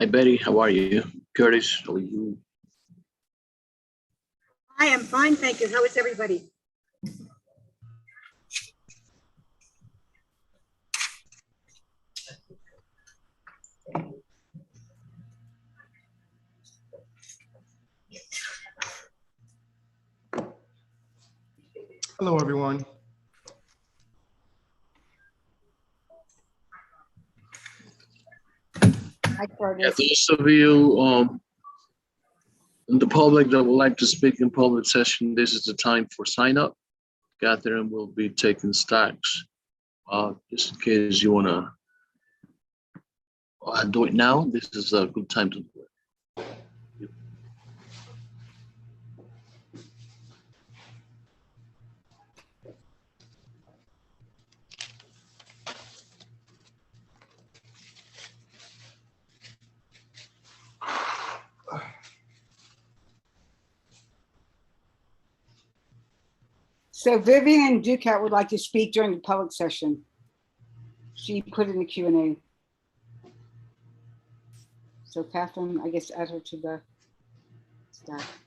Hi, Betty. How are you? Curtis, how are you? I am fine, thank you. How is everybody? Hello, everyone. Hi, Yeah, Curtis. those of you in the public that would like to speak in public session, this is the time for sign up. Catherine will be taking stacks. Just in case you want to do it now, this is a good time to do it. So Vivian Ducat would like to speak during the public session. She put in the Q&A. So Catherine, I guess add her to the staff.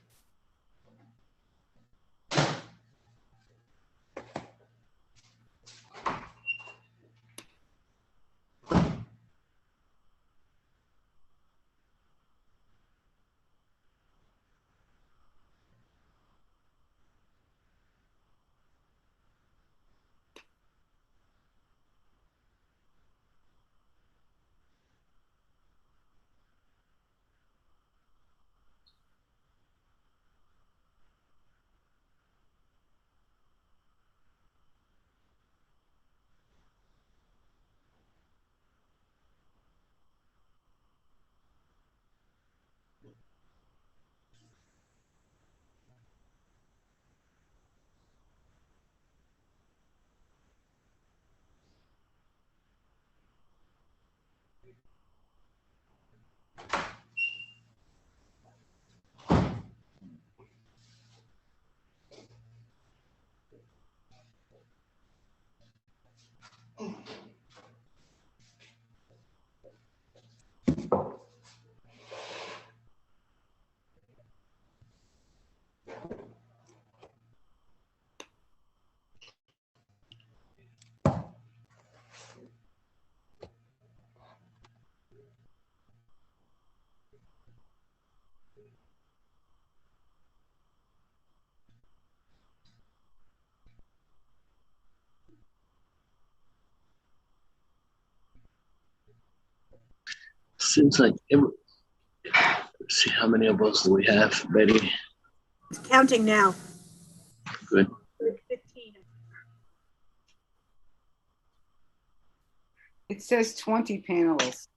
Seems like let's see how many of us do we have, Betty? It's counting now. Good. 15. It says 20 panelists.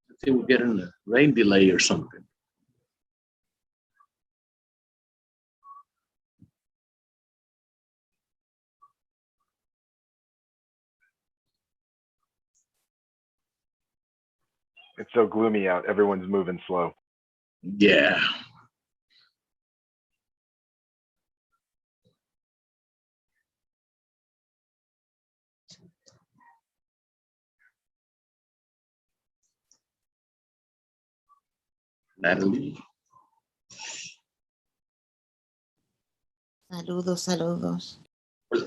I think we're getting a rain delay or something. It's so gloomy out. Everyone's moving slow. Yeah. Natalie. Saludos, saludos.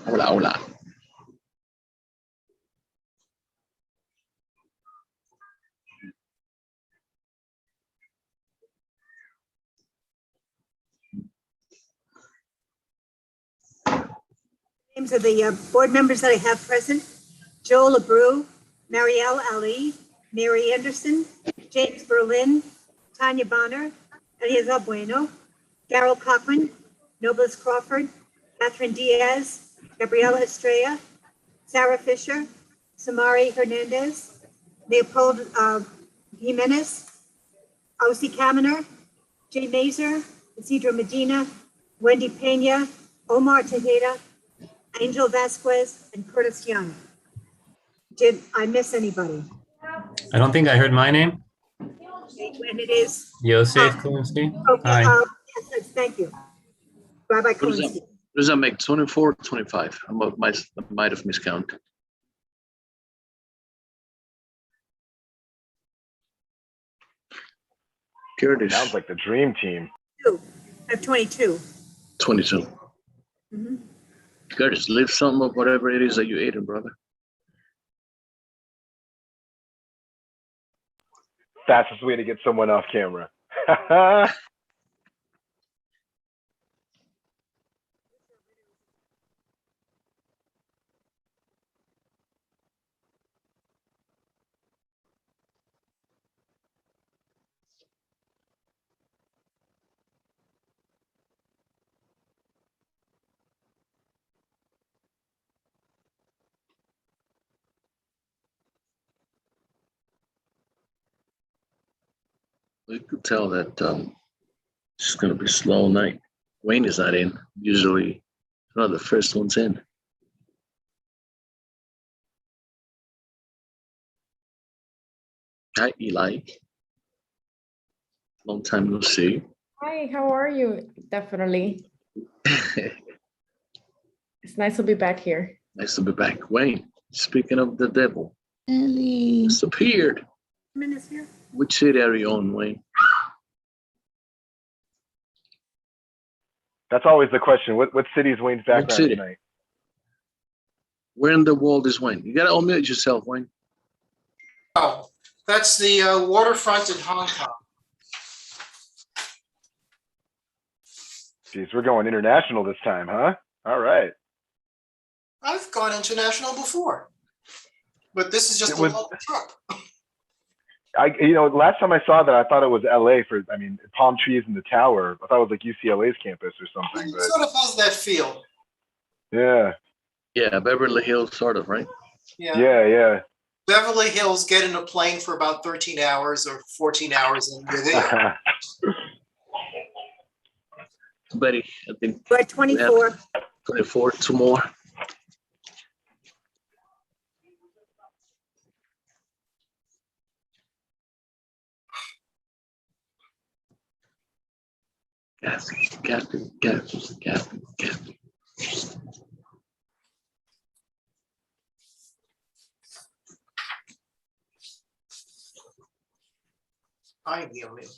Hola, hola. Names of the board members that I have present: Joel Abreu, Marielle Ali, Mary Anderson, James Berlin, Tanya Bonner, Eliezer Bueno, Darrell Cochran, Nobles Crawford, Catherine Diaz, Gabriela Estrella, Sarah Fisher, Samari Hernandez, Leopold Jimenez, Osi Kaminer, Jay Mazer, Isidro Medina, Wendy Pena, Omar Tejeda, Angel Vasquez, and Curtis Young. Did I miss anybody? I don't think I heard my name. And it is. Yosef Kulinski. Okay, Hi. yes, thank you. Rabbi What does Kolinsky. does that make? 24, 25? I might have miscounted. Curtis, Sounds like the dream team. I have 22. 22. Mhm. Curtis, lift something up, whatever it is that you ate, brother. Fastest way to get someone off camera. You could tell that it's going to be a slow night. Wayne is not in. Usually, one of the first ones in. Hi, Eli. Long time no see. Hi, how are you? Definitely. It's nice to be back here. Nice to be back. Wayne, speaking of the devil, Ellie. disappeared. Minutes here. Which city are you on, Wayne? That's always the question. What city is Wayne's background city? tonight? Where in the world is Wayne? You got to unmute yourself, Wayne. Oh, that's the waterfront in Hong Kong. Geez, we're going international this time, huh? All right. I've gone international before, but this is just It a was- local trip. Last time I saw that, I thought it was LA palm trees in the tower. I thought it was like UCLA's campus or something, It but sort of has that feel. yeah. Yeah, Beverly Hills, sort of, right? Yeah. Beverly Hills, get in a plane for about 13 hours or 14 hours and you're there. Betty, I think We're at 24. 24, two more. Kathy. I am in.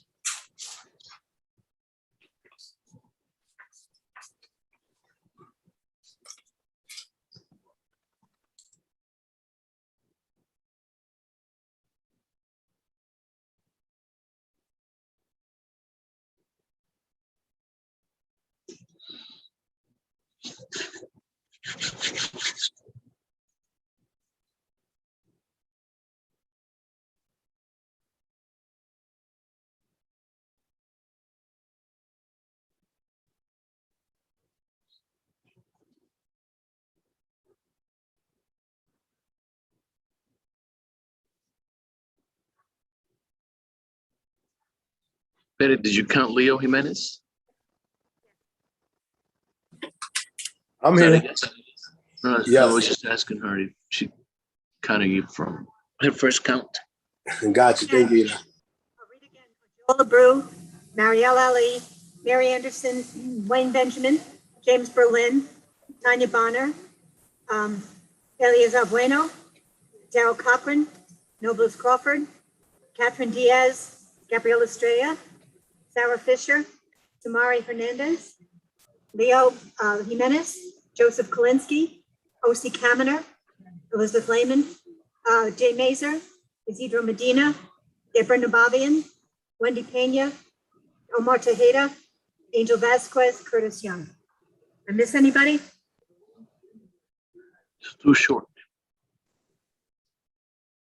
Betty, did you count Leo Jimenez? I'm Sorry, here. no, I Yes. was just asking her if she counted you from her first count. Gotcha. Thank you. I'll read again. Joel Abreu, Marielle Ali, Mary Anderson, Wayne Benjamin, James Berlin, Tanya Bonner, Elias Bueno, Daryl Cochran, Nobles Crawford, Catherine Diaz, Gabriela Estrella, Sarah Fisher, Samari Hernandez, Leo Jimenez, Joseph Kalinsky, O.C. Kaminer, Elizabeth Lehman, Jay Mazer, Isidro Medina, Deborah Nabavian, Wendy Pena, Omar Tejeda, Angel Vasquez, Curtis Young. I miss anybody? It's too short.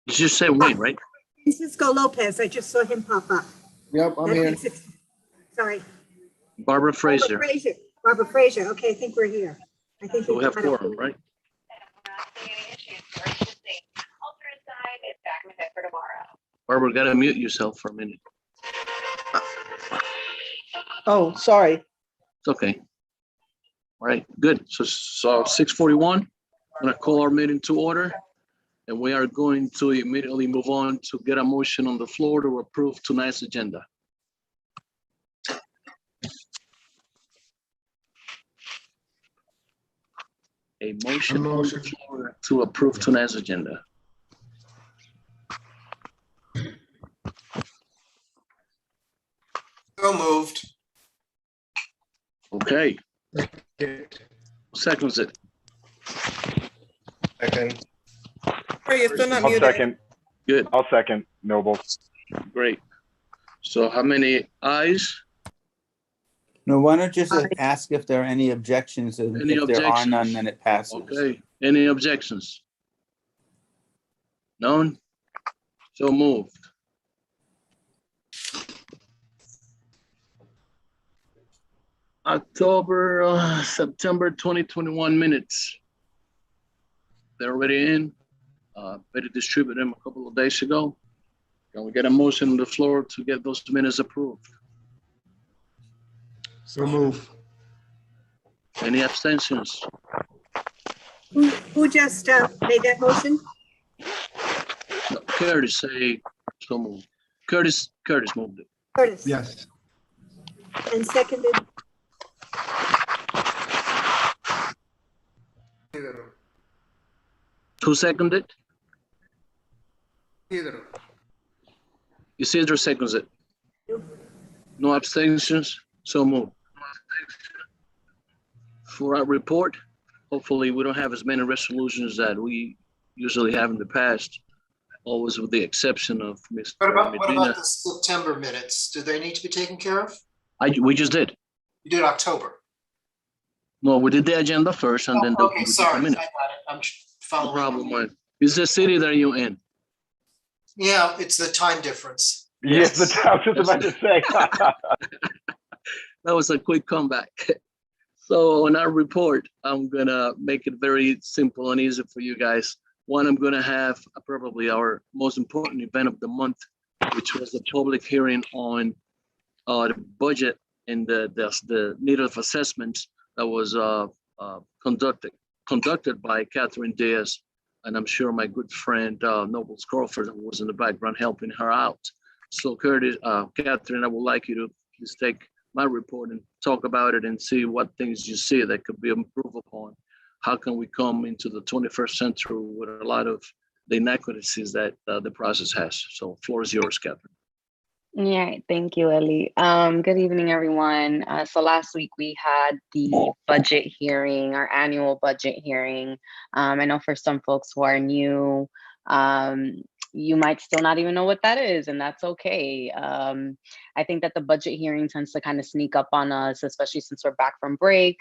Did you say Wayne, right? Francisco Lopez, I just saw him pop up. Yep, I'm here. Sorry. Barbara Fraser. Barbara Fraser. Okay, I think we're here. I think So we have got it. quorum, right? Barbara, gotta mute yourself for a minute. Oh, sorry. It's okay. All right, good. So 6:41, I'm gonna call our meeting to order. And we are going to immediately move on to get a motion on the floor to approve tonight's agenda. A motion on the floor to approve tonight's agenda. So moved. Okay, seconds it. Second. Sorry, you're still not I'll muted. second. Good, I'll second. Noble. great. So how many ayes? No, why don't you just ask if there are any objections, and Any if there are objections? none, then it passes. Okay, any objections? None? So moved. September 2021 minutes. They're already in. Better distribute them a couple of days ago. Can we get a motion on the floor to get those minutes approved? So move. Any abstentions? Who just made that motion? No, Curtis say so moved. Curtis moved it. Curtis. Yes. And seconded. Who seconded? Isidro seconds it. No abstentions, so moved. For our report, hopefully we don't have as many resolutions that we usually have in the past, always with the exception of Mr. What Medina. about the September minutes? Do they need to be taken care of? We just did. You did October. No, we did the agenda first and then Okay, we did the sorry, I got minute. it. I'm No following. problem, man. Is the city that you in? Yeah, it's the time difference. Yes, I was just about to say. That was a quick comeback. So on our report, I'm gonna make it very simple and easy for you guys. One, I'm gonna have probably our most important event of the month, which was the public hearing on the budget and the need of assessments that was conducted by Catherine Diaz. And I'm sure my good friend Nobles Crawford was in the background helping her out. So Catherine, I would like you to please take my report and talk about it and see what things you see that could be improved upon. How can we come into the 21st century with a lot of the inequities that the process has? So floor is yours, Catherine. Yeah, thank you, Ellie. Good evening, everyone. So last week we had the budget hearing, our annual budget hearing. I know for some folks who are new, you might still not even know what that is, and that's okay. I think that the budget hearing tends to kind of sneak up on us, especially since we're back from break.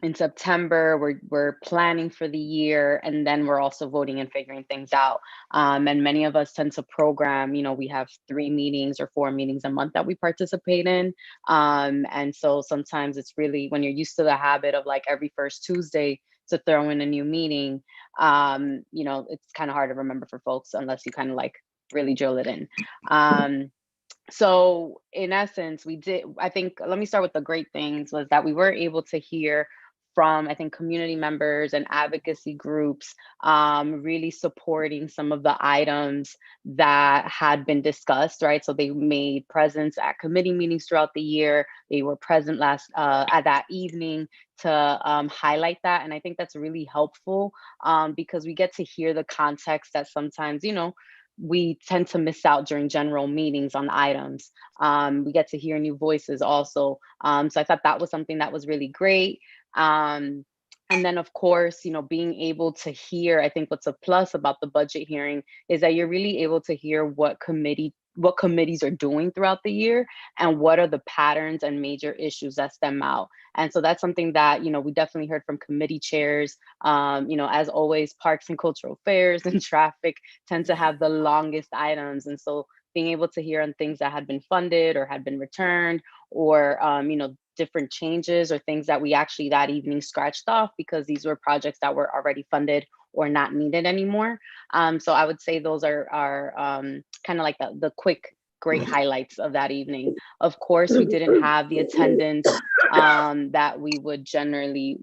In September, we're planning for the year, and then we're also voting and figuring things out. And many of us tend to program, we have 3 meetings or 4 meetings a month that we participate in. And so sometimes it's really, when you're used to the habit of like every first Tuesday to throw in a new meeting, it's kind of hard to remember for folks unless you kind of like really drill it in. So in essence, I think, let me start with the great things, was that we were able to hear from, I think, community members and advocacy groups, really supporting some of the items that had been discussed, right? So they made presence at committee meetings throughout the year. They were present at that evening to highlight that. And I think that's really helpful, because we get to hear the context that sometimes, we tend to miss out during general meetings on items. We get to hear new voices also. So I thought that was something that was really great. And then, of course, being able to hear, I think what's a plus about the budget hearing is that you're really able to hear what committees are doing throughout the year and what are the patterns and major issues that stem out. And so that's something that, we definitely heard from committee chairs. As always, parks and cultural affairs and traffic tend to have the longest items. And so being able to hear on things that had been funded or had been returned, or, different changes or things that we actually that evening scratched off because these were projects that were already funded or not needed anymore. So I would say those are kind of like the quick, great highlights of that evening. Of course, we didn't have the attendance that we would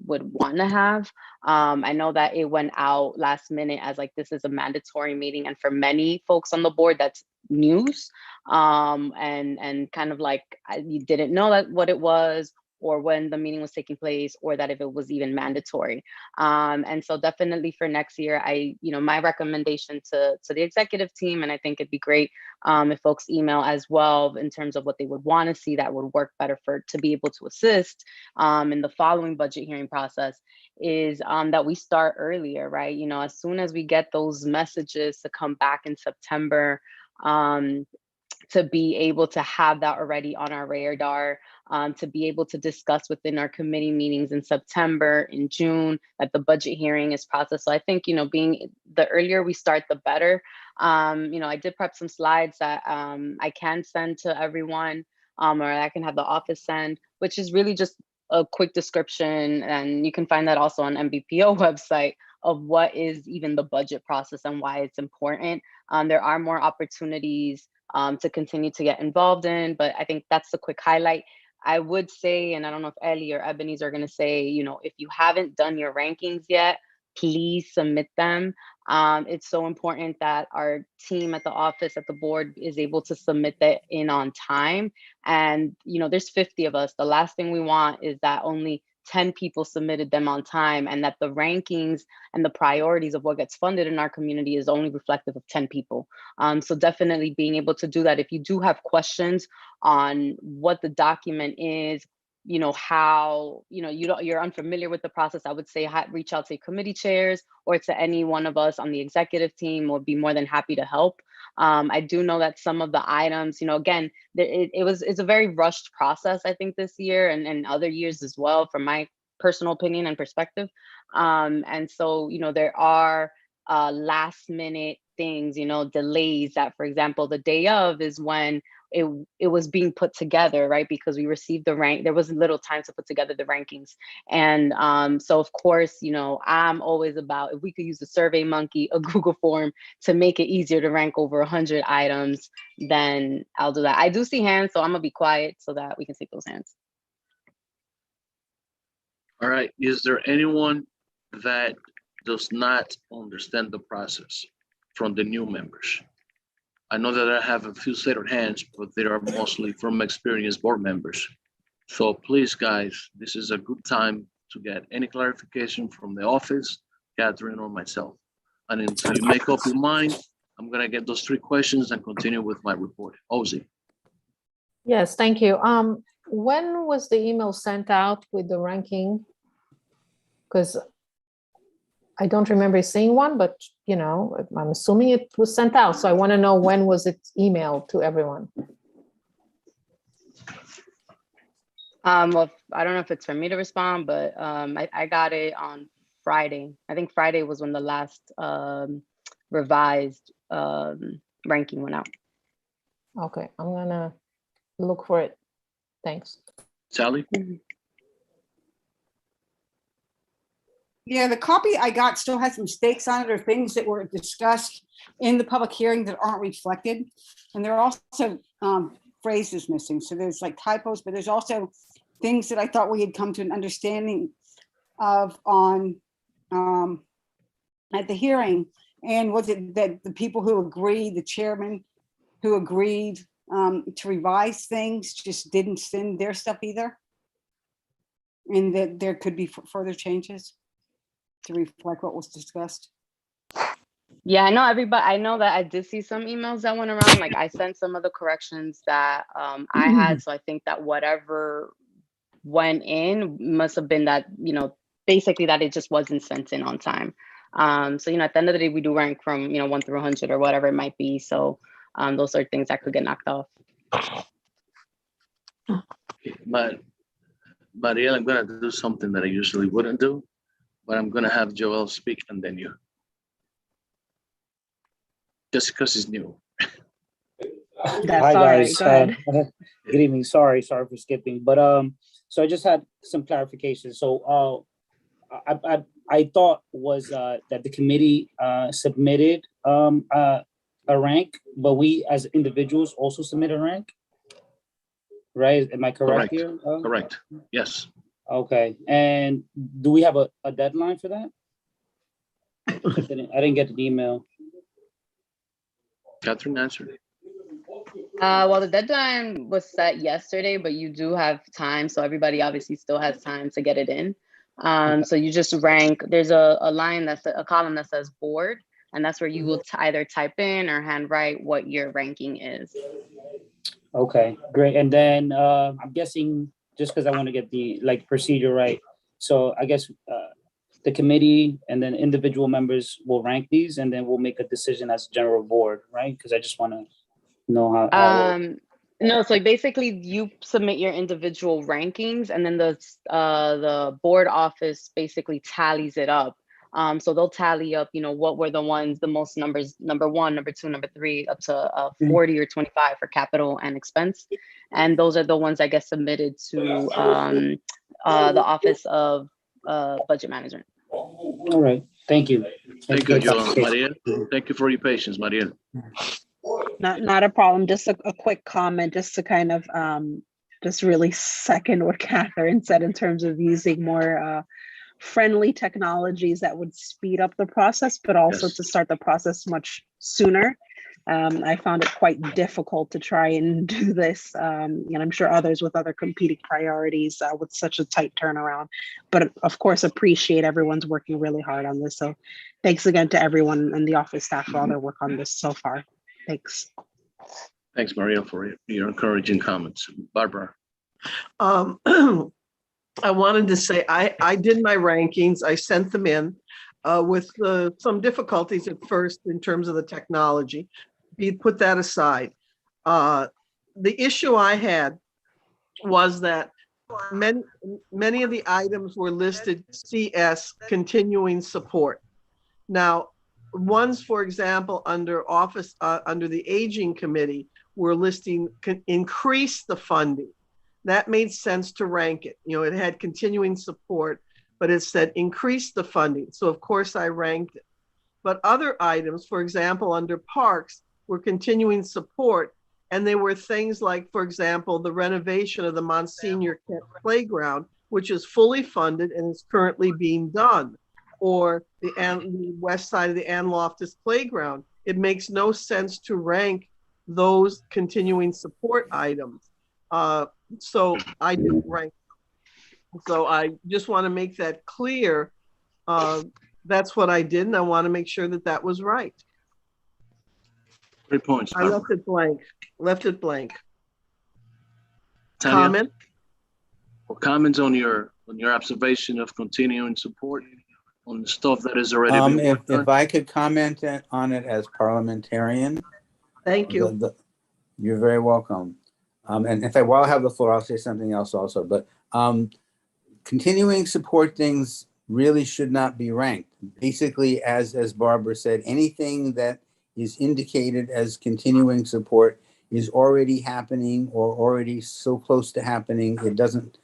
want to have. I know that it went out last minute as like, this is a mandatory meeting. And for many folks on the board, that's news. And kind of like, you didn't know what it was, or when the meeting was taking place, or that if it was even mandatory. And so definitely for next year, my recommendation to the executive team, and I think it'd be great if folks email as well in terms of what they would want to see that would work better to be able to assist in the following budget hearing process, is that we start earlier, right? As soon as we get those messages to come back in September, to be able to have that already on our radar, to be able to discuss within our committee meetings in September, in June, that the budget hearing is processed. So I think, being the earlier we start, the better. I did prep some slides that I can send to everyone, or I can have the office send, which is really just a quick description. And you can find that also on MBPO website of what is even the budget process and why it's important. There are more opportunities to continue to get involved in, but I think that's the quick highlight. I would say, and I don't know if Ellie or Ebenezer are going to say, if you haven't done your rankings yet, please submit them. It's so important that our team at the office, at the board, is able to submit that in on time. And, there's 50 of us. The last thing we want is that only 10 people submitted them on time, and that the rankings and the priorities of what gets funded in our community is only reflective of 10 people. So definitely being able to do that. If you do have questions on what the document is, how, you're unfamiliar with the process, I would say reach out to committee chairs or to any one of us on the executive team. We'll be more than happy to help. I do know that some of the items, again, it's a very rushed process, I think, this year and other years as well, from my personal opinion and perspective. And so, there are last minute things, delays that, for example, the day of is when it was being put together, right? Because we received the rank, there was little time to put together the rankings. And so of course, I'm always about, if we could use a Survey Monkey, a Google form to make it easier to rank over 100 items, then I'll do that. I do see hands, so I'm gonna be quiet so that we can take those hands. All right, is there anyone that does not understand the process from the new members? I know that I have a few set of hands, but they are mostly from experienced board members. So please, guys, this is a good time to get any clarification from the office, Catherine, or myself. And until you make up your mind, I'm gonna get those 3 questions and continue with my report. Ozzy. Yes, thank you. When was the email sent out with the ranking? Because I don't remember seeing one, but I'm assuming it was sent out. So I want to know, when was it emailed to everyone? Well, I don't know if it's for me to respond, but I got it on Friday. I think Friday was when the last revised ranking went out. Okay, I'm gonna look for it. Thanks. Sally? Yeah, the copy I got still has mistakes on it, or things that were discussed in the public hearing that aren't reflected. And there are also phrases missing. So there's like typos, but there's also things that I thought we had come to an understanding of on at the hearing. And was it that the people who agreed, the chairman who agreed to revise things just didn't send their stuff either? And that there could be further changes to reflect what was discussed? Yeah, I know everybody. I know that I did see some emails that went around. Like I sent some of the corrections that I had. So I think that whatever went in must have been that, basically that it just wasn't sent in on time. So, at the end of the day, we do rank from, 1 through 100 or whatever it might be. So those are things that could get knocked off. But Mariel, I'm gonna do something that I usually wouldn't do, but I'm gonna have Joel speak and then you. Just because he's new. Hi guys. Good evening. Sorry for skipping, but so I just had some clarification. So I thought was that the committee submitted a rank, but we as individuals also submit a rank, right? Am I correct here? Correct. Yes. Okay. And do we have a deadline for that? I didn't get the email. Catherine answered. Well, the deadline was set yesterday, but you do have time. So everybody obviously still has time to get it in. So you just rank, there's a line that's a column that says board, and that's where you will either type in or handwrite what your ranking is. Okay, great. And then I'm guessing, just because I want to get the procedure right. So I guess the committee and then individual members will rank these, and then we'll make a decision as a general board, right? Because I just want to know how no, so basically you submit your individual rankings, and then the board office basically tallies it up. So they'll tally up, what were the ones, the most numbers, number 1, number 2, number 3, up to 40 or 25 for capital and expense. And those are the ones that get submitted to the Office of Budget Management. All right, thank you. Thank you, Joel. Maria, thank you for your patience, Maria. Not a problem. Just a quick comment, just to kind of just really second what Catherine said in terms of using more friendly technologies that would speed up the process, but also to start the process much sooner. I found it quite difficult to try and do this, and I'm sure others with other competing priorities with such a tight turnaround. But of course, appreciate everyone's working really hard on this. So thanks again to everyone and the office staff for all their work on this so far. Thanks. Thanks, Maria, for your encouraging comments. Barbara. I wanted to say I did my rankings. I sent them in with some difficulties at first in terms of the technology. You put that aside. The issue I had was that many of the items were listed CS, continuing support. Now, ones, for example, under the Aging Committee were listing increase the funding. That made sense to rank it. It had continuing support, but it said increase the funding. So of course I ranked it. But other items, for example, under parks, were continuing support. And they were things like, for example, the renovation of the Monsignor Kent Playground, which is fully funded and is currently being done, or the west side of the Ann Loftus Playground. It makes no sense to rank those continuing support items. So I didn't rank them. So I just want to make that clear. That's what I did, and I want to make sure that that was right. Great points. I left it blank. Tanya? Comment? Or comments on your observation of continuing support on the stuff that is already being worked on? If I could comment on it as parliamentarian. Thank you. You're very welcome. And in fact, while I have the floor, I'll say something else also. But continuing support things really should not be ranked. Basically, as Barbara said, anything that is indicated as continuing support is already happening or already so close to happening, it doesn't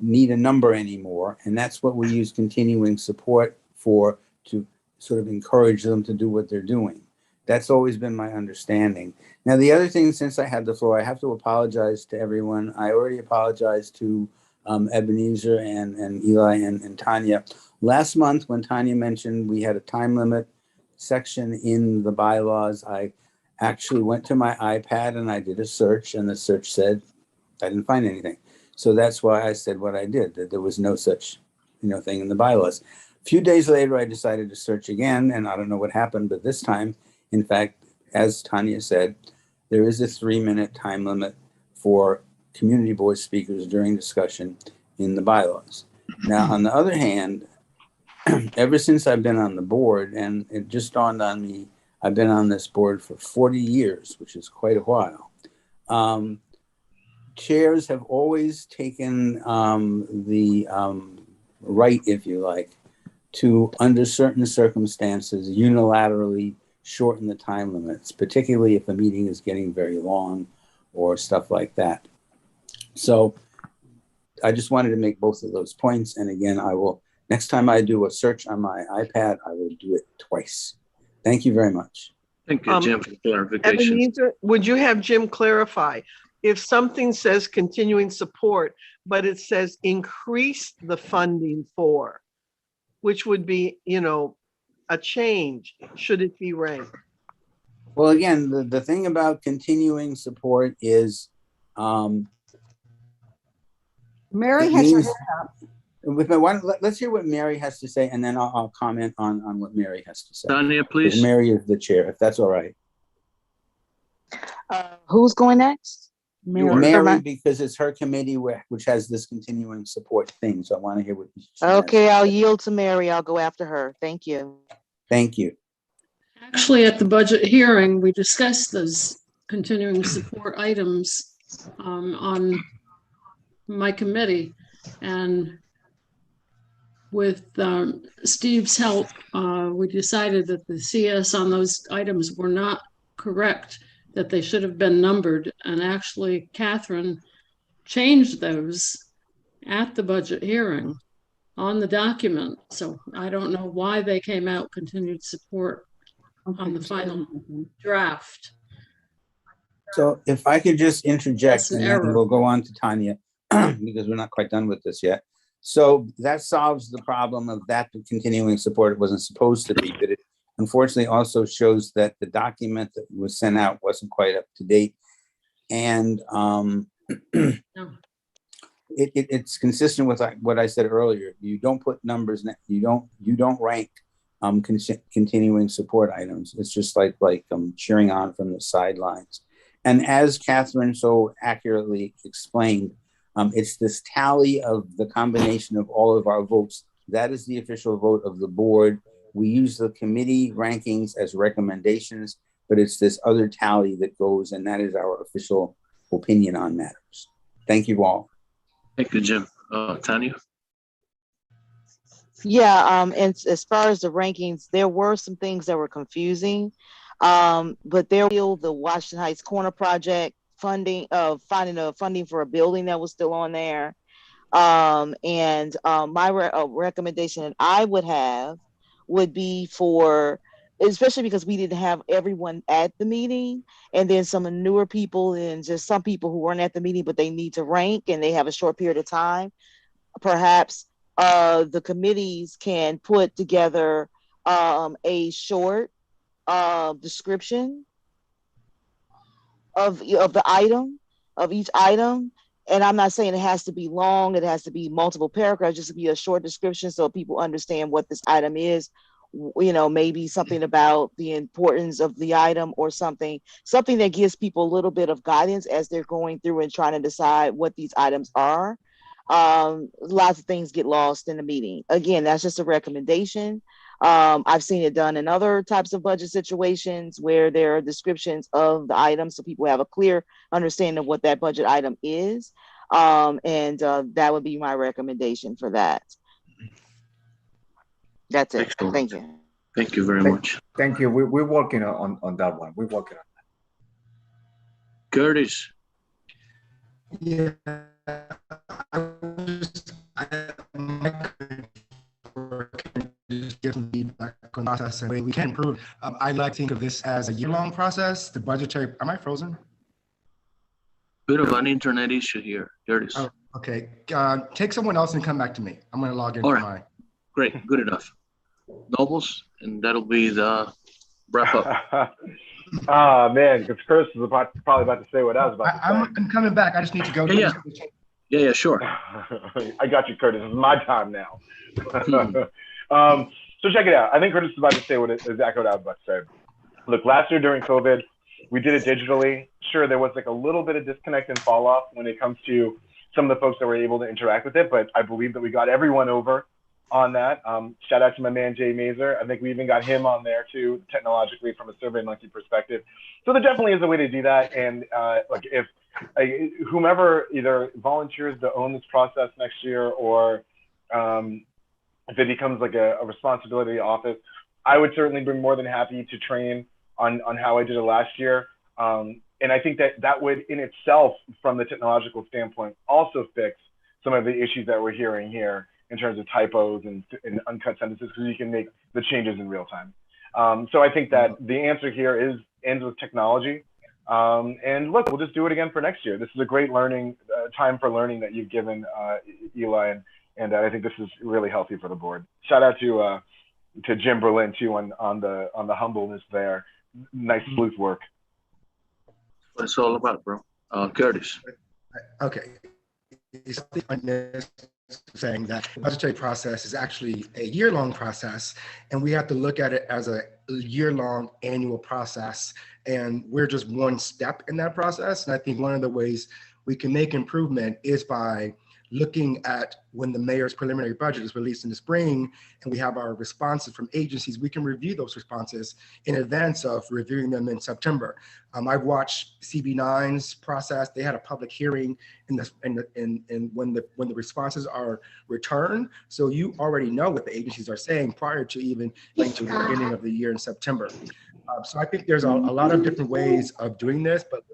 need a number anymore. And that's what we use continuing support for, to sort of encourage them to do what they're doing. That's always been my understanding. Now, the other thing, since I had the floor, I have to apologize to everyone. I already apologized to Ebenezer and Eli and Tanya. Last month, when Tanya mentioned we had a time limit section in the bylaws, I actually went to my iPad and I did a search, and the search said I didn't find anything. So that's why I said what I did, that there was no such, thing in the bylaws. A few days later, I decided to search again, and I don't know what happened, but this time, in fact, as Tanya said, there is a 3-minute time limit for community board speakers during discussion in the bylaws. Now, on the other hand, ever since I've been on the board, and it just dawned on me, I've been on this board for 40 years, which is quite a while. Chairs have always taken the right, if you like, to, under certain circumstances, unilaterally shorten the time limits, particularly if a meeting is getting very long or stuff like that. So I just wanted to make both of those points. And again, I will, next time I do a search on my iPad, I will do it twice. Thank you very much. Thank you, Jim, for clarification. Ebenezer, would you have Jim clarify? If something says continuing support, but it says increase the funding for, which would be, a change, should it be ranked? Well, again, the thing about continuing support is Mary has her hand up. Let's hear what Mary has to say, and then I'll comment on what Mary has to say. Tanya, please. Mary is the chair, if that's all right. Who's going next? Mary, because it's her committee which has this continuing support thing. So I want to hear what she has. Okay, I'll yield to Mary. I'll go after her. Thank you. Thank you. Actually, at the budget hearing, we discussed those continuing support items on my committee. And with Steve's help, we decided that the CS on those items were not correct, that they should have been numbered. And actually, Catherine changed those at the budget hearing on the document. So I don't know why they came out continued support on the final draft. So if I could just interject, and then error. we'll go on to Tanya, because we're not quite done with this yet. So that solves the problem of that continuing support. It wasn't supposed to be, but it unfortunately also shows that the document that was sent out wasn't quite up to date. And it's consistent with what I said earlier. You don't put numbers, you don't rank continuing support items. It's just like cheering on from the sidelines. And as Catherine so accurately explained, it's this tally of the combination of all of our votes. That is the official vote of the board. We use the committee rankings as recommendations, but it's this other tally that goes, and that is our official opinion on matters. Thank you all. Thank you, Jim. Tanya? Yeah, and as far as the rankings, there were some things that were confusing, but there was the Washington Heights Corner project funding, finding a funding for a building that was still on there. My recommendation that I would have would be for, especially because we didn't have everyone at the meeting, and then some newer people and just some people who weren't at the meeting, but they need to rank and they have a short period of time. Perhaps the committees can put together a short description of the item, of each item. And I'm not saying it has to be long, it has to be multiple paragraphs, just to be a short description so people understand what this item is. Maybe something about the importance of the item, or something that gives people a little bit of guidance as they're going through and trying to decide what these items are. Lots of things get lost in the meeting. Again, that's just a recommendation. I've seen it done in other types of budget situations where there are descriptions of the items so people have a clear understanding of what that budget item is. That would be my recommendation for that. That's it. Excellent. Thank you. Thank you very much. Thank you. We're working on that one. We're working on that. Curtis? Yeah. give some feedback on the process and we can improve. I like to think of this as a year-long process. The budgetary, am I frozen? Bit of an internet issue here. There it is. Oh, okay, take someone else and come back to me. I'm gonna log in All for right. mine. Great, good enough. Nobles, and that'll be the wrap up. Ah, man, because Chris was probably about to say what I was about to say. I'm coming back. I just need to go. Yeah, sure. I got you, Curtis. It's my time now. So check it out. I think Curtis is about to say exactly what I was about to say. Look, last year during COVID, we did it digitally. Sure, there was like a little bit of disconnect and fall off when it comes to some of the folks that were able to interact with it, but I believe that we got everyone over on that. Shout out to my man, Jay Mazer. I think we even got him on there too, technologically from a SurveyMonkey perspective. So there definitely is a way to do that. And like if whomever either volunteers to own this process next year or if it becomes like a responsibility of the office, I would certainly be more than happy to train on how I did it last year. And I think that would in itself, from the technological standpoint, also fix some of the issues that we're hearing here in terms of typos and uncut sentences, because you can make the changes in real time. So I think that the answer here ends with technology. And look, we'll just do it again for next year. This is a great learning time for learning that you've given Eli, and I think this is really healthy for the board. Shout out to Jim Berlin too on the humbleness there. Nice sleuth work. What it's all about, bro. Curtis. Okay. Saying that the budgetary process is actually a year-long process, and we have to look at it as a year-long annual process, and we're just one step in that process. And I think one of the ways we can make improvement is by looking at when the mayor's preliminary budget is released in the spring and we have our responses from agencies, we can review those responses in advance of reviewing them in September. I've watched CB9's process. They had a public hearing when the responses are returned. So you already know what the agencies are saying prior to even getting to the beginning of the year in September. So I think there's a lot of different ways of doing this, but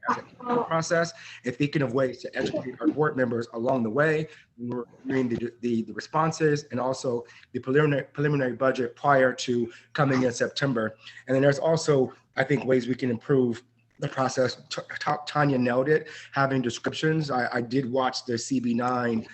as a process, and thinking of ways to educate our board members along the way. We're reviewing the responses and also the preliminary budget prior to coming in September. And then there's also, I think, ways we can improve the process. Tanya nailed it, having descriptions. I did watch the CB9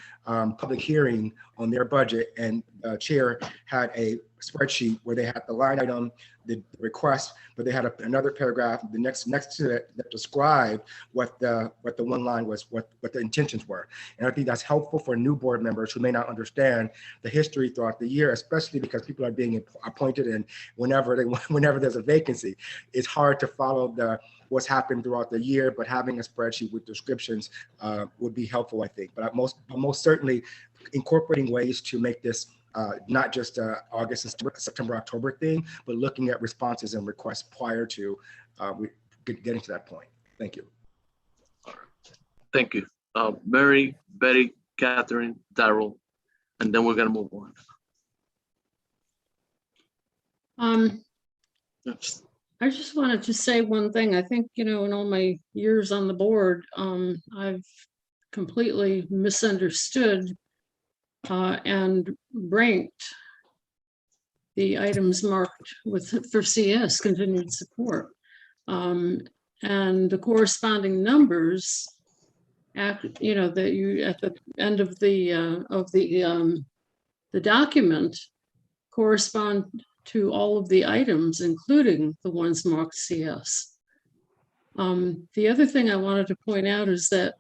public hearing on their budget, and chair had a spreadsheet where they had the line item, the request, but they had another paragraph the next to it that described what the one line was, what the intentions were. And I think that's helpful for new board members who may not understand the history throughout the year, especially because people are being appointed, and whenever there's a vacancy, it's hard to follow what's happened throughout the year. But having a spreadsheet with descriptions would be helpful, I think. But most certainly incorporating ways to make this not just August and September, October thing, but looking at responses and requests prior to getting to that point. Thank you. Thank you. Mary, Betty, Catherine, Darrell, and then we're gonna move on. I just wanted to say one thing. I think, in all my years on the board, I've completely misunderstood and ranked the items marked for CS, continued support, and the corresponding numbers that you at the end of the document correspond to all of the items, including the ones marked CS. The other thing I wanted to point out is that,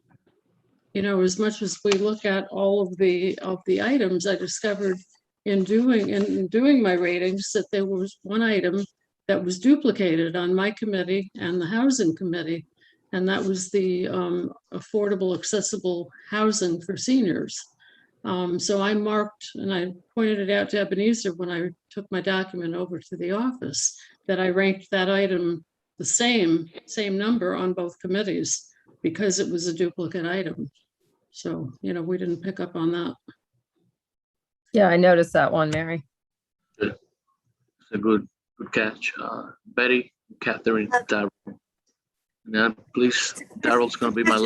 as much as we look at all of the items, I discovered in doing my ratings that there was one item that was duplicated on my committee and the housing committee, and that was the affordable, accessible housing for seniors. So I marked, and I pointed it out to Ebenezer when I took my document over to the office, that I ranked that item the same number on both committees because it was a duplicate item. So, we didn't pick up on that. Yeah, I noticed that one, Mary. Good. It's a good catch. Betty, Catherine, Darrell. Now, please, Darrell's going to be my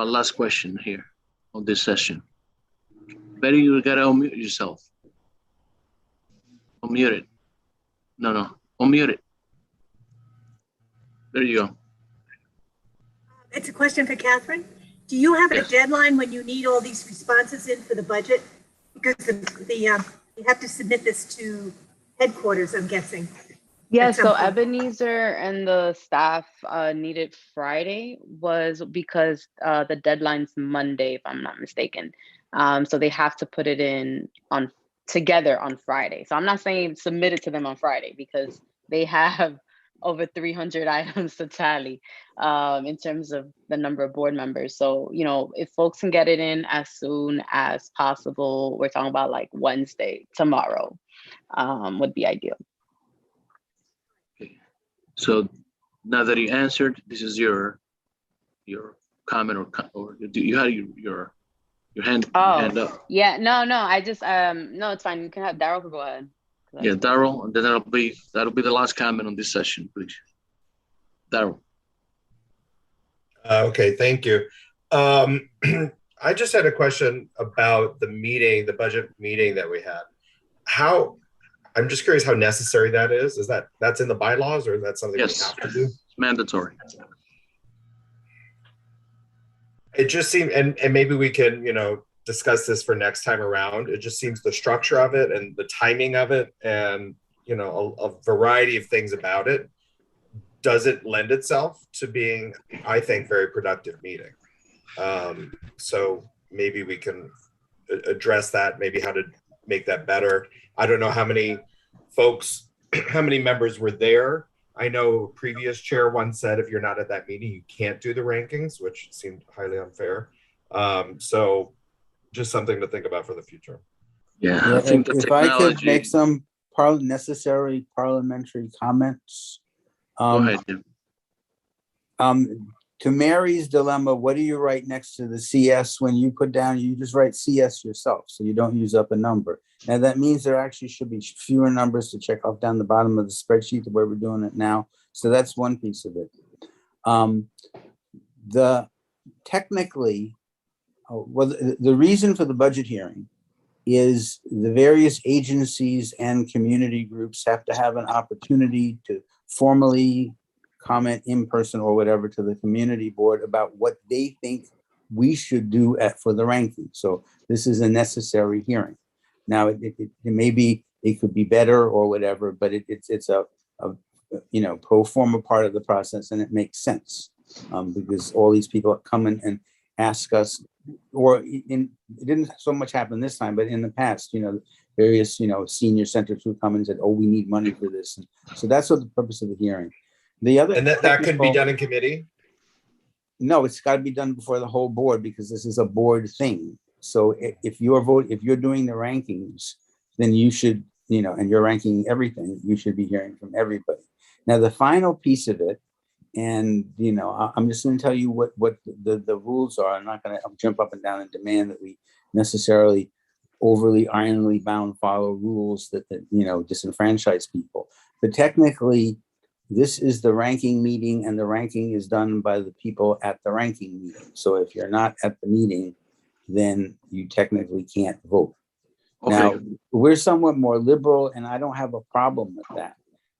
last question here on this session. Betty, you got to unmute yourself. Unmute it. No. Unmute it. There you go. It's a question for Catherine. Do you have a deadline when you need all these responses in for the budget? Because you have to submit this to headquarters, I'm guessing. Yeah, at some so point. Ebenezer and the staff needed Friday was because the deadline's Monday, if I'm not mistaken. So they have to put it in together on Friday. So I'm not saying submit it to them on Friday because they have over 300 items to tally in terms of the number of board members. So, you know, if folks can get it in as soon as possible, we're talking about like Wednesday, tomorrow would be ideal. So now that you answered, this is your comment or do you had your hand up? Yeah, no, I just no, it's fine. You can have Daryl go ahead. Yeah, Daryl, and then that'll be the last comment on this session, please. Daryl. Okay, thank you. I just had a question about the meeting, the budget meeting that we had. I'm just curious how necessary that is. Is that's in the bylaws or is that something we have to do? It's mandatory. It just seemed, and maybe we can, discuss this for next time around. It just seems the structure of it and the timing of it and, a variety of things about it doesn't lend itself to being, I think, very productive meeting. So maybe we can address that, maybe how to make that better. I don't know how many folks, how many members were there. I know previous chair once said, if you're not at that meeting, you can't do the rankings, which seemed highly unfair. So just something to think about for the future. Yeah, I think if I could make some necessary parliamentary comments. Go ahead, Jim. To Mary's dilemma, what do you write next to the CS when you put down, you just write CS yourself, so you don't use up a number. Now that means there actually should be fewer numbers to check off down the bottom of the spreadsheet the way we're doing it now. So that's one piece of it. Technically, the reason for the budget hearing is the various agencies and community groups have to have an opportunity to formally comment in person or whatever to the community board about what they think we should do for the ranking. So this is a necessary hearing. Now it maybe it could be better or whatever, but it's a pro forma part of the process, and it makes sense because all these people come in and ask us, or it didn't so much happen this time, but in the past, various senior centers who come and said, oh, we need money for this. And so that's what the purpose of the hearing. The other, and that could be done in committee? No, it's got to be done before the whole board because this is a board thing. So if you're doing the rankings, then you should, and you're ranking everything, you should be hearing from everybody. Now, the final piece of it, and, I'm just going to tell you what the rules are. I'm not going to jump up and down and demand that we necessarily overly ironly bound follow rules that disenfranchise people. But technically, this is the ranking meeting, and the ranking is done by the people at the ranking meeting. So if you're not at the meeting, then you technically can't vote. Okay. Now, we're somewhat more liberal, and I don't have a problem with that.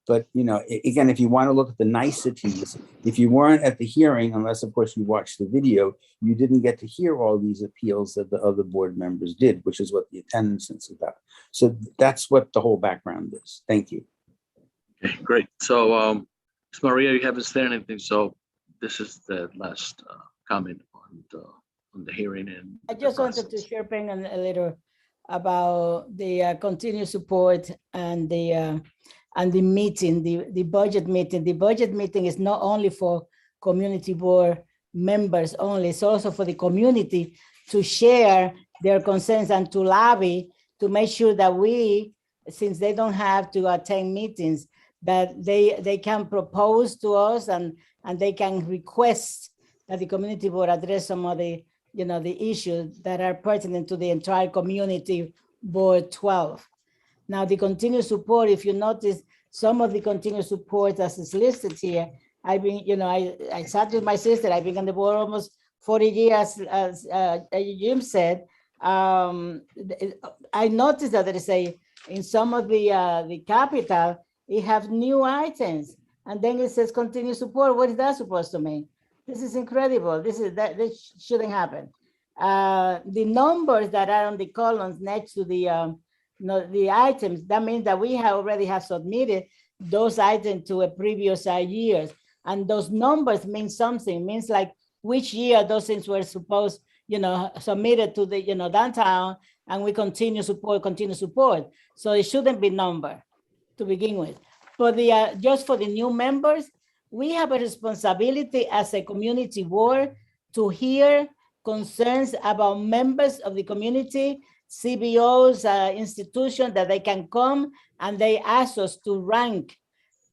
But, again, if you want to look at the niceties, if you weren't at the hearing, unless, of course, you watched the video, you didn't get to hear all these appeals that the other board members did, which is what the attendance is about. So that's what the whole background is. Thank you. Okay, great. So, Ms. Maria, you haven't said anything, so this is the last comment on the hearing. And I just wanted to share a little about the continued support and the meeting, the budget meeting. The budget meeting is not only for community board members only, it's also for the community to share their concerns and to lobby to make sure that we, since they don't have to attend meetings, that they can propose to us and they can request that the community board address some of the, the issues that are pertinent to the entire community board 12. Now, the continued support, if you notice, some of the continued support as is listed here, I've been, I sat with my sister, I've been on the board almost 40 years, as Jim said. I noticed that there is in some of the capital, it have new items. And then it says continue support. What is that supposed to mean? This is incredible. This shouldn't happen. The numbers that are on the columns next to the items, that means that we already have submitted those items to a previous years. And those numbers mean something, means like which year those things were supposed, submitted to the, downtown, and we continue support. So it shouldn't be numbered to begin with. For the, just for the new members, we have a responsibility as a community board to hear concerns about members of the community, CBOs, institutions that they can come and they ask us to rank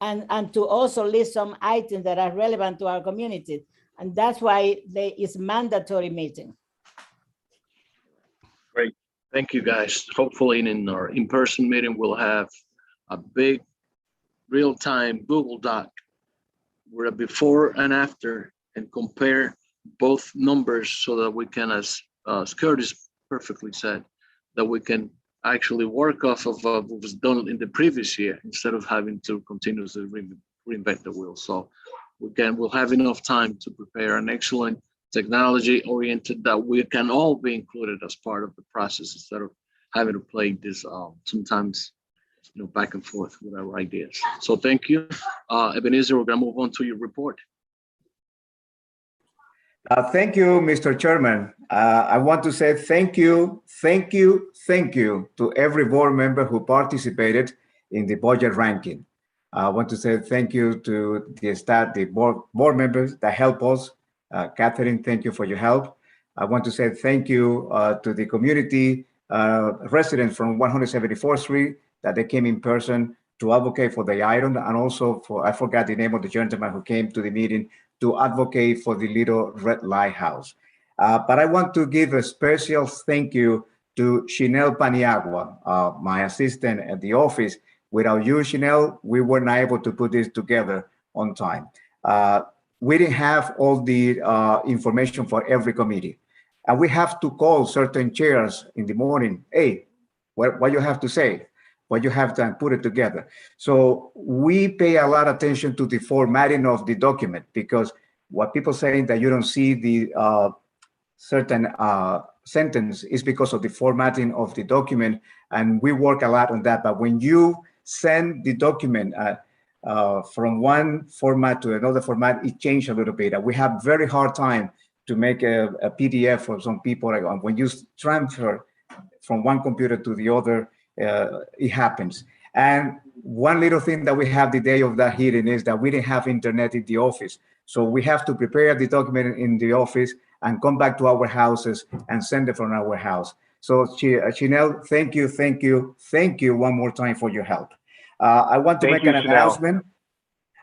and to also list some items that are relevant to our community. And that's why it's mandatory meeting. Great. Thank you, guys. Hopefully in our in-person meeting, we'll have a big real-time Google Doc where a before and after and compare both numbers so that we can, as Curtis perfectly said, that we can actually work off of what was done in the previous year instead of having to continuously reinvent the wheel. So we'll have enough time to prepare an excellent technology oriented that we can all be included as part of the process instead of having to play this sometimes back and forth with our ideas. So thank you. Ebenezer, we're gonna move on to your report. Thank you, Mr. Chairman. I want to say thank you to every board member who participated in the budget ranking. I want to say thank you to the staff, the board members that help us. Catherine, thank you for your help. I want to say thank you to the community residents from 174th Street that they came in person to advocate for the item, and also for, I forgot the name of the gentleman who came to the meeting to advocate for the little red lighthouse. But I want to give a special thank you to Chanel Paniagua, my assistant at the office. Without you, Chanel, we were not able to put this together on time. We didn't have all the information for every committee. And we have to call certain chairs in the morning. Hey, what you have to say? What you have to put it together. So we pay a lot of attention to the formatting of the document, because what people saying that you don't see the certain sentence is because of the formatting of the document. And we work a lot on that. But when you send the document from one format to another format, it changed a little bit. We have very hard time to make a PDF for some people. When you transfer from one computer to the other, it happens. And one little thing that we have the day of that hearing is that we didn't have internet in the office. So we have to prepare the document in the office and come back to our houses and send it from our house. So Chanel, thank you one more time for your help. I want to make an announcement.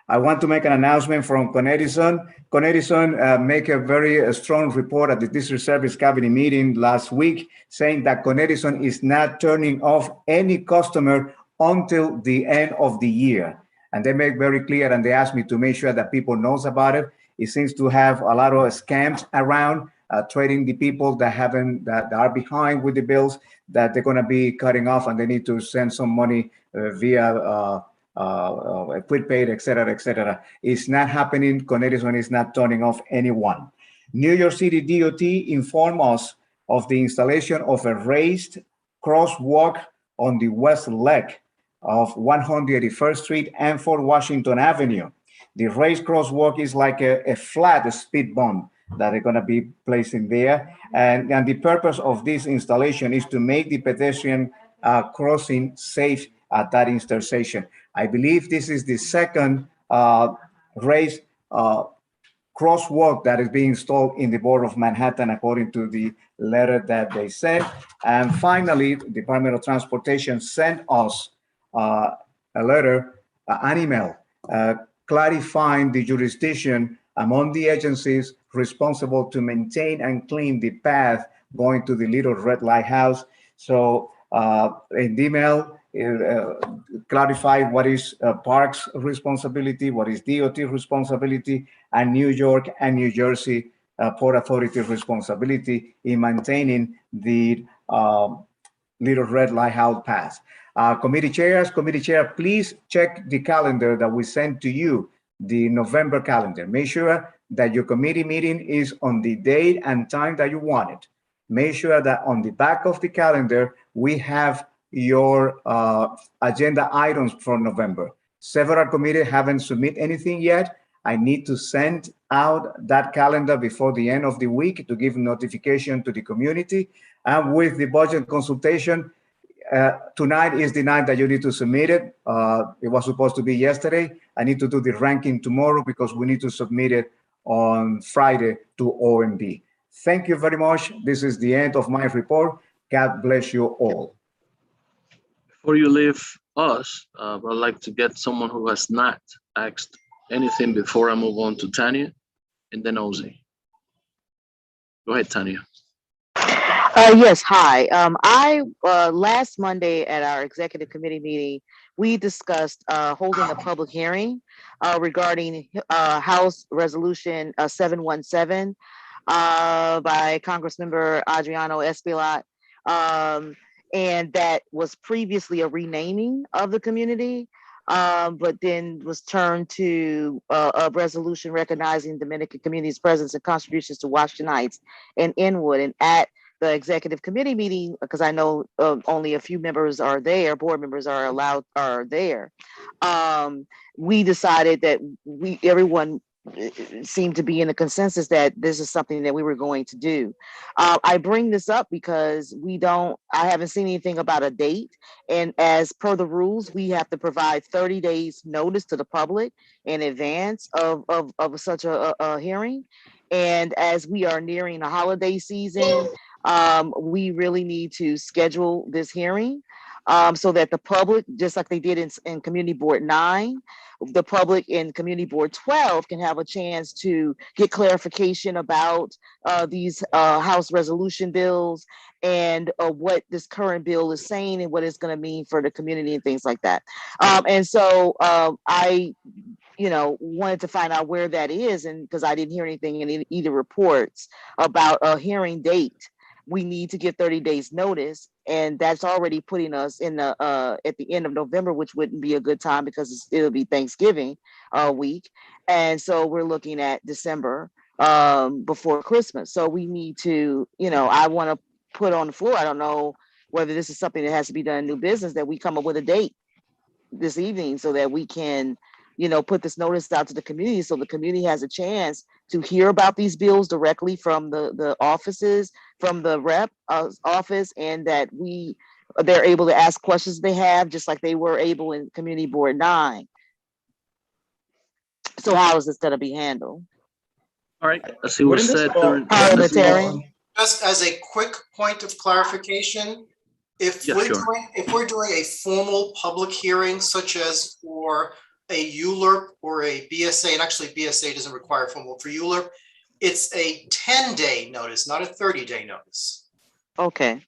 I want to make an announcement from Con Edison. Con Edison make a very strong report at the District Service Cabinet meeting last week, saying that Con Edison is not turning off any customer until the end of the year. And they make very clear, and they asked me to make sure that people knows about it. It seems to have a lot of scams around, trading the people that are behind with the bills, that they're going to be cutting off, and they need to send some money via quick paid, et cetera, et cetera. It's not happening. Con Edison is not turning off anyone. New York City DOT informed us of the installation of a raised crosswalk on the west leg of 181st Street and Fort Washington Avenue. The raised crosswalk is like a flat speed bump that are going to be placed in there. And the purpose of this installation is to make the pedestrian crossing safe at that intersection. I believe this is the second raised crosswalk that is being installed in the borough of Manhattan, according to the letter that they sent. And finally, the Department of Transportation sent us a letter, an email, clarifying the jurisdiction among the agencies responsible to maintain and clean the path going to the Little Red Lighthouse. So in the email, clarify what is Parks' responsibility, what is DOT responsibility, and New York and New Jersey Port Authority responsibility in maintaining the little red light how it passed. Committee chair, please check the calendar that we sent to you, the November calendar. Make sure that your committee meeting is on the date and time that you want it. Make sure that on the back of the calendar, we have your agenda items for November. Several committees haven't submitted anything yet. I need to send out that calendar before the end of the week to give notification to the community. And with the budget consultation, tonight is the night that you need to submit it. It was supposed to be yesterday. I need to do the ranking tomorrow because we need to submit it on Friday to OMB. Thank you very much. This is the end of my report. God bless you all. Before you leave us, I'd like to get someone who has not asked anything before I move on to Tanya and then Ozzy. Go ahead, Tanya. Yes, hi. I last Monday at our executive committee meeting, we discussed holding a public hearing regarding House Resolution 717 by Congressmember Adriano Espilat. And that was previously a renaming of the community, but then was turned to a resolution recognizing Dominican community's presence and contributions to Washington Heights and Inwood. And at the executive committee meeting, because I know only a few members are there, board members are there. We decided that everyone seemed to be in a consensus that this is something that we were going to do. I bring this up because I haven't seen anything about a date. And as per the rules, we have to provide 30 days notice to the public in advance of such a hearing. And as we are nearing the holiday season, we really need to schedule this hearing so that the public, just like they did in Community Board 9, the public in Community Board 12 can have a chance to get clarification about these House resolution bills and what this current bill is saying and what it's going to mean for the community and things like that. And so I wanted to find out where that is, and because I didn't hear anything in either reports about a hearing date. We need to give 30 days notice, and that's already putting us in the at the end of November, which wouldn't be a good time because it'll be Thanksgiving week. And so we're looking at December before Christmas. So we need to, I want to put on the floor. I don't know whether this is something that has to be done in new business, that we come up with a date this evening so that we can put this notice out to the community so the community has a chance to hear about these bills directly from the offices, from the rep office, and that they're able to ask questions they have, just like they were able in Community Board 9. So how is this going to be handled? All right, I see what said. Parliamentarian. Just as a quick point of clarification, if we're doing a formal public hearing, such as for a ULURP or a BSA, and actually BSA doesn't require formal for ULURP, it's a 10-day notice, not a 30-day notice. Okay,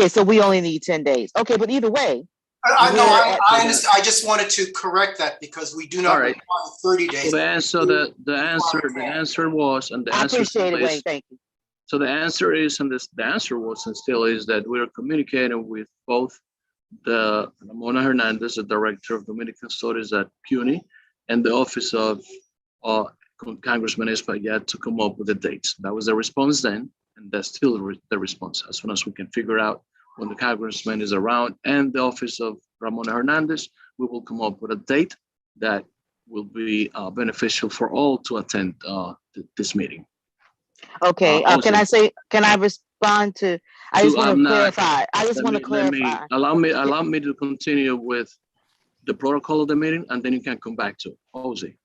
so we only need 10 days. Okay, but either way. I understand. I just wanted to correct that because we do not require 30 days. So the answer was, and the answer I appreciate it, Wayne. Thank you. So the answer is, and the answer was and still is, that we're communicating with both the Ramona Hernandez, the Director of Dominican Studies at CUNY, and the Office of Congressman Espaillat to come up with the dates. That was the response then, and that's still the response. As soon as we can figure out when the Congressman is around and the Office of Ramona Hernandez, we will come up with a date that will be beneficial for all to attend this meeting. Okay, can I respond to, I just want to clarify. Allow me to continue with the protocol of the meeting, and then you can come back to Ozzy.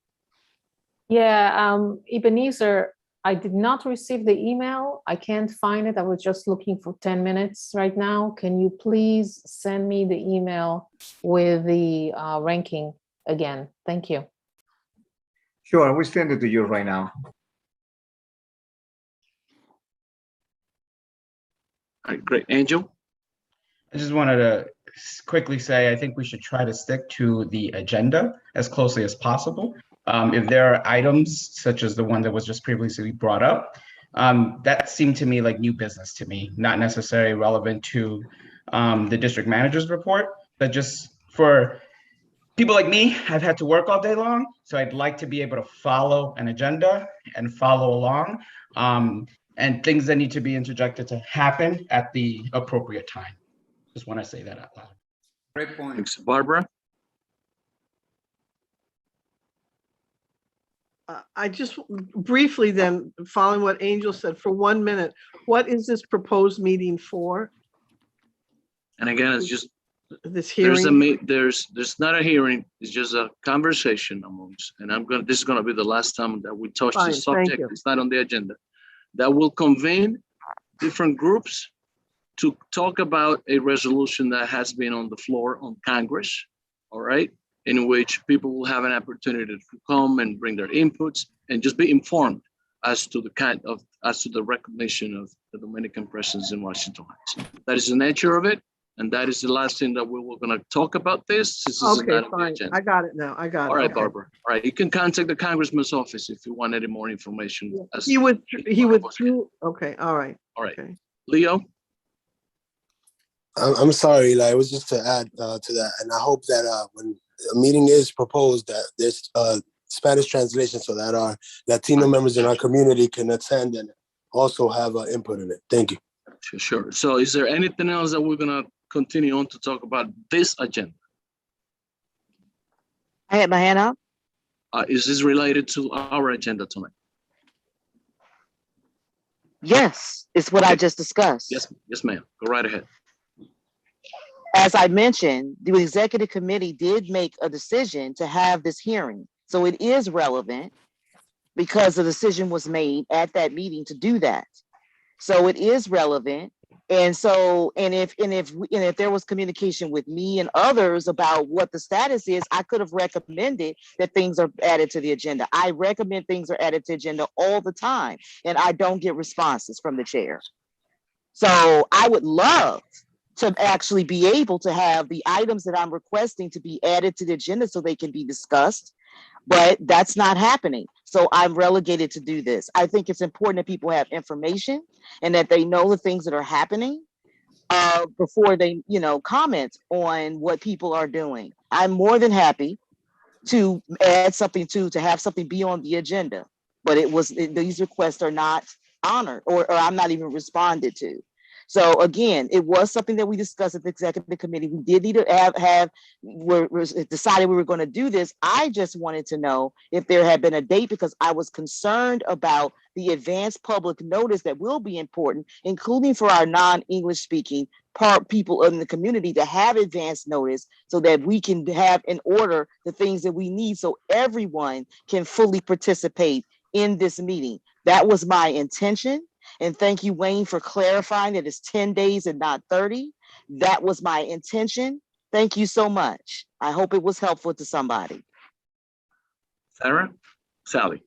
Yeah, Ebenezer, I did not receive the email. I can't find it. I was just looking for 10 minutes right now. Can you please send me the email with the ranking again? Thank you. Sure, I will send it to you right now. All right, great. Angel? I just wanted to quickly say, I think we should try to stick to the agenda as closely as possible. If there are items such as the one that was just previously brought up, that seemed to me like new business to me, not necessarily relevant to the district manager's report, but just for people like me, I've had to work all day long, so I'd like to be able to follow an agenda and follow along, and things that need to be interjected to happen at the appropriate time. Just want to say that out loud. Great point. Thanks, Barbara. I just briefly then, following what Angel said for 1 minute, what is this proposed meeting for? And again, it's just this hearing. There's not a hearing. It's just a conversation amongst. And this is gonna be the last time that we touch Fine, the thank subject. you. It's not on the agenda. That will convene different groups to talk about a resolution that has been on the floor on Congress. All right, in which people will have an opportunity to come and bring their inputs and just be informed as to the recognition of the Dominican presence in Washington Heights. That is the nature of it. And that is the last thing that we were going to talk about this. This is Okay, not on the fine. agenda. I got it now. I got it. All right, Okay. Barbara. All right, you can contact the Congressman's office if you want any more information. He withdrew. Okay, all right. All right, Okay. Leo. I'm sorry, Eli. It was just to add to that, and I hope that when a meeting is proposed, that there's Spanish translation so that our Latino members in our community can attend and also have input in it. Thank you. Sure. So is there anything else that we're going to continue on to talk about this agenda? I had my hand up. Is this related to our agenda tonight? Yes, it's what I just discussed. Yes, ma'am. Go right ahead. As I mentioned, the executive committee did make a decision to have this hearing. So it is relevant because the decision was made at that meeting to do that. So it is relevant. And so, and if there was communication with me and others about what the status is, I could have recommended that things are added to the agenda. I recommend things are added to the agenda all the time, and I don't get responses from the chair. So I would love to actually be able to have the items that I'm requesting to be added to the agenda so they can be discussed, but that's not happening. So I'm relegated to do this. I think it's important that people have information and that they know the things that are happening before they, comment on what people are doing. I'm more than happy to add something to have something be on the agenda, but these requests are not honored or I'm not even responded to. So again, it was something that we discussed at the executive committee. We did need to we're decided we were going to do this. I just wanted to know if there had been a date because I was concerned about the advanced public notice that will be important, including for our non-English speaking people in the community to have advanced notice so that we can have in order the things that we need so everyone can fully participate in this meeting. That was my intention. And thank you, Wayne, for clarifying that it's 10 days and not 30. That was my intention. Thank you so much. I hope it was helpful to somebody. Sally.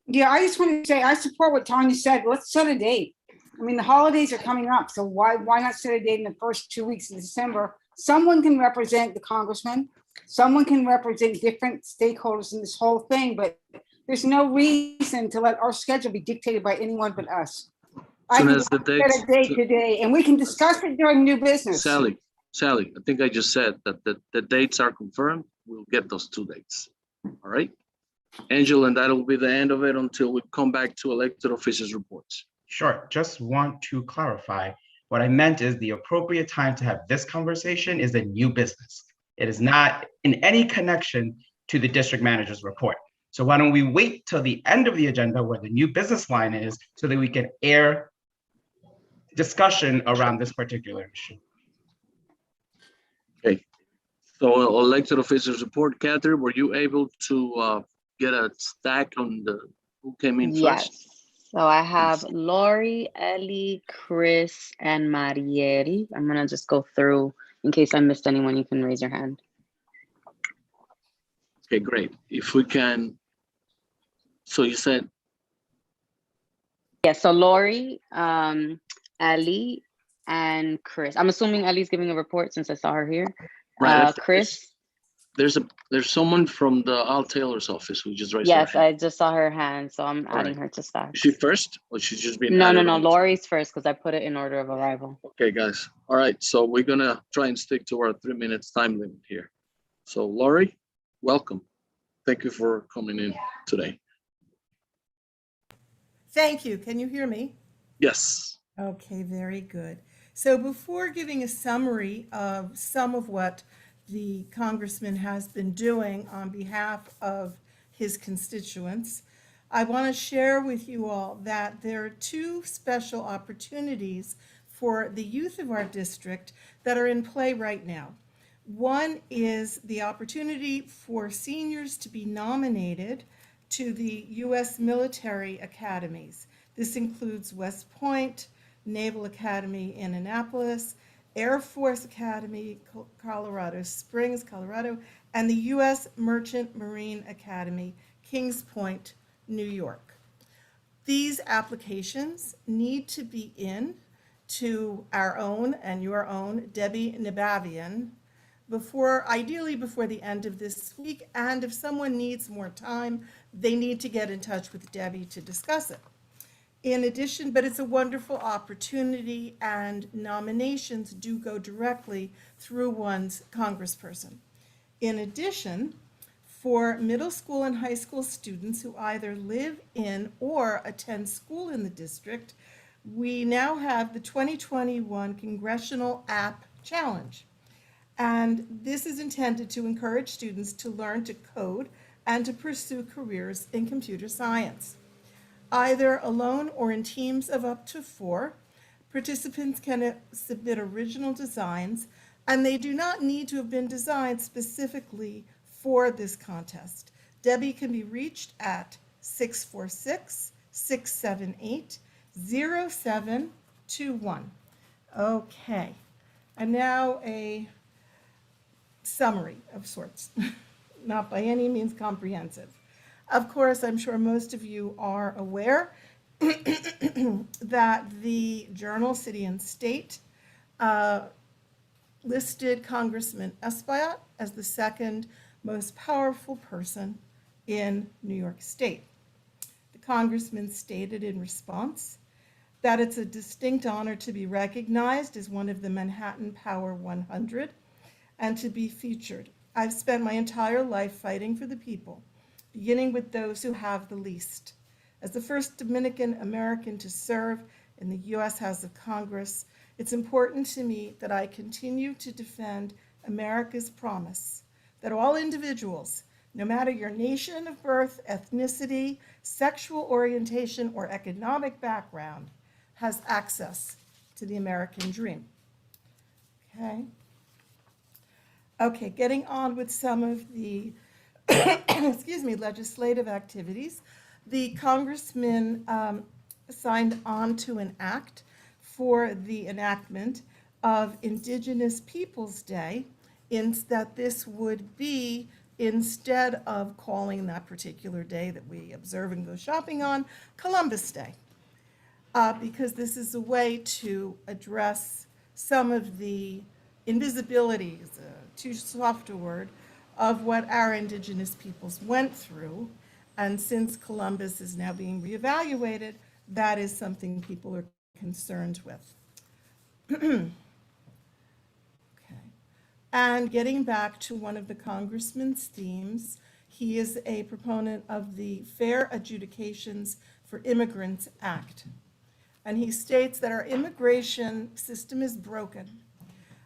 Yeah, I just want to say, I support what Tanya said. Let's set a date. I mean, the holidays are coming up, so why not set a date in the first 2 weeks of December? Someone can represent the congressman. Someone can represent different stakeholders in this whole thing, but there's no reason to let our schedule be dictated by anyone but us. I can set a date today, and we can discuss it during new business. Sally, I think I just said that the dates are confirmed. We'll get those 2 dates. All right, Angel, and that'll be the end of it until we come back to elected officials reports. Sure. Just want to clarify. What I meant is the appropriate time to have this conversation is a new business. It is not in any connection to the district manager's report. So why don't we wait till the end of the agenda where the new business line is so that we can air discussion around this particular issue. Okay. So elected officials report, Catherine, were you able to get a stack on who came in first? Yes. So I have Lori, Ellie, Chris, and Mariel. I'm going to just go through in case I missed anyone. You can raise your hand. Okay, great. If we can. So you said? Yeah, so Lori, Ellie, and Chris. I'm assuming Ellie's giving a report since I saw her here. Right. Chris. there's someone from the Al Taylor's office who just raised her Yes, hand. I just saw her hand, so I'm All adding right. her to staff. Is she first, or she's just being No, added no, on? Lori's first because I put it in order of arrival. Okay, guys. All right, so we're gonna try and stick to our 3 minutes time limit here. So Lori, welcome. Thank you for coming in today. Thank you. Can you hear me? Yes. Okay, very good. So before giving a summary of some of what the congressman has been doing on behalf of his constituents, I want to share with you all that there are two special opportunities for the youth of our district that are in play right now. One is the opportunity for seniors to be nominated to the U.S. military academies. This includes West Point, Naval Academy in Annapolis, Air Force Academy, Colorado Springs, Colorado, and the U.S. Merchant Marine Academy, Kings Point, New York. These applications need to be in to our own and your own Debbie Nabavian ideally before the end of this week. And if someone needs more time, they need to get in touch with Debbie to discuss it. In addition, but it's a wonderful opportunity, and nominations do go directly through one's congressperson. In addition, for middle school and high school students who either live in or attend school in the district, we now have the 2021 Congressional App Challenge. And this is intended to encourage students to learn to code and to pursue careers in computer science. Either alone or in teams of up to 4, participants can submit original designs, and they do not need to have been designed specifically for this contest. Debbie can be reached at 646-678-0721. Okay, and now a summary of sorts, not by any means comprehensive. Of course, I'm sure most of you are aware that the journal City and State listed Congressman Espaillat as the second most powerful person in New York State. The congressman stated in response that it's a distinct honor to be recognized as one of the Manhattan Power 100 and to be featured. I've spent my entire life fighting for the people, beginning with those who have the least. As the first Dominican American to serve in the U.S. House of Congress, it's important to me that I continue to defend America's promise that all individuals, no matter your nation of birth, ethnicity, sexual orientation, or economic background, has access to the American dream. Okay, getting on with some of the legislative activities. The congressman signed on to an act for the enactment of Indigenous Peoples Day, in that this would be, instead of calling that particular day that we observe and go shopping on, Columbus Day, because this is a way to address some of the invisibilities, too soft a word, of what our Indigenous peoples went through. And since Columbus is now being reevaluated, that is something people are concerned with. Okay. And getting back to one of the congressman's themes, he is a proponent of the Fair Adjudications for Immigrants Act. And he states that our immigration system is broken.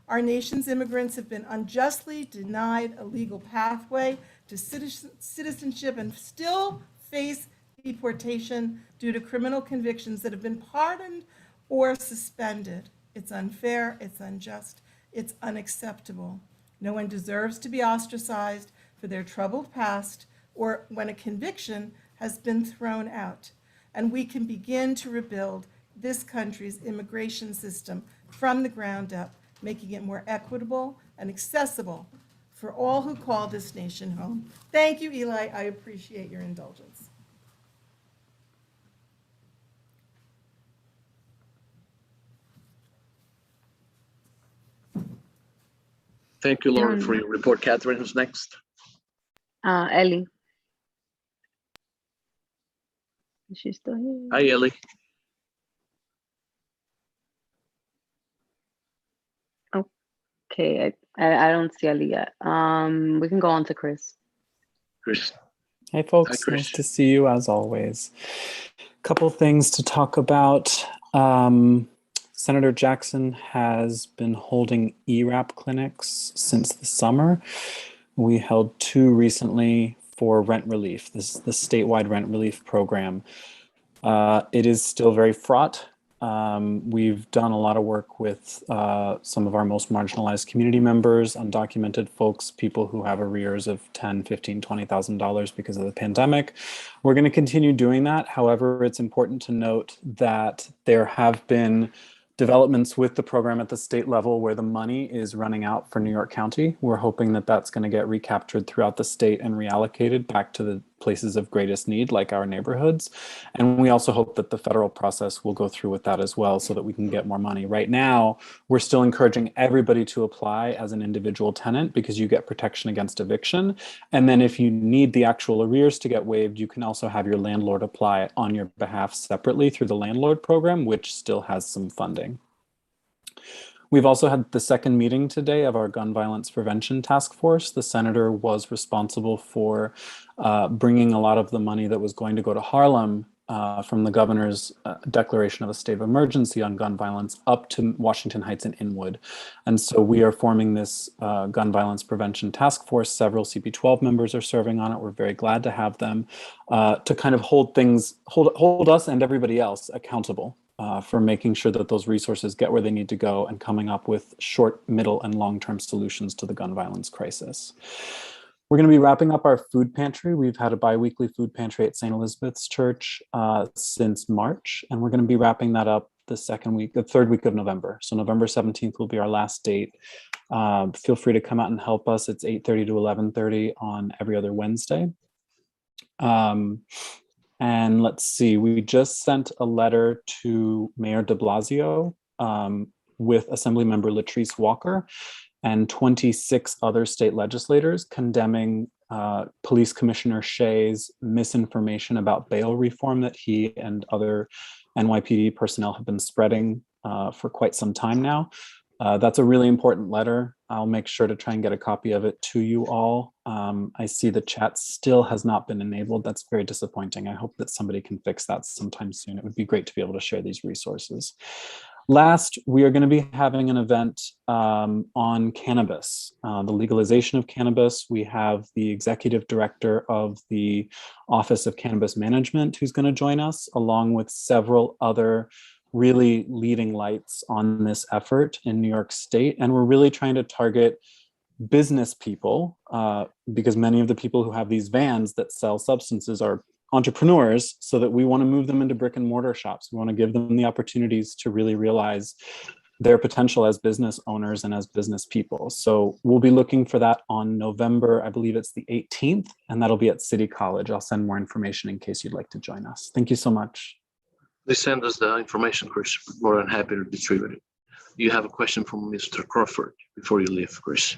Our nation's immigrants have been unjustly denied a legal pathway to citizenship and still face deportation due to criminal convictions that have been pardoned or suspended. It's unfair, it's unjust, it's unacceptable. No one deserves to be ostracized for their troubled past or when a conviction has been thrown out. And we can begin to rebuild this country's immigration system from the ground up, making it more equitable and accessible for all who call this nation home. Thank you, Eli. I appreciate your indulgence. Thank you, Laura, for your report. Catherine, who's next? Ellie. Is she still here? Hi, Ellie. Okay, I don't see Ellie yet. We can go on to Chris. Chris. Hey folks, Hi, Chris. nice to see you as always. Couple things to talk about. Senator Jackson has been holding ERAP clinics since the summer. We held 2 recently for rent relief. This is the statewide rent relief program. It is still very fraught. We've done a lot of work with some of our most marginalized community members, undocumented folks, people who have arrears of $10,000, $15,000, $20,000 because of the pandemic. We're going to continue doing that. However, it's important to note that there have been developments with the program at the state level where the money is running out for New York County. We're hoping that that's going to get recaptured throughout the state and reallocated back to the places of greatest need, like our neighborhoods. And we also hope that the federal process will go through with that as well so that we can get more money. Right now, we're still encouraging everybody to apply as an individual tenant because you get protection against eviction. And then if you need the actual arrears to get waived, you can also have your landlord apply on your behalf separately through the landlord program, which still has some funding. We've also had the second meeting today of our gun violence prevention task force. The senator was responsible for bringing a lot of the money that was going to go to Harlem from the governor's declaration of a state of emergency on gun violence up to Washington Heights and Inwood. And so we are forming this gun violence prevention task force. Several CB12 members are serving on it. We're very glad to have them to kind of hold us and everybody else accountable. For making sure that those resources get where they need to go and coming up with short, middle, and long-term solutions to the gun violence crisis. We're going to be wrapping up our food pantry. We've had a bi-weekly food pantry at St. Elizabeth's Church since March, and we're going to be wrapping that up the third week of November. So November 17th will be our last date. Feel free to come out and help us. It's 8:30 to 11:30 on every other Wednesday. And let's see, we just sent a letter to Mayor de Blasio with Assemblymember Latrice Walker and 26 other state legislators condemning Police Commissioner Shea's misinformation about bail reform that he and other NYPD personnel have been spreading for quite some time now. That's a really important letter. I'll make sure to try and get a copy of it to you all. I see the chat still has not been enabled. That's very disappointing. I hope that somebody can fix that sometime soon. It would be great to be able to share these resources. Last, we are going to be having an event on cannabis, the legalization of cannabis. We have the executive director of the Office of Cannabis Management who's going to join us, along with several other really leading lights on this effort in New York State. And we're really trying to target business people because many of the people who have these vans that sell substances are entrepreneurs, so that we want to move them into brick and mortar shops. We want to give them the opportunities to really realize their potential as business owners and as business people. So we'll be looking for that on November, I believe it's the 18th, and that'll be at City College. I'll send more information in case you'd like to join us. Thank you so much. Please send us the information, Chris. We're more than happy to distribute it. You have a question from Mr. Crawford before you leave, Chris.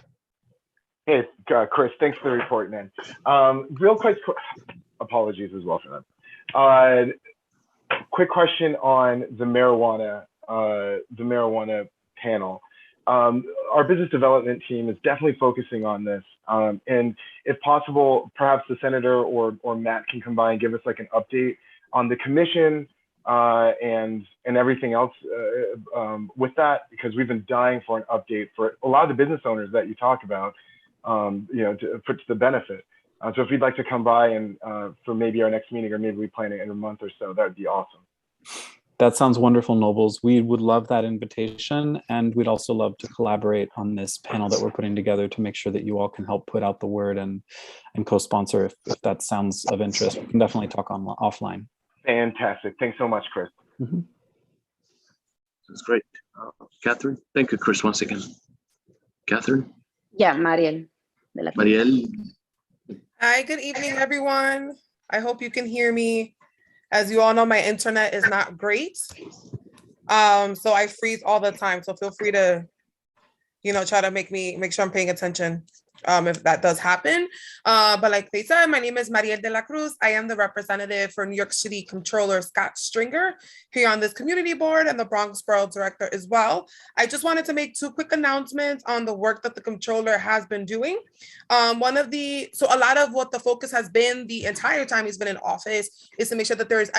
Hey, Chris, thanks for the report, man. Real quick, apologies as well for that. Quick question on the marijuana panel. Our business development team is definitely focusing on this. And if possible, perhaps the senator or Matt can come by and give us like an update on the commission and everything else with that, because we've been dying for an update for a lot of the business owners that you talk about, to the benefit. So if you'd like to come by and for maybe our next meeting, or maybe we plan it in a month or so, that would be awesome. That sounds wonderful, Nobles. We would love that invitation, and we'd also love to collaborate on this panel that we're putting together to make sure that you all can help put out the word and co-sponsor if that sounds of interest. We can definitely talk offline. Fantastic. Thanks so much, Chris. Mm-hmm. That's great. Catherine, thank you, Chris, once again. Catherine? Yeah, Mariel. Mariel. Hi, good evening, everyone. I hope you can hear me. As you all know, my internet is not great. So I freeze all the time. So feel free to try to make sure I'm paying attention if that does happen. But like they said, my name is Mariel de la Cruz. I am the representative for New York City Controller Scott Stringer here on this community board and the Bronx Borough Director as well. I just wanted to make 2 quick announcements on the work that the controller has been doing. A lot of what the focus has been the entire time he's been in office is to make sure that there is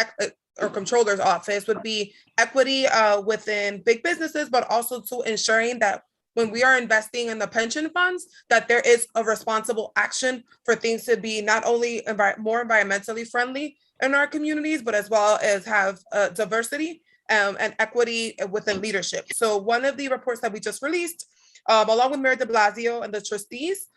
or controller's office would be equity within big businesses, but also to ensuring that when we are investing in the pension funds, that there is a responsible action for things to be not only more environmentally friendly in our communities, but as well as have diversity and equity within leadership. So one of the reports that we just released, along with Mayor de Blasio and the trustees,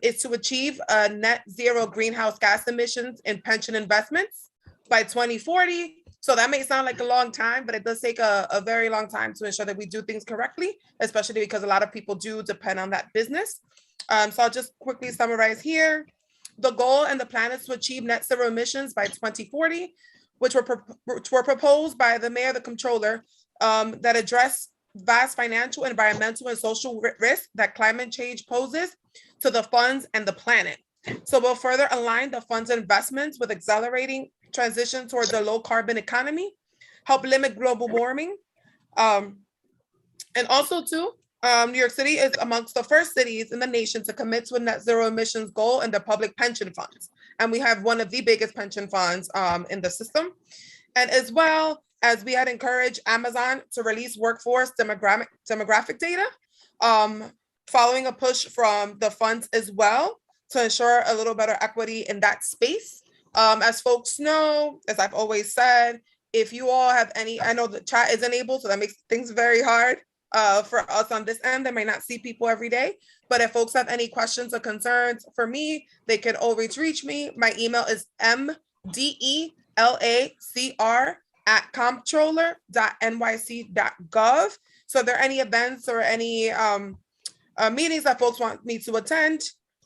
is to achieve net zero greenhouse gas emissions in pension investments by 2040. So that may sound like a long time, but it does take a very long time to ensure that we do things correctly, especially because a lot of people do depend on that business. So I'll just quickly summarize here. The goal and the plan is to achieve net zero emissions by 2040, which were proposed by the mayor, the controller, that address vast financial, environmental, and social risk that climate change poses to the funds and the planet. So we'll further align the fund's investments with accelerating transition towards a low carbon economy, help limit global warming. And also too, New York City is amongst the first cities in the nation to commit to a net zero emissions goal in the public pension funds. And we have one of the biggest pension funds in the system. And as well as we had encouraged Amazon to release workforce demographic data, following a push from the funds as well to ensure a little better equity in that space. As folks know, as I've always said, if you all have any, I know the chat is enabled, so that makes things very hard for us on this end. They may not see people every day, but if folks have any questions or concerns for me, they can always reach me. My email is mdelacr@comptroller.nyc.gov. So if there are any events or any meetings that folks want me to attend,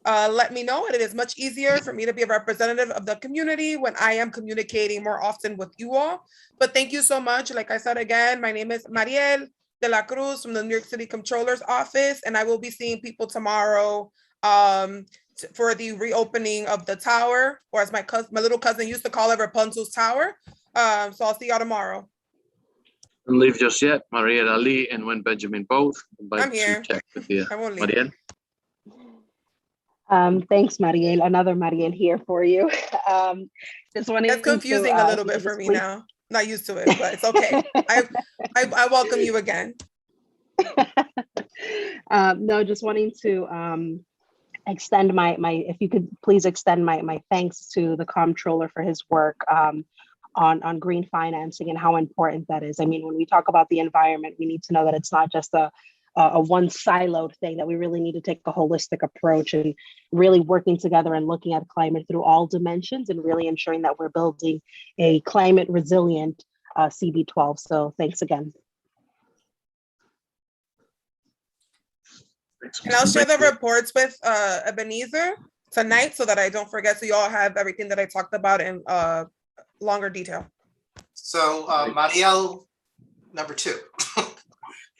let me know. And it is much easier for me to be a representative of the community when I am communicating more often with you all. But thank you so much. Like I said again, my name is Mariel de la Cruz from the New York City Controller's Office, and I will be seeing people tomorrow for the reopening of the tower, or as my little cousin used to call it, Rapunzel's Tower. So I'll see y'all tomorrow. Don't leave just yet. Mariel Ali and when Benjamin both. I'm here. Check with you. I won't leave. Mariel. Thanks, Mariel. Another Mariel here for you. Just wanted That's confusing a little bit for me now. Not used to it, but it's okay. I welcome you again. No, just wanting to extend my if you could please extend my thanks to the comptroller for his work on green financing and how important that is. I mean, when we talk about the environment, we need to know that it's not just a one siloed thing, that we really need to take a holistic approach and really working together and looking at climate through all dimensions and really ensuring that we're building a climate resilient CB12. So thanks again. And I'll share the reports with Ebenezer tonight so that I don't forget, so you all have everything that I talked about in longer detail. So Mariel, number 2.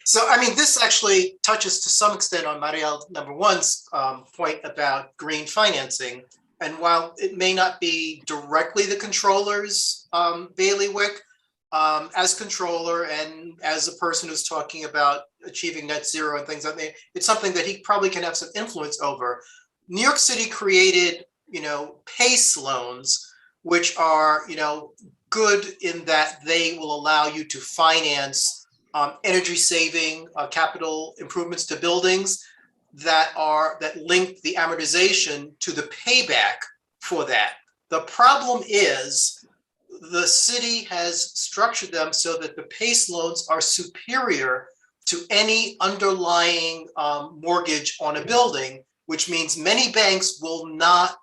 So, I mean, this actually touches to some extent on Mariel number 1's point about green financing. And while it may not be directly the controller's bailiwick, as controller and as a person who's talking about achieving net zero and things like that, it's something that he probably can have some influence over. New York City created, PACE loans, which are, good in that they will allow you to finance energy saving capital improvements to buildings that link the amortization to the payback for that. The problem is the city has structured them so that the PACE loans are superior to any underlying mortgage on a building, which means many banks will not,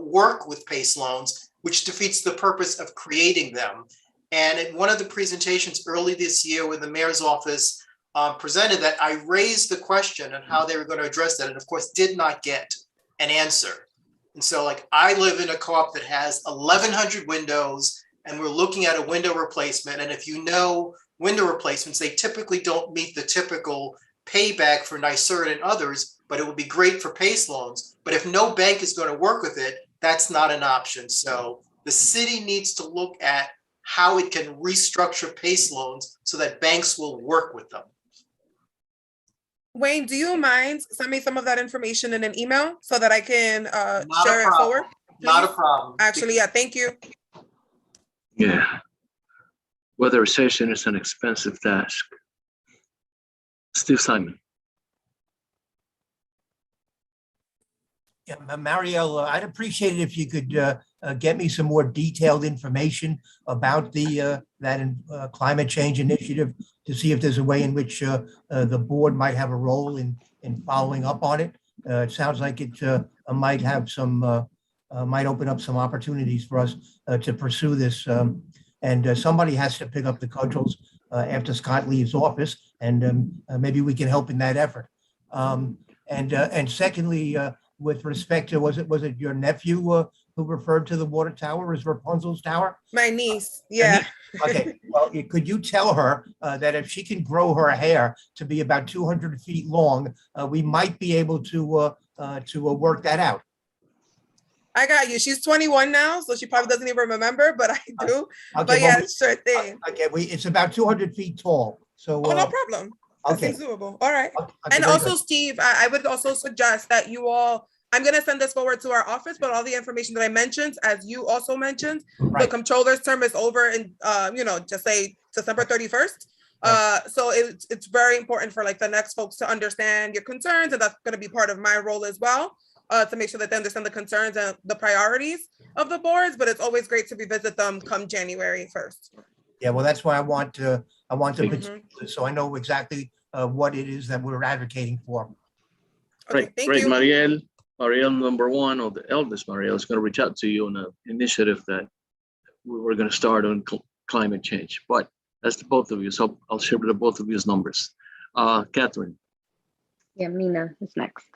work with PACE loans, which defeats the purpose of creating them. And in one of the presentations early this year when the mayor's office presented that, I raised the question on how they were going to address that, and of course did not get an answer. And so I live in a co-op that has 1,100 windows, and we're looking at a window replacement. And if you know window replacements, they typically don't meet the typical payback for NYSERDA and others, but it would be great for PACE loans. But if no bank is going to work with it, that's not an option. So the city needs to look at how it can restructure PACE loans so that banks will work with them. Wayne, do you mind send me some of that information in an email so that I can share it forward? Not a problem. Actually, yeah, thank you. Yeah. Weatherization is an expensive task. Steve Simon. Yeah, Marielle, I'd appreciate it if you could get me some more detailed information about the climate change initiative to see if there's a way in which the board might have a role in following up on it. It sounds like it might have some might open up some opportunities for us to pursue this. And somebody has to pick up the cudgels after Scott leaves office, and maybe we can help in that effort. And secondly, with respect to, was it your nephew who referred to the water tower as Rapunzel's tower? My niece, yeah. Okay, well, could you tell her that if she can grow her hair to be about 200 feet long, we might be able to work that out. I got you. She's 21 now, so she probably doesn't even remember, but I do. Okay, but yeah, sure thing. Okay, it's about 200 feet tall. So no problem. That seems doable. All right. And also, Steve, I would also suggest that you all, I'm going to send this forward to our office, but all the information that I mentioned, as you also mentioned, the controller's term is over in, just say December 31st. So it's very important for like the next folks to understand your concerns, and that's going to be part of my role as well, to make sure that they understand the concerns and the priorities of the boards. But it's always great to revisit them come January 1st. Yeah, well, that's why I want to so I know exactly what it is that we're advocating for. Great, great, Marielle. Marielle, number one, or the eldest Marielle, is going to reach out to you on an initiative that we were going to start on climate change. But that's the both of you, so I'll share the both of you's numbers. Catherine. Yeah, Mina is next.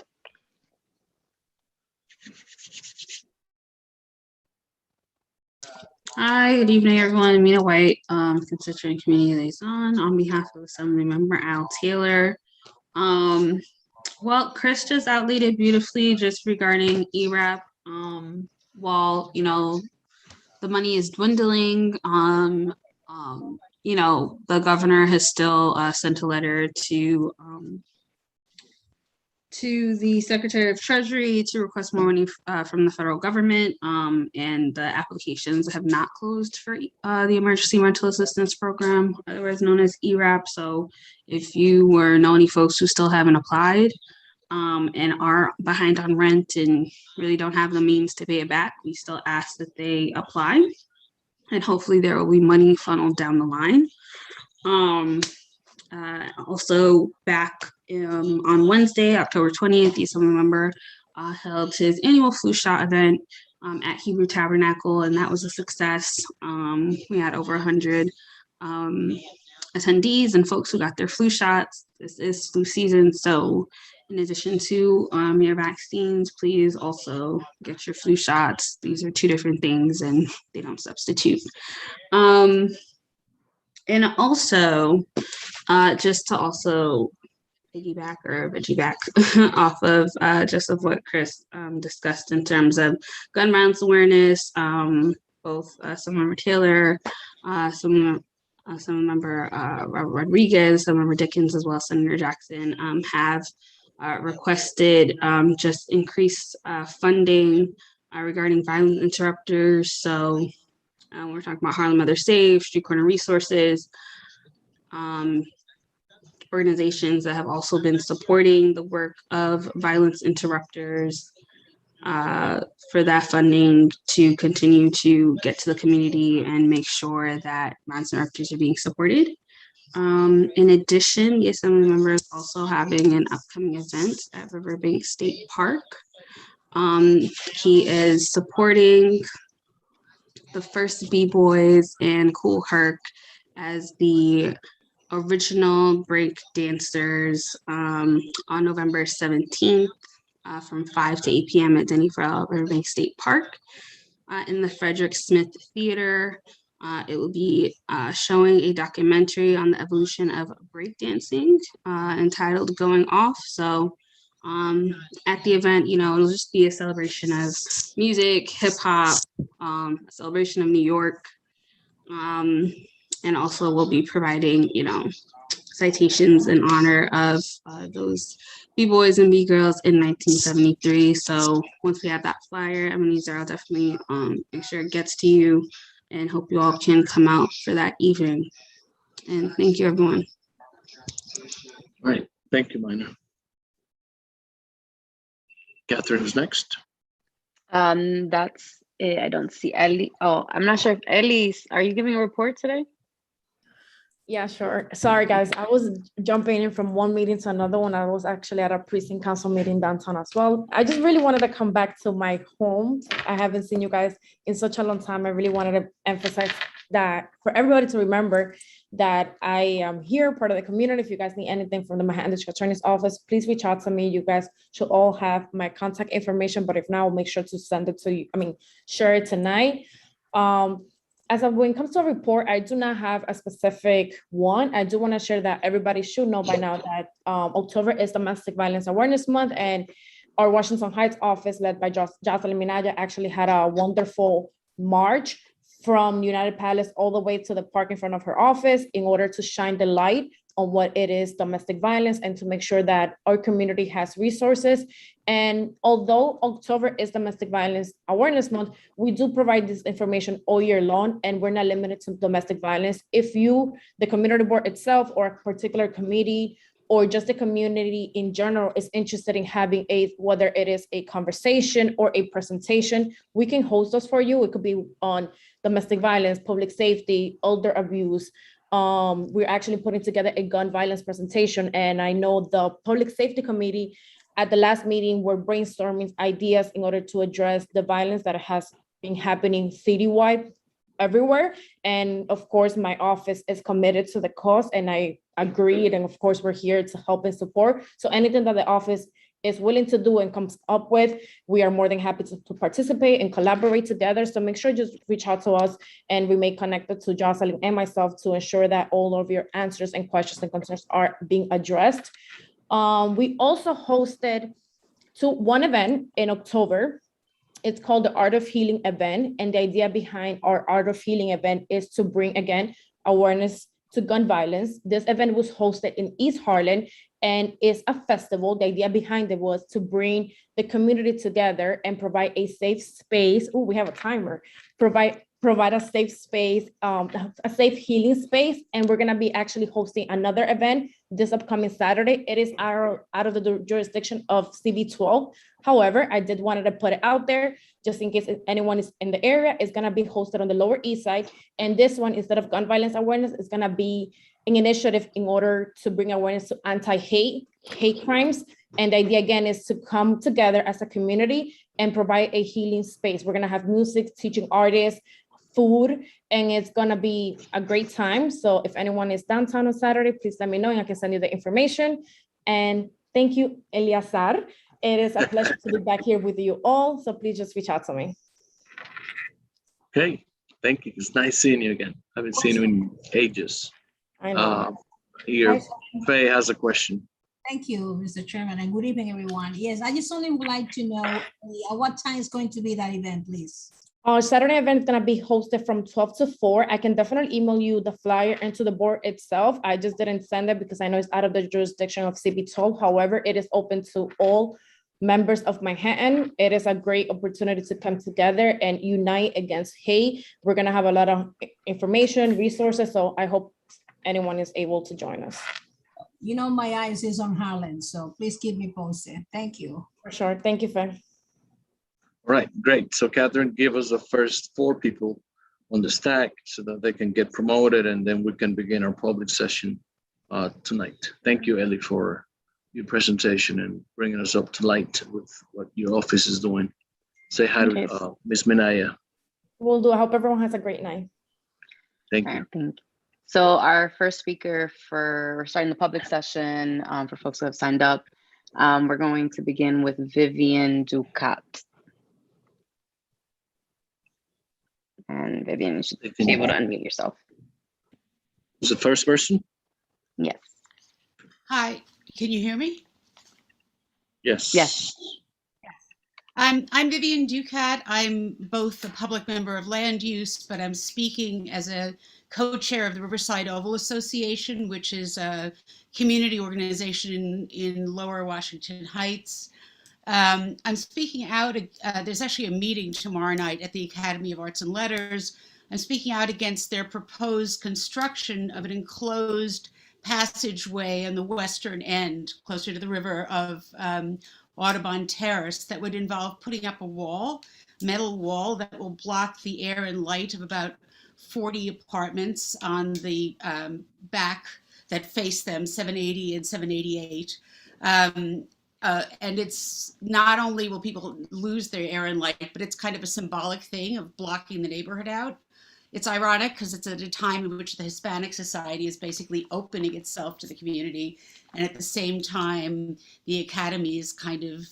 Hi, good evening, everyone. Mina White, constituent community liaison on behalf of Assembly Member Al Taylor. Well, Chris just outlaid it beautifully just regarding ERAP. While, the money is dwindling, the governor has still sent a letter to the Secretary of Treasury to request more money from the federal government, and the applications have not closed for the Emergency Rental Assistance Program, otherwise known as ERAP. So if you know any folks who still haven't applied and are behind on rent and really don't have the means to pay it back, we still ask that they apply, and hopefully there will be money funneled down the line. Also back on Wednesday, October 20th, the Assembly member held his annual flu shot event at Hebrew Tabernacle, and that was a success. We had over 100 attendees and folks who got their flu shots. This is flu season, so in addition to your vaccines, please also get your flu shots. These are two different things and they don't substitute. And also, just to also piggyback off of just of what Chris discussed in terms of gun violence awareness, both Assemblymember Taylor, Assemblymember Rodriguez, Assemblymember Dickens, as well as Senator Jackson have requested just increased funding regarding violence interrupters. So we're talking about Harlem Mother Safe, Street Corner Resources, organizations that have also been supporting the work of violence interrupters for that funding to continue to get to the community and make sure that violence interrupters are being supported. In addition, the Assembly member is also having an upcoming event at Riverbank State Park. He is supporting the first B-Boys and Cool Herc as the original break dancers on November 17th from 5 to 8 p.m. at Denny Farrell Riverbank State Park in the Frederick Smith Theater. It will be showing a documentary on the evolution of breakdancing entitled Going Off. So at the event, it'll just be a celebration of music, hip hop, a celebration of New York. And also we'll be providing, citations in honor of those B-boys and B-girls in 1973. So once we have that flyer, I'll definitely make sure it gets to you, and hope you all can come out for that evening. And thank you, everyone. All right, thank you, Minor. Catherine's next. That's it. I don't see Ellie. Oh, I'm not sure if Ellie's, are you giving a report today? Yeah, sure. Sorry, guys. I was jumping in from one meeting to another one. I was actually at a precinct council meeting downtown as well. I just really wanted to come back to my home. I haven't seen you guys in such a long time. I really wanted to emphasize that for everybody to remember that I am here, part of the community. If you guys need anything from the Manhattan District Attorney's Office, please reach out to me. You guys should all have my contact information, but if not, I'll make sure to send it to you. Share it tonight. When it comes to a report, I do not have a specific one. I do want to share that everybody should know by now that October is Domestic Violence Awareness Month, and our Washington Heights office, led by Jocelyn Minaya, actually had a wonderful march from United Palace all the way to the park in front of her office in order to shine the light on what it is domestic violence and to make sure that our community has resources. And although October is Domestic Violence Awareness Month, we do provide this information all year long, and we're not limited to domestic violence. If you, the community board itself, or a particular committee, or just the community in general is interested in having whether it is a conversation or a presentation, we can host those for you. It could be on domestic violence, public safety, elder abuse. We're actually putting together a gun violence presentation, and I know the Public Safety Committee at the last meeting were brainstorming ideas in order to address the violence that has been happening citywide everywhere. And of course, my office is committed to the cause, and I agreed. And of course, we're here to help and support. So anything that the office is willing to do and comes up with, we are more than happy to participate and collaborate together. So make sure just reach out to us, and we may connect it to Jocelyn and myself to ensure that all of your answers and questions and concerns are being addressed. We also hosted one event in October. It's called the Art of Healing event. And the idea behind our Art of Healing event is to bring, again, awareness to gun violence. This event was hosted in East Harlem and is a festival. The idea behind it was to bring the community together and provide a safe space. Oh, we have a timer. Provide a safe space, a safe healing space. And we're gonna be actually hosting another event this upcoming Saturday. It is out of the jurisdiction of CB12. However, I did wanted to put it out there just in case anyone is in the area. It's gonna be hosted on the Lower East Side. And this one, instead of gun violence awareness, is gonna be an initiative in order to bring awareness to anti-hate crimes. And the idea again is to come together as a community and provide a healing space. We're gonna have music, teaching artists, food, and it's gonna be a great time. So if anyone is downtown on Saturday, please let me know and I can send you the information. And thank you, Eliazar. It is a pleasure to be back here with you all. So please just reach out to me. Okay, thank you. It's nice seeing you again. I haven't seen you in ages. I know. Here, Faye has a question. Thank you, Mr. Chairman, and good evening, everyone. Yes, I just only would like to know at what time is going to be that event, please. Our Saturday event is going to be hosted from 12 to 4. I can definitely email you the flyer and to the board itself. I just didn't send it because I know it's out of the jurisdiction of CB12. However, it is open to all members of Manhattan. It is a great opportunity to come together and unite against hate. We're going to have a lot of information, resources. So I hope anyone is able to join us. You know, my eyes is on Harlem, so please keep me posted. Thank you. For sure. Thank you, Faye. All right, great. So Catherine, give us the first 4 people on the stack so that they can get promoted, and then we can begin our public session tonight. Thank you, Ellie, for your presentation and bringing us up to light with what your office is doing. Say hi to Ms. Minaya. Will do. I hope everyone has a great night. Thank you. Thank you. So our first speaker for starting the public session, for folks who have signed up, we're going to begin with Vivian Ducat. And Vivian, you should be able to unmute yourself. Who's the first person? Yes. Hi, can you hear me? Yes. Yes. I'm Vivian Ducat. I'm both a public member of land use, but I'm speaking as a co-chair of the Riverside Oval Association, which is a community organization in Lower Washington Heights. I'm speaking out, there's actually a meeting tomorrow night at the Academy of Arts and Letters. I'm speaking out against their proposed construction of an enclosed passageway on the western end, closer to the river, of Audubon Terrace, that would involve putting up a wall, metal wall that will block the air and light of about 40 apartments on the back that face them, 780 and 788. And it's not only will people lose their air and light, but it's kind of a symbolic thing of blocking the neighborhood out. It's ironic because it's at a time in which the Hispanic Society is basically opening itself to the community. And at the same time, the Academy is kind of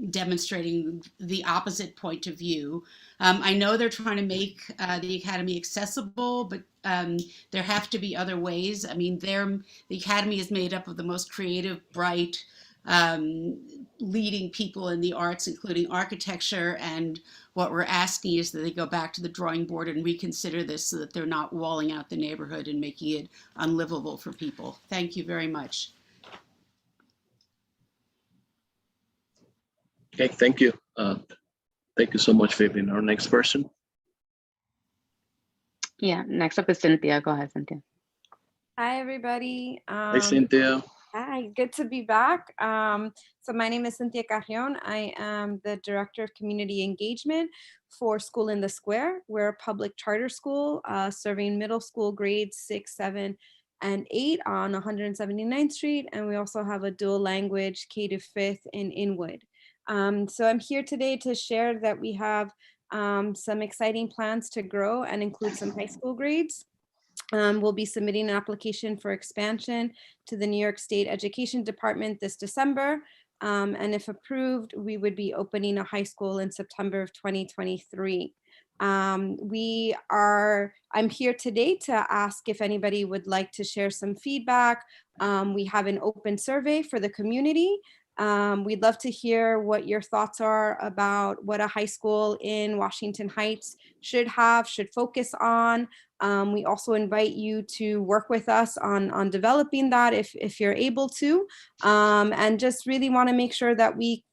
demonstrating the opposite point of view. I know they're trying to make the Academy accessible, but there have to be other ways. I mean, the Academy is made up of the most creative, bright, leading people in the arts, including architecture. And what we're asking is that they go back to the drawing board and reconsider this so that they're not walling out the neighborhood and making it unlivable for people. Thank you very much. Okay, thank you. Thank you so much, Vivian. Our next person. Yeah, next up is Cynthia. Go ahead, Cynthia. Hi, everybody. Hey, Cynthia. Hi, good to be back. So my name is Cynthia Carrion. I am the Director of Community Engagement for School in the Square. We're a public charter school serving middle school grades 6, 7, and 8 on 179th Street. And we also have a dual language K to 5th in Inwood. So I'm here today to share that we have some exciting plans to grow and include some high school grades. We'll be submitting an application for expansion to the New York State Education Department this December. And if approved, we would be opening a high school in September of 2023. I'm here today to ask if anybody would like to share some feedback. We have an open survey for the community. We'd love to hear what your thoughts are about what a high school in Washington Heights should focus on. We also invite you to work with us on developing that if you're able to, and just really want to make sure that we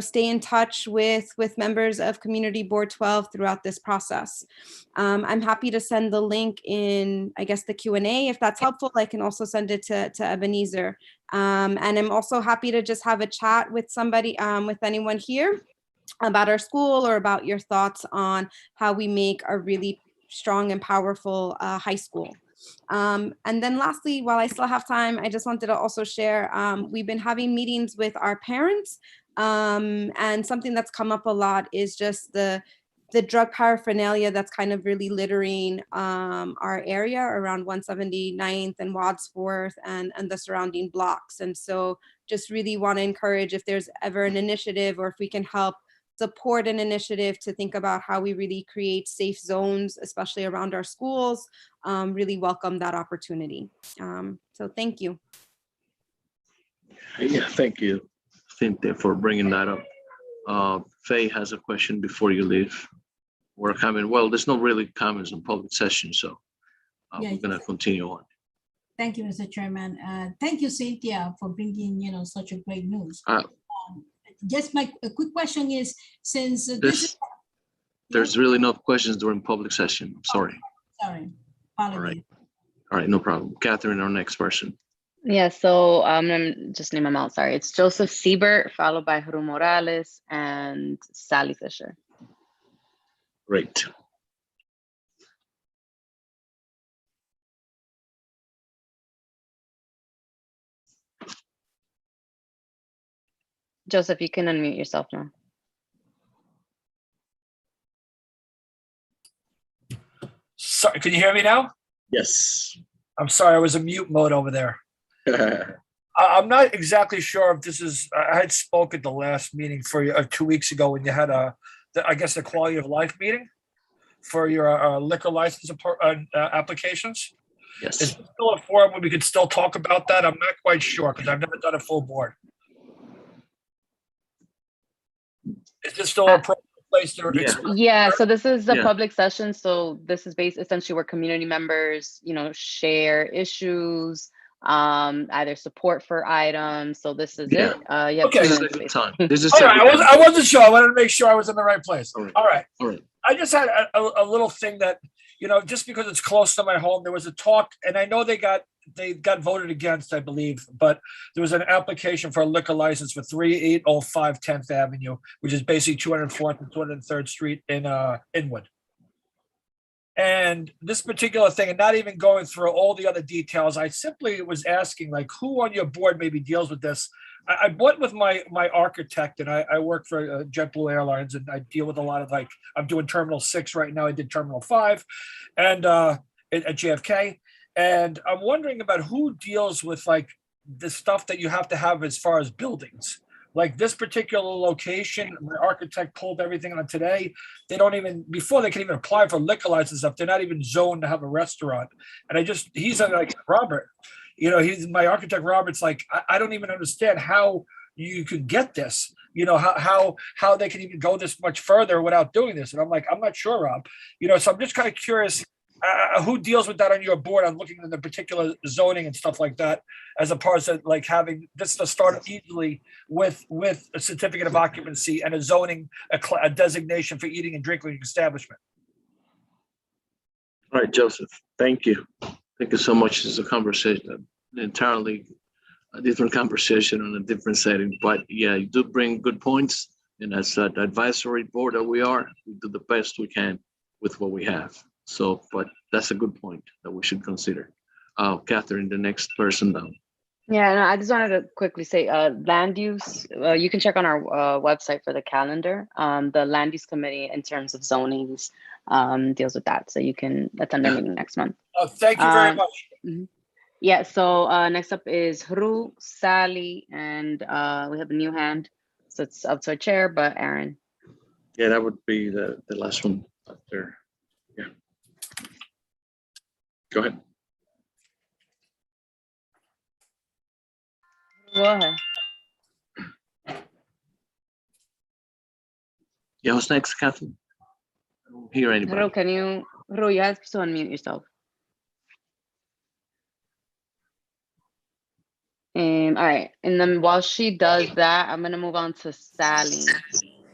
stay in touch with members of Community Board 12 throughout this process. I'm happy to send the link in, I guess, the Q&A if that's helpful. I can also send it to Ebenezer. And I'm also happy to just have a chat with somebody, with anyone here about our school or about your thoughts on how we make a really strong and powerful high school. And then lastly, while I still have time, I just wanted to also share, we've been having meetings with our parents, and something that's come up a lot is just the drug paraphernalia that's kind of really littering our area around 179th and Wadsworth and the surrounding blocks. And so just really want to encourage, if there's ever an initiative or if we can help support an initiative to think about how we really create safe zones, especially around our schools, really welcome that opportunity. So thank you. Yeah, thank you, Cynthia, for bringing that up. Faye has a question before you leave. We're coming. Well, there's no really comments on public session, so Yeah, we're going to continue on. Thank you, Mr. Chairman. Thank you, Cynthia, for bringing such a great news. Just a quick question is, since there's really no questions during public session. I'm sorry. Sorry. All right, no problem. Catherine, our next person. Yeah, so I'm gonna just name them out. Sorry, it's Joseph Siebert, followed by Hru Morales and Sally Fisher. Great. Joseph, you can unmute yourself now. Sorry, can you hear me now? Yes. I'm sorry, I was in mute mode over there. I'm not exactly sure if this is, I had spoke at the last meeting for you 2 weeks ago when you had I guess the quality of life meeting for your liquor license applications. Yes. Is this still a forum where we could still talk about that? I'm not quite sure because I've never done a full board. Is this still an appropriate place to express? Yeah, so this is a Yeah. public session. So this is based essentially where community members, share issues, either support for items. So this is it. You have Okay. 2 This is minutes. a good basically. time. This is All right, I wasn't sure. I wanted to make sure I was in the right place. All right. All right. I just had a little thing that, just because it's close to my home, there was a talk, and I know they got voted against, I believe, but there was an application for a liquor license for 3805 10th Avenue, which is basically 204th and 203rd Street in Inwood. And this particular thing, and not even going through all the other details, I simply was asking, like, who on your board maybe deals with this? I went with my architect, and I work for JetBlue Airlines, and I deal with a lot of, like, I'm doing Terminal 6 right now. I did Terminal 5 and at JFK. And I'm wondering about who deals with, like, the stuff that you have to have as far as buildings. Like this particular location, my architect pulled everything on today. They don't even, before they can even apply for liquor license stuff, they're not even zoned to have a restaurant. And he's like, Robert, he's my architect. Robert's like, I don't even understand how you could get this, how they can even go this much further without doing this. And I'm like, I'm not sure, Rob, so I'm just kind of curious. Who deals with that on your board? I'm looking at the particular zoning and stuff like that, as opposed to like having this to start easily with a certificate of occupancy and a zoning, a designation for eating and drinking establishment. All right, Joseph, thank you. Thank you so much. It's a conversation, entirely a different conversation on a different setting. But yeah, you do bring good points. And as an advisory board that we are, we do the best we can with what we have. So, but that's a good point that we should consider. Catherine, the next person down. Yeah, no, I just wanted to quickly say land use, you can check on our website for the calendar. The land use committee in terms of zonings deals with that. So you can attend their meeting next month. Oh, thank you very much. Yeah, so next up is Ru, Sally, and we have a new hand. So it's up to our chair, but Aaron. Yeah, that would be the last one up there. Yeah. Go ahead. Go ahead. Yeah, who's next, Catherine? I don't hear anybody. Ru, you have to unmute yourself. All right, and then while she does that, I'm gonna move on to Sally.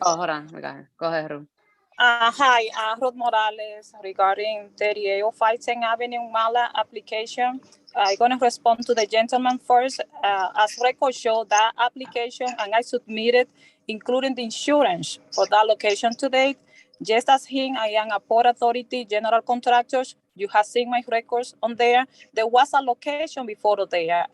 Oh, hold on, we got her. Go ahead, Ru. Hi, Ruth Morales regarding 3805 10th Avenue Mala application. I'm going to respond to the gentleman first. As record show that application, and I submitted, including the insurance for that location to date. Just as him, I am a Port Authority general contractors. You have seen my records on there. There was a location before there.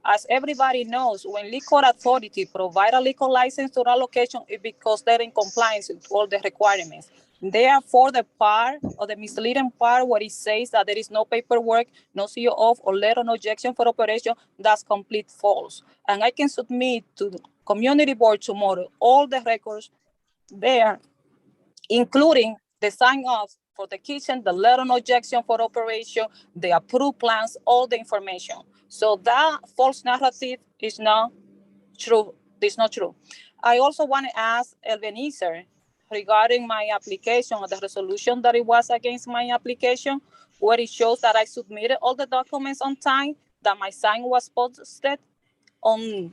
As everybody knows, when liquor authority provide a liquor license to that location, it's because they're in compliance with all the requirements. Therefore, the part or the misleading part where it says that there is no paperwork, no CO of or letter of objection for operation, that's complete false. And I can submit to the community board tomorrow all the records there, including the sign off for the kitchen, the letter of objection for operation, the approved plans, all the information. So that false narrative is not true. It's not true. I also want to ask Ebenezer regarding my application or the resolution that it was against my application, where it shows that I submitted all the documents on time, that my sign was posted on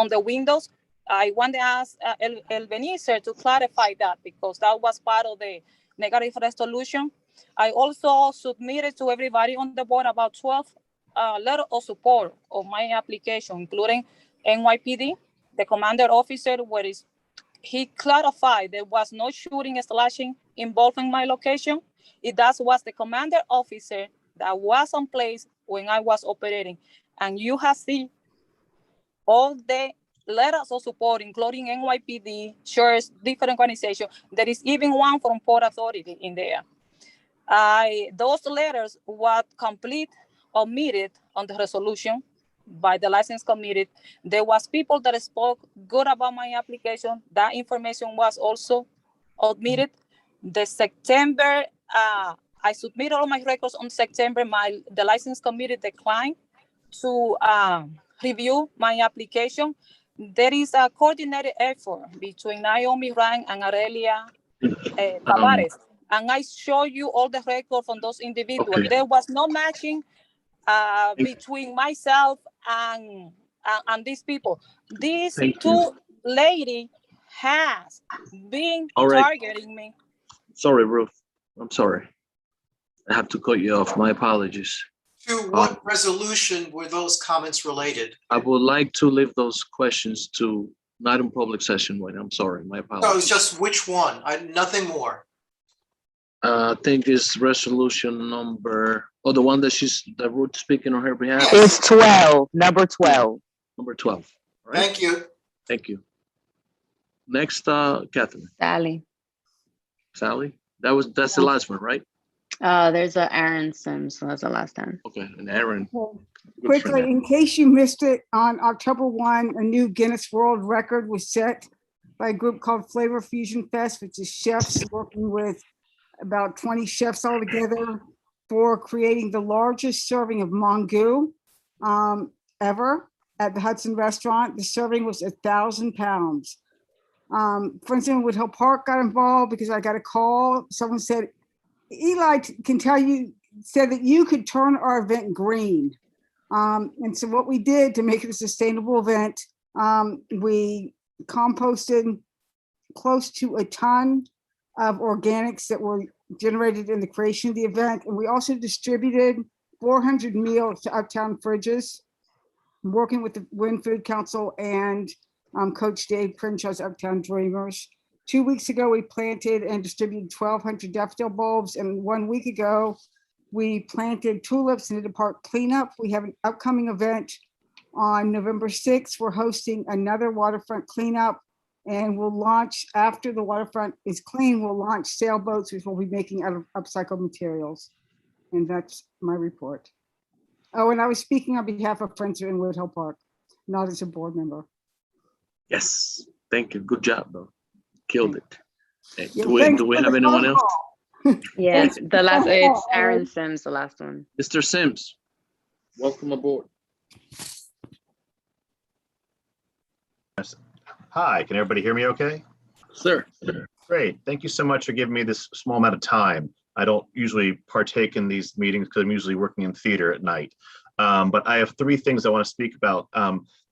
the windows. I want to ask Ebenezer to clarify that, because that was part of the negative resolution. I also submitted to everybody on the board about 12 letters of support of my application, including NYPD, the commander officer, where he clarified there was no shooting, slashing involved in my location. That was the commander officer that was on place when I was operating. And you have seen all the letters of support, including NYPD, sheriffs, different organizations. There is even one from Port Authority in there. Those letters were complete omitted on the resolution by the license committee. There was people that spoke good about my application. That information was also omitted. The September I submitted all my records on September. The license committee declined to review my application. There is a coordinated effort between Naomi Ryan and Aurelia Tavares. And I show you all the records from those individuals. Okay. There was no matching between myself and these people. These two lady has been targeting me. Sorry, Ruth. I'm sorry. I have to cut you off. My apologies. To what resolution were those comments related? I would like to leave those questions to not in public session, Wayne. I'm sorry. My apologies. No, it's just which one? Nothing more. I think it's resolution number, the one that Ruth speaking on her behalf. It's 12, number 12. Number 12. All right. Thank you. Thank you. Next, Catherine. Sally. That's the last one, right? There's a Aaron Sims, so that's the last time. Okay, and Aaron. Quickly, in case you missed it, on October 1, a new Guinness World Record was set by a group called Flavor Fusion Fest, which is chefs working with about 20 chefs all together for creating the largest serving of mongoose ever at the Hudson restaurant. The serving was 1,000 pounds. For instance, Woodhill Park got involved because I got a call. Someone said, Eli can tell you, said that you could turn our event green. And so what we did to make it a sustainable event, we composted close to a ton of organics that were generated in the creation of the event. And we also distributed 400 meals to Uptown Fridges, working with the Wynn Food Council and Coach Dave Crenshaw's Uptown Dreamers. 2 weeks ago, we planted and distributed 1,200 daffodil bulbs. And 1 week ago, we planted tulips in the park cleanup. We have an upcoming event on November 6th. We're hosting another waterfront cleanup, and we'll launch, after the waterfront is clean, we'll launch sailboats, which we'll be making out of upcycled materials. And that's my report. Oh, and I was speaking on behalf of Friends in Woodhill Park, not as a board member. Yes, thank you. Good job, though. Killed it. Hey, Yeah, do we have anyone else? Yeah, the last, it's Aaron Sims, the last one. Mr. Sims, welcome aboard. Hi, can everybody hear me okay? Sir. Great. Thank you so much for giving me this small amount of time. I don't usually partake in these meetings because I'm usually working in theater at night. But I have three things I want to speak about.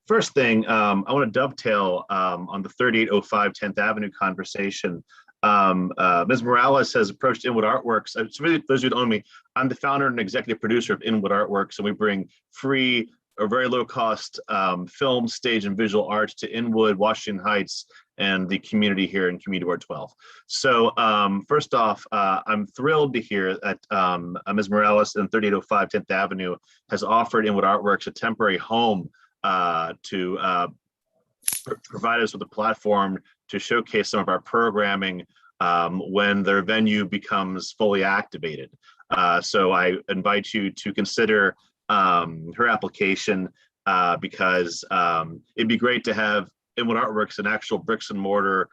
First thing, I want to dovetail on the 3805 10th Avenue conversation. Ms. Morales has approached Inwood Artworks. So really, those who don't know me, I'm the founder and executive producer of Inwood Artworks, and we bring free or very low cost film, stage, and visual arts to Inwood, Washington Heights, and the community here in Community Ward 12. So first off, I'm thrilled to hear that Ms. Morales in 3805 10th Avenue has offered Inwood Artworks a temporary home to provide us with a platform to showcase some of our programming when their venue becomes fully activated. So I invite you to consider her application because it'd be great to have Inwood Artworks an actual bricks and mortar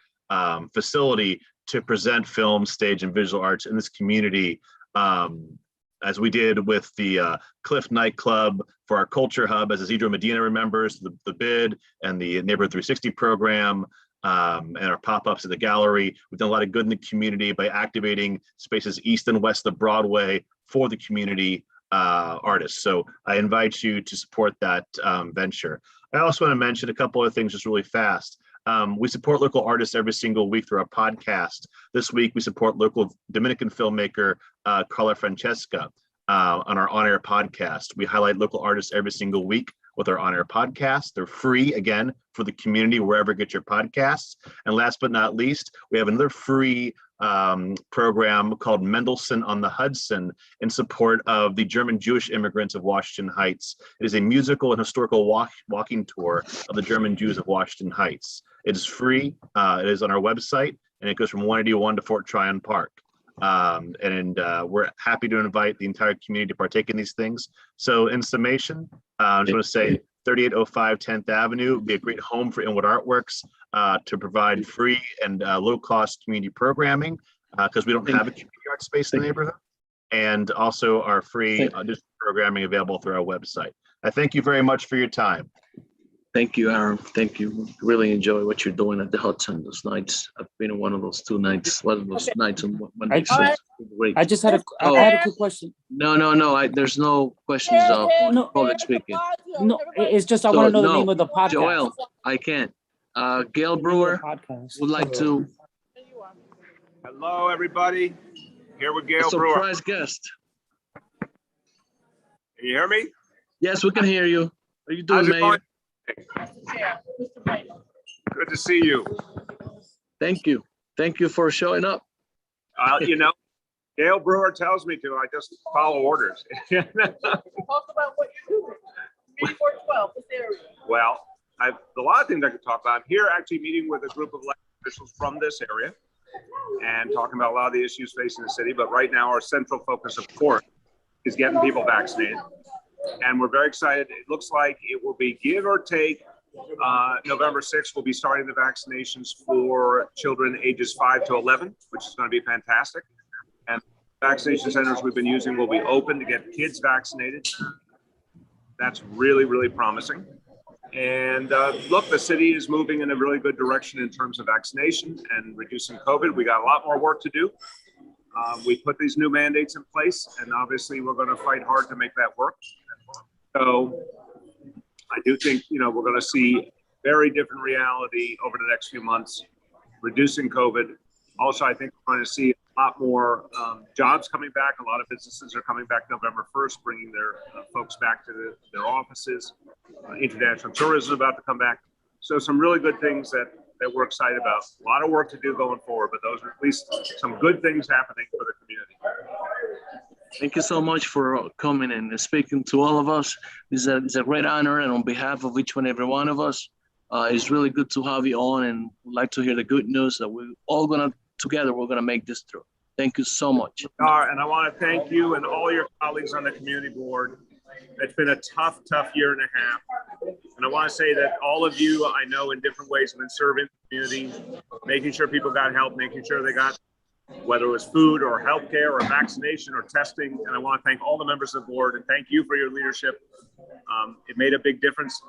facility to present film, stage, and visual arts in this community, as we did with the Cliff nightclub for our culture hub, as Isidro Medina remembers, the bid and the Neighborhood 360 program, and our pop-ups at the gallery. We've done a lot of good in the community by activating spaces east and west of Broadway for the community artists. So I invite you to support that venture. I also want to mention a couple of things just really fast. We support local artists every single week through our podcast. This week, we support local Dominican filmmaker Carla Francesca on our on-air podcast. We highlight local artists every single week with our on-air podcast. They're free, again, for the community, wherever you get your podcasts. And last but not least, we have another free program called Mendelssohn on the Hudson in support of the German Jewish immigrants of Washington Heights. It is a musical and historical walking tour of the German Jews of Washington Heights. It is free. It is on our website, and it goes from 181 to Fort Tryon Park. We're happy to invite the entire community to partake in these things. So in summation, I just want to say 3805 10th Avenue would be a great home for Inwood Artworks to provide free and low-cost community programming. because we don't have a community art space in the neighborhood, and also our free audition programming available through our website. I thank you very much for your time. Thank you, Aaron. Thank you. Really enjoy what you're doing at the Hudson those nights. I've been in one of those nights on Monday. So it's great. I just had I had a quick question. No. There's no questions on public speaking. No, it's just I want to know the name of the podcast. Joel, I can't. Gail Brewer would like to. Hello, everybody. Here with Gail A Brewer. surprise guest. Can you hear me? Yes, we can hear you. How are you doing, Mayor? Good to see you. Thank you. Thank you for showing up. Gail Brewer tells me to. I just follow orders. Talk about what you do. 3412, this area. Well, I've a lot of things I could talk about. I'm here actually meeting with a group of elected officials from this area and talking about a lot of the issues facing the city. But right now, our central focus, of course, is getting people vaccinated. And we're very excited. It looks like it will be give or take November 6th. We'll be starting the vaccinations for children ages 5 to 11, which is going to be fantastic. And vaccination centers we've been using will be open to get kids vaccinated. That's really, really promising. And look, the city is moving in a really good direction in terms of vaccination and reducing COVID. We got a lot more work to do. We put these new mandates in place, and obviously we're going to fight hard to make that work. So I do think, we're going to see very different reality over the next few months, reducing COVID. Also, I think we're going to see a lot more jobs coming back. A lot of businesses are coming back November 1st, bringing their folks back to their offices. International tourism is about to come back. So some really good things that we're excited about. A lot of work to do going forward, but those are at least some good things happening for the community. Thank you so much for coming and speaking to all of us. It's a great honor, and on behalf of each and every one of us, it's really good to have you on, and we'd like to hear the good news that we're all together, we're gonna make this through. Thank you so much. And I want to thank you and all your colleagues on the community board. It's been a tough year and a half. And I want to say that all of you, I know in different ways, have been serving the community, making sure people got help, making sure they got, whether it was food or healthcare or vaccination or testing. And I want to thank all the members of the board and thank you for your leadership. It made a big difference,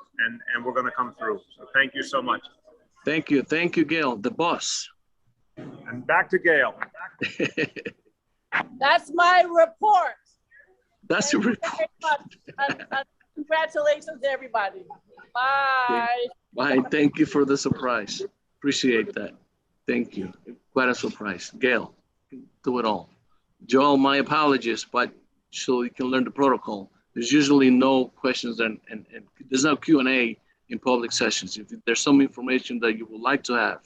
and we're going to come through. So thank you so much. Thank you. Thank you, Gail, the boss. And back to Gail. That's my report. That's your report. And congratulations, everybody. Bye. Bye. Thank you for the surprise. Appreciate that. Thank you. Quite a surprise. Gail, do it all. Joel, my apologies, but so you can learn the protocol. There's usually no questions and there's no Q&A in public sessions. If there's some information that you would like to have,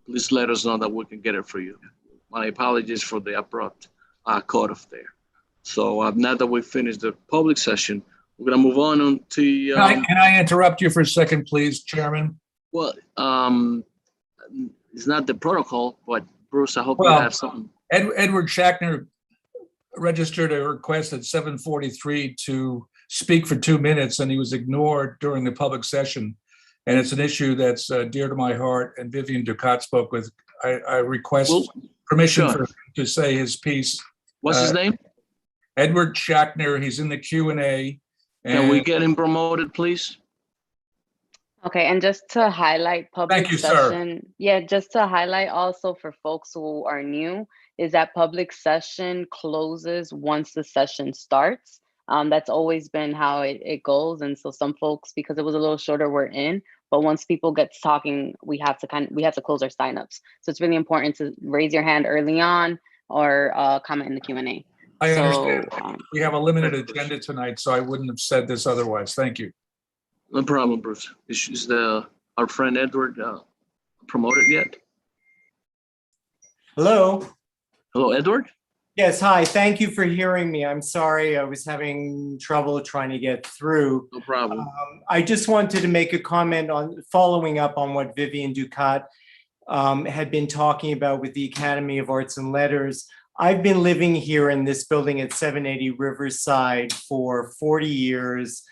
please let us know that we can get it for you. My apologies for the abrupt cut off there. So now that we've finished the public session, we're going to move on to. Can I interrupt you for a second, please, Chairman? Well, it's not the protocol, but Bruce, I hope you have something. Edward Shackner registered a request at 7:43 to speak for 2 minutes, and he was ignored during the public session. And it's an issue that's dear to my heart. And Vivian Ducat spoke with. I request permission for him to say his piece. What's his name? Edward Shackner. He's in the Q&A. Can we get him promoted, please? Okay, and just to highlight public Thank you, session, sir. just to highlight also for folks who are new, is that public session closes once the session starts. That's always been how it goes. And so some folks, because it was a little shorter, we're in, but once people get talking, we have to close our signups. So it's really important to raise your hand early on or comment in the Q&A. I understand. We have a limited agenda tonight, so I wouldn't have said this otherwise. Thank you. No problem, Bruce. Is our friend Edward promoted yet? Hello. Hello, Edward. Yes, hi. Thank you for hearing me. I'm sorry, I was having trouble trying to get through. No problem. I just wanted to make a comment on following up on what Vivian Ducat had been talking about with the Academy of Arts and Letters. I've been living here in this building at 780 Riverside for 40 years.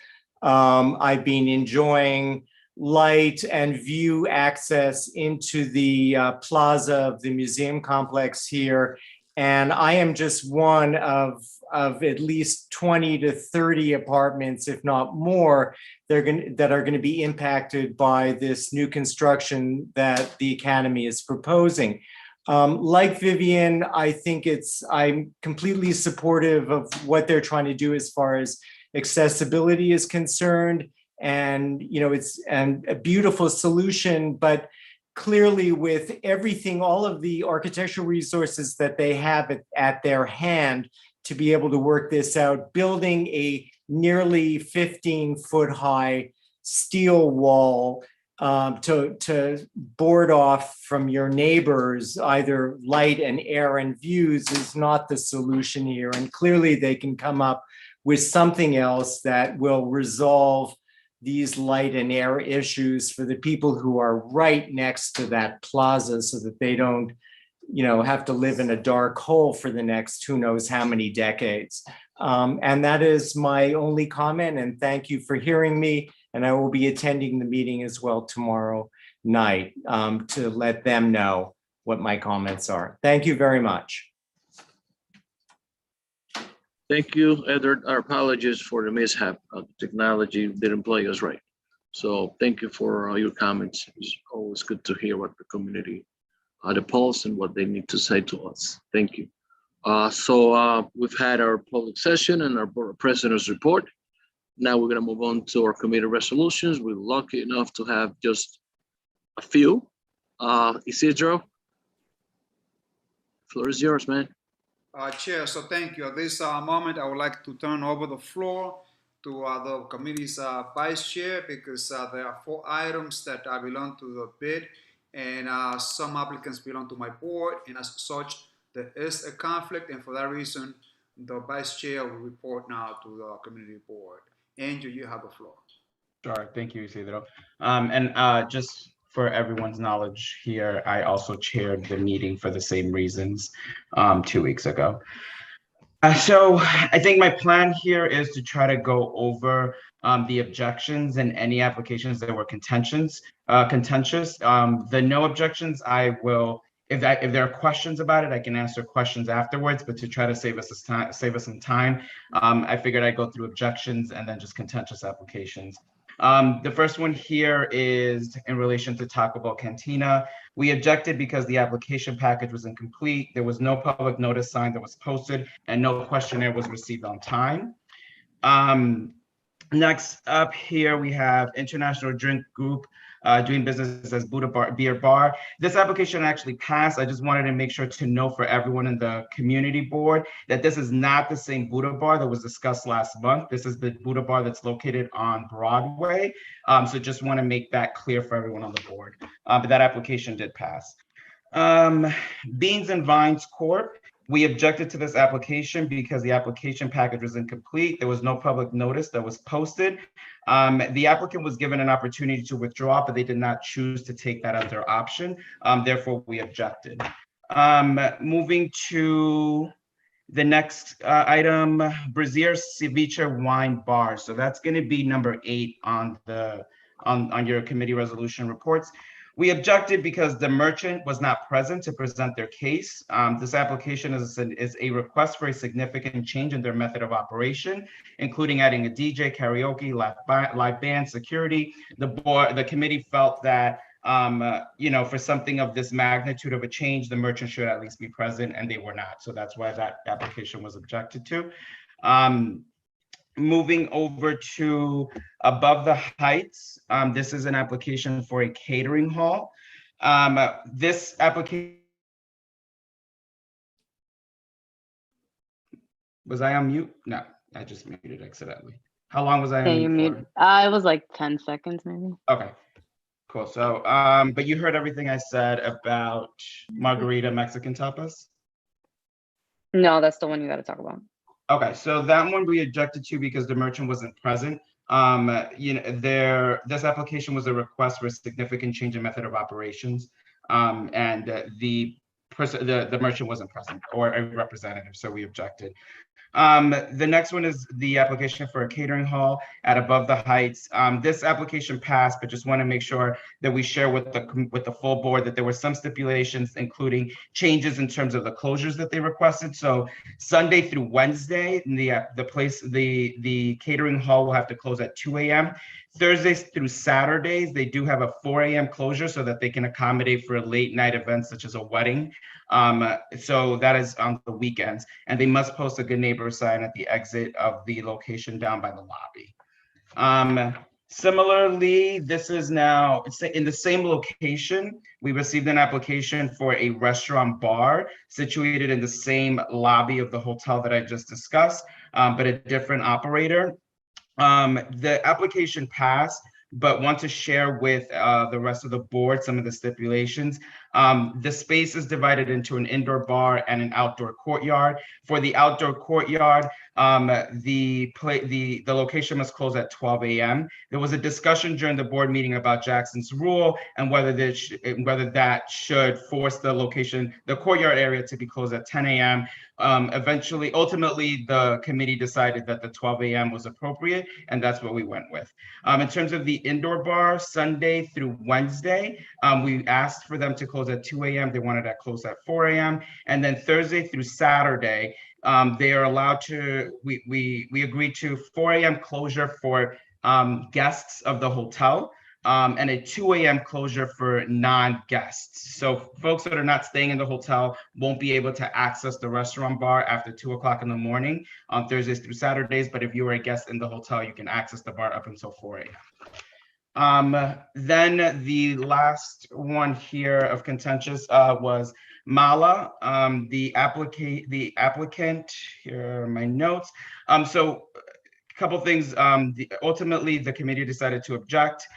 I've been enjoying light and view access into the plaza of the museum complex here And I am just one of at least 20 to 30 apartments, if not more, that are going to be impacted by this new construction that the Academy is proposing. Like Vivian, I think I'm completely supportive of what they're trying to do as far as accessibility is concerned. And, it's a beautiful solution, but clearly with everything, all of the architectural resources that they have at their hand to be able to work this out, building a nearly 15-foot high steel wall to board off from your neighbors, either light and air and views, is not the solution here. And clearly they can come up with something else that will resolve these light and air issues for the people who are right next to that plaza, so that they don't, have to live in a dark hole for the next who knows how many decades. And that is my only comment, and thank you for hearing me. And I will be attending the meeting as well tomorrow night to let them know what my comments are. Thank you very much. Thank you, Edward. Our apologies for the mishap. Technology didn't play us right. So thank you for your comments. It's always good to hear what the community, the pulse and what they need to say to us. Thank you. So we've had our public session and our board president's report. Now we're going to move on to our committee resolutions. We're lucky enough to have just a few. Isidro, floor is yours, man. Chair, so thank you. At this moment, I would like to turn over the floor to the committee's vice chair, because there are 4 items that belong to the bid, and some applicants belong to my board, and as such, there is a conflict, and for that reason, the vice chair will report now to the community board. Andrew, you have the floor. Sure, thank you, Isidro. Just for everyone's knowledge here, I also chaired the meeting for the same reasons 2 weeks ago. So I think my plan here is to try to go over the objections and any applications that were contentious. The no objections, I will, if there are questions about it, I can answer questions afterwards, but to try to save us some time, I figured I'd go through objections and then just contentious applications. The first one here is in relation to Taco Bell Cantina. We objected because the application package was incomplete. There was no public notice sign that was posted, and no questionnaire was received on time. Next up here, we have International Drink Group doing business as Buddha Beer Bar. This application actually passed. I just wanted to make sure to know for everyone in the community board that this is not the same Buddha Bar that was discussed last month. This is the Buddha Bar that's located on Broadway. So just want to make that clear for everyone on the board. But that application did pass. Beans and Vines Corp. We objected to this application because the application package was incomplete. There was no public notice that was posted. The applicant was given an opportunity to withdraw, but they did not choose to take that as their option. Therefore, we objected. Moving to the next item, Brazier Ceviche Wine Bar. So that's going to be number 8 on your committee resolution reports. We objected because the merchant was not present to present their case. This application is a request for a significant change in their method of operation, including adding a DJ, karaoke, live band, security. The committee felt that for something of this magnitude of a change, the merchant should at least be present, and they were not. So that's why that application was objected to. Moving over to Above the Heights, this is an application for a catering hall. This application, was I on mute? No, I just muted accidentally. How long was I on mute for? It was like 10 seconds maybe. Okay, cool. So, but you heard everything I said about Margarita Mexican Tapas? No, that's the one you got to talk about. Okay, so that one we objected to because the merchant wasn't present. This application was a request for a significant change in method of operations, and the merchant wasn't present or a representative, so we objected. The next one is the application for a catering hall at Above the Heights. This application passed, but just want to make sure that we share with the full board that there were some stipulations, including changes in terms of the closures that they requested. So Sunday through Wednesday, the catering hall will have to close at 2 a.m. Thursdays through Saturdays, they do have a 4 a.m. closure so that they can accommodate for late night events such as a wedding. So that is on the weekends, and they must post a good neighbor sign at the exit of the location down by the lobby. Similarly, this is now it's in the same location. We received an application for a restaurant bar situated in the same lobby of the hotel that I just discussed, but a different operator. The application passed, but want to share with the rest of the board some of the stipulations. The space is divided into an indoor bar and an outdoor courtyard. For the outdoor courtyard, the location must close at 12 a.m. There was a discussion during the board meeting about Jackson's rule and whether that should force the courtyard area to be closed at 10 a.m. Ultimately, the committee decided that the 12 a.m. was appropriate, and that's what we went with. In terms of the indoor bar, Sunday through Wednesday, we asked for them to close at 2 a.m. They wanted that closed at 4 a.m. And then Thursday through Saturday, they are allowed to, we agreed to 4 a.m. closure for guests of the hotel. And a 2 a.m. closure for non-guests. So folks that are not staying in the hotel won't be able to access the restaurant bar after 2 o'clock in the morning on Thursdays through Saturdays. But if you are a guest in the hotel, you can access the bar up until 4 a.m. Then the last one here of contentious was Mala, the applicant, here are my notes. So a couple things, ultimately the committee decided to object.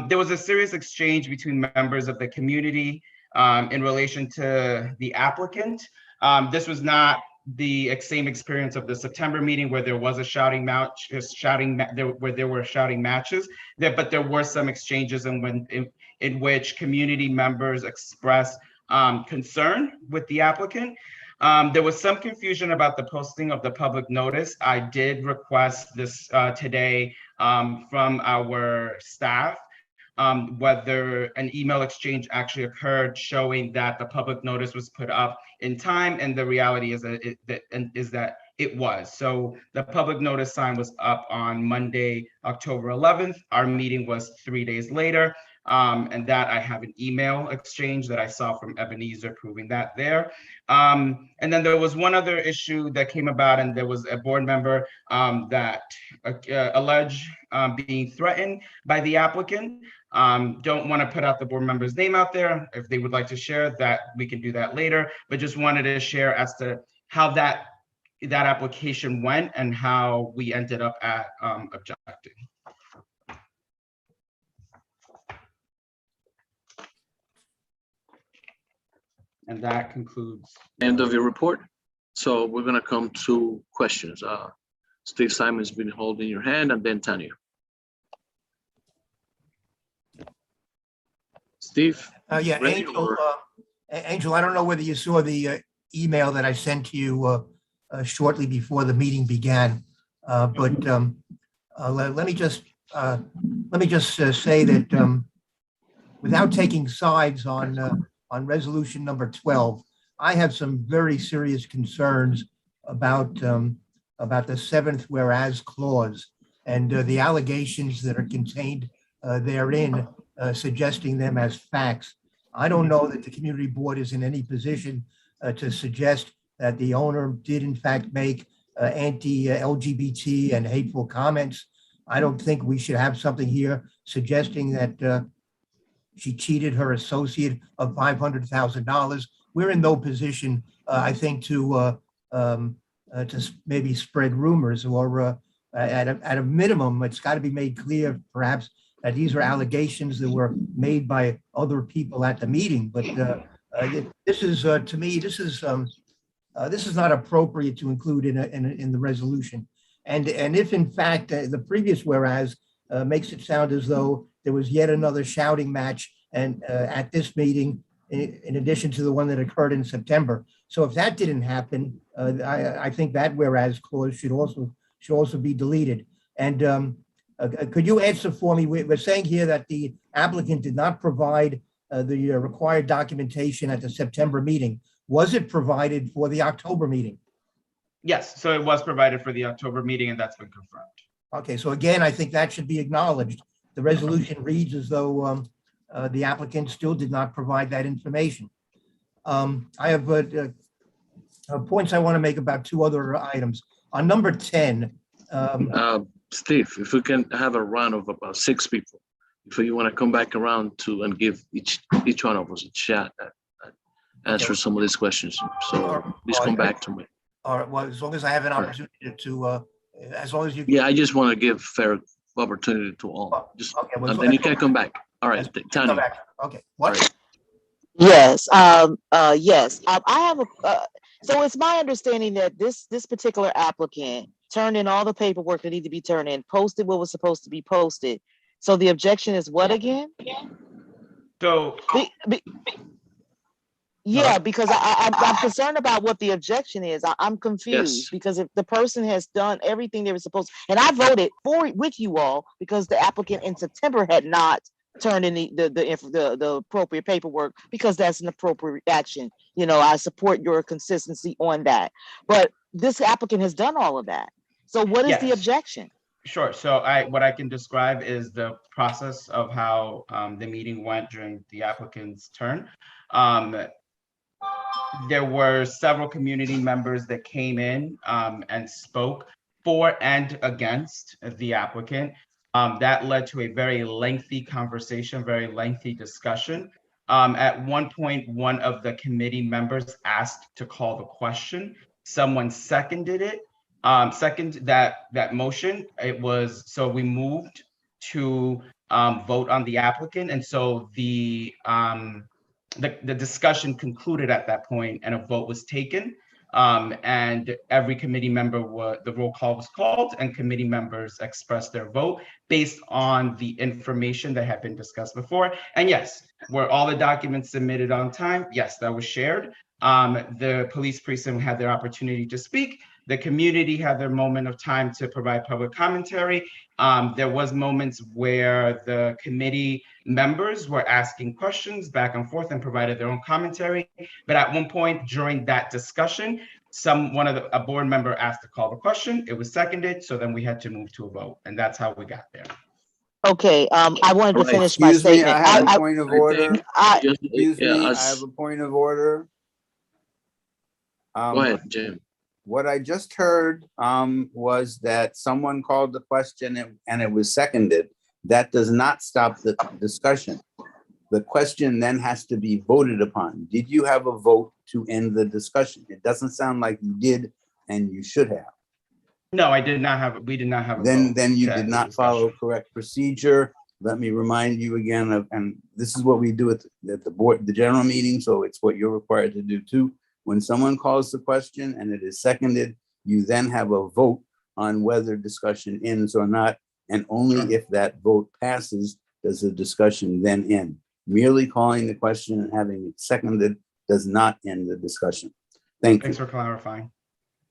There was a serious exchange between members of the community in relation to the applicant. This was not the same experience of the September meeting where there was a shouting match, where there were shouting matches, but there were some exchanges in which community members expressed concern with the applicant. There was some confusion about the posting of the public notice. I did request this today from our staff, whether an email exchange actually occurred showing that the public notice was put up in time, and the reality is that it was. So the public notice sign was up on Monday, October 11th. Our meeting was 3 days later. And that I have an email exchange that I saw from Ebenezer proving that there. And then there was one other issue that came about, and there was a board member that alleged being threatened by the applicant. Don't want to put out the board member's name out there. If they would like to share that, we can do that later, but just wanted to share as to how that application went and how we ended up at objecting. And that concludes. End of your report. So we're gonna come to questions. Steve Simon's been holding your hand, and then Tanya. Steve? Yeah, Angel, I don't know whether you saw the email that I sent to you shortly before the meeting began, but let me just say that without taking sides on resolution number 12, I have some very serious concerns about the seventh whereas clause and the allegations that are contained therein, suggesting them as facts. I don't know that the community board is in any position to suggest that the owner did in fact make anti-LGBT and hateful comments. I don't think we should have something here suggesting that she cheated her associate of $500,000. We're in no position, I think, to maybe spread rumors, or at a minimum, it's got to be made clear, perhaps, that these are allegations that were made by other people at the meeting. But this is, to me, this is not appropriate to include in the resolution. And if in fact the previous whereas makes it sound as though there was yet another shouting match and at this meeting, in addition to the one that occurred in September. So if that didn't happen, I think that whereas clause should also be deleted. And could you answer for me? We're saying here that the applicant did not provide the required documentation at the September meeting. Was it provided for the October meeting? Yes, so it was provided for the October meeting, and that's been confirmed. Okay, so again, I think that should be acknowledged. The resolution reads as though the applicant still did not provide that information. I have points I want to make about two other items. On number 10. Steve, if we can have a round of about 6 people, if you want to come back around to and give each one of us a chat and answer some of these questions. So please come back to me. All right, well, as long as I have an opportunity to, as long as you. Yeah, I just want to give fair opportunity to all. Just, okay, well, and then you can come back. All right, Tanya. Okay, what? Right. Yes, yes. I have so it's my understanding that this particular applicant turned in all the paperwork that needed to be turned in, posted what was supposed to be posted. So the objection is what again? So. Yeah, because I'm concerned about what the objection is. I'm confused because if the person has done everything they were supposed to, and I voted with you all because the applicant in September had not turned in the appropriate paperwork because that's an appropriate action. You know, I support your consistency on that. But this applicant has done all of that. So what is the objection? Sure. So what I can describe is the process of how the meeting went during the applicant's turn. There were several community members that came in and spoke for and against the applicant. That led to a very lengthy conversation, very lengthy discussion. At one point, one of the committee members asked to call the question. Someone seconded it. Second that motion. It was so we moved to vote on the applicant, and so the discussion concluded at that point, and a vote was taken. And every committee member the roll call was called, and committee members expressed their vote based on the information that had been discussed before. And yes, were all the documents submitted on time? Yes, that was shared. The police precinct had their opportunity to speak. The community had their moment of time to provide public commentary. There was moments where the committee members were asking questions back and forth and provided their own commentary. But at one point during that discussion, a board member asked to call the question. It was seconded, so then we had to move to a vote, and that's how we got there. Okay, I wanted to finish my statement. I have a point of order. Excuse me, I have a point of order. Go ahead, Jim. What I just heard was that someone called the question and it was seconded. That does not stop the discussion. The question then has to be voted upon. Did you have a vote to end the discussion? It doesn't sound like you did, and you should have. No, I did not have. We did not have. Then you did not follow correct procedure. Let me remind you again of, and this is what we do at the board, the general meeting. So it's what you're required to do too. When someone calls the question and it is seconded, you then have a vote on whether discussion ends or not. And only if that vote passes does the discussion then end. Merely calling the question and having it seconded does not end the discussion. Thank you. Thanks for clarifying.